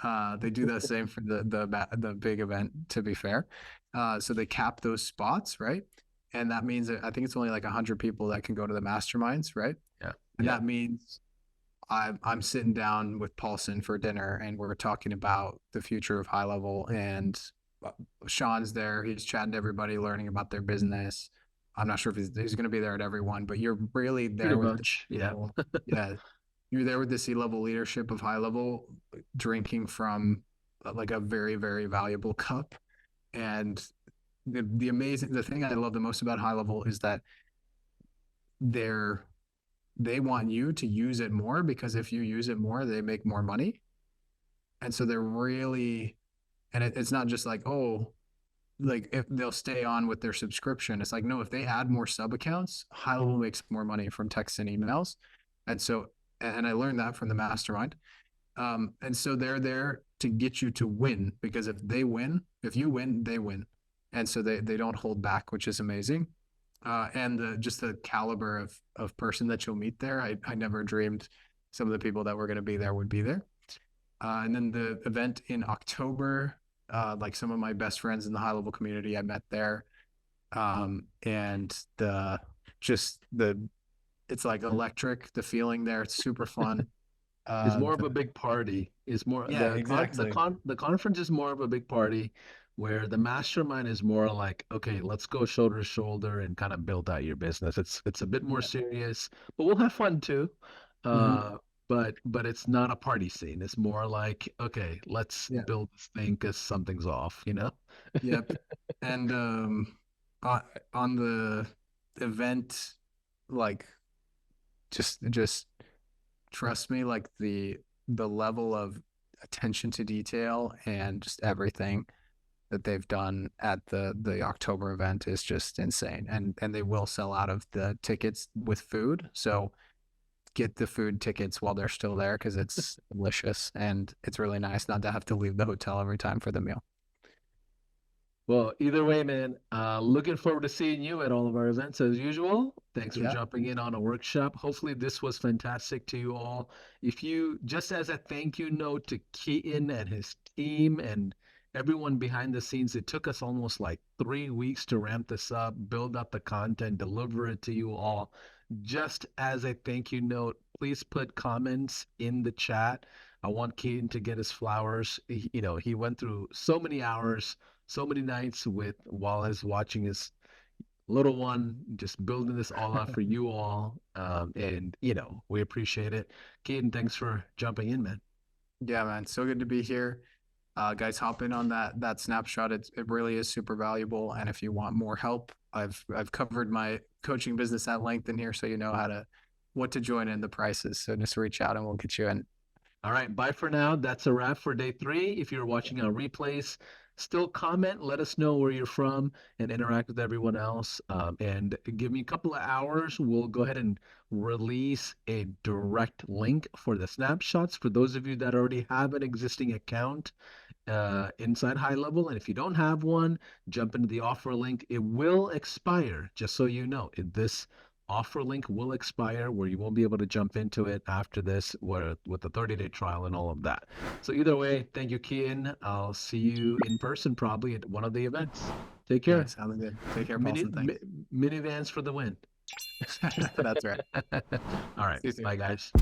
They do the same for the big event, to be fair. So they cap those spots, right? And that means that I think it's only like 100 people that can go to the masterminds, right? Yeah, And yeah. that means I'm sitting down with Paulson for dinner, and we're talking about the future of HighLevel. And uh, Sean's there; he's chatting to everybody, learning about their business. I'm not sure if he's going to be there at everyone, but you're really Pretty there with the much. Yeah. C-level. Yeah, you're there with the C-level leadership of HighLevel, drinking from like a very, very valuable cup. And the thing I love the most about HighLevel is that they're they want you to use it more, because if you use it more, they make more money. And so they're really, and it's not just like, oh, like if they'll stay on with their subscription. It's like, no, if they add more sub accounts, HighLevel makes more money from texts and emails. And so, and I learned that from the mastermind. And so they're there to get you to win, because if you win, they win. And so they don't hold back, which is amazing. And just the caliber of person that you'll meet there. I never dreamed some of the people that were going to be there would be there. And then the event in October, like some of my best friends in the HighLevel community I met there. And it's like electric, the feeling there. It's super fun. Is more of The a big party. Is more Yeah, exactly. the conference is more of a big party where the mastermind is more like, okay, let's go shoulder to shoulder and kind of build out your business. It's a bit more Yeah. serious, but we'll have fun too. Hmm. But it's not a party scene. It's more like, okay, let's Yeah. build this thing because something's off, you know? Yep. And on on the event, like just trust me, like the level of attention to detail and just everything that they've done at the October event is just insane. And they will sell out of the tickets with food. So get the food tickets while they're still there, because it's delicious and it's really nice not to have to leave the hotel every time for the meal. Well, either way, man, looking forward to seeing you at all of our events as usual. Thanks for Yeah. jumping in on a workshop. Hopefully, this was fantastic to you all. If you, just as a thank you note to Keaton and his team and everyone behind the scenes, it took us almost like 3 weeks to ramp this up, build up the content, deliver it to you all. Just as a thank you note, please put comments in the chat. I want Keaton to get his flowers. He went through so many hours, so many nights with while he's watching his little one, just building this all out for you all. And we appreciate it. Keaton, thanks for jumping in, man. Yeah, man. So good to be here. Guys, hop in on that snapshot. It really is super valuable. And if you want more help, I've covered my coaching business at length in here, so you know what to join in, the prices. So just reach out and we'll get you in. All right, bye for now. That's a wrap for day 3. If you're watching on replays, still comment, let us know where you're from, and interact with everyone else. And give me a couple of hours. We'll go ahead and release a direct link for the snapshots for those of you that already have an existing account inside HighLevel. And if you don't have one, jump into the offer link. It will expire, just so you know. This offer link will expire where you won't be able to jump into it after this with the 30-day trial and all of that. So either way, thank you, Kian. I'll see you in person probably at one of the events. Take Yeah, care. sounds good. Take care, Mini, Paulson. Thanks. minivans for the win. That's right. All right. See you soon. Bye, guys.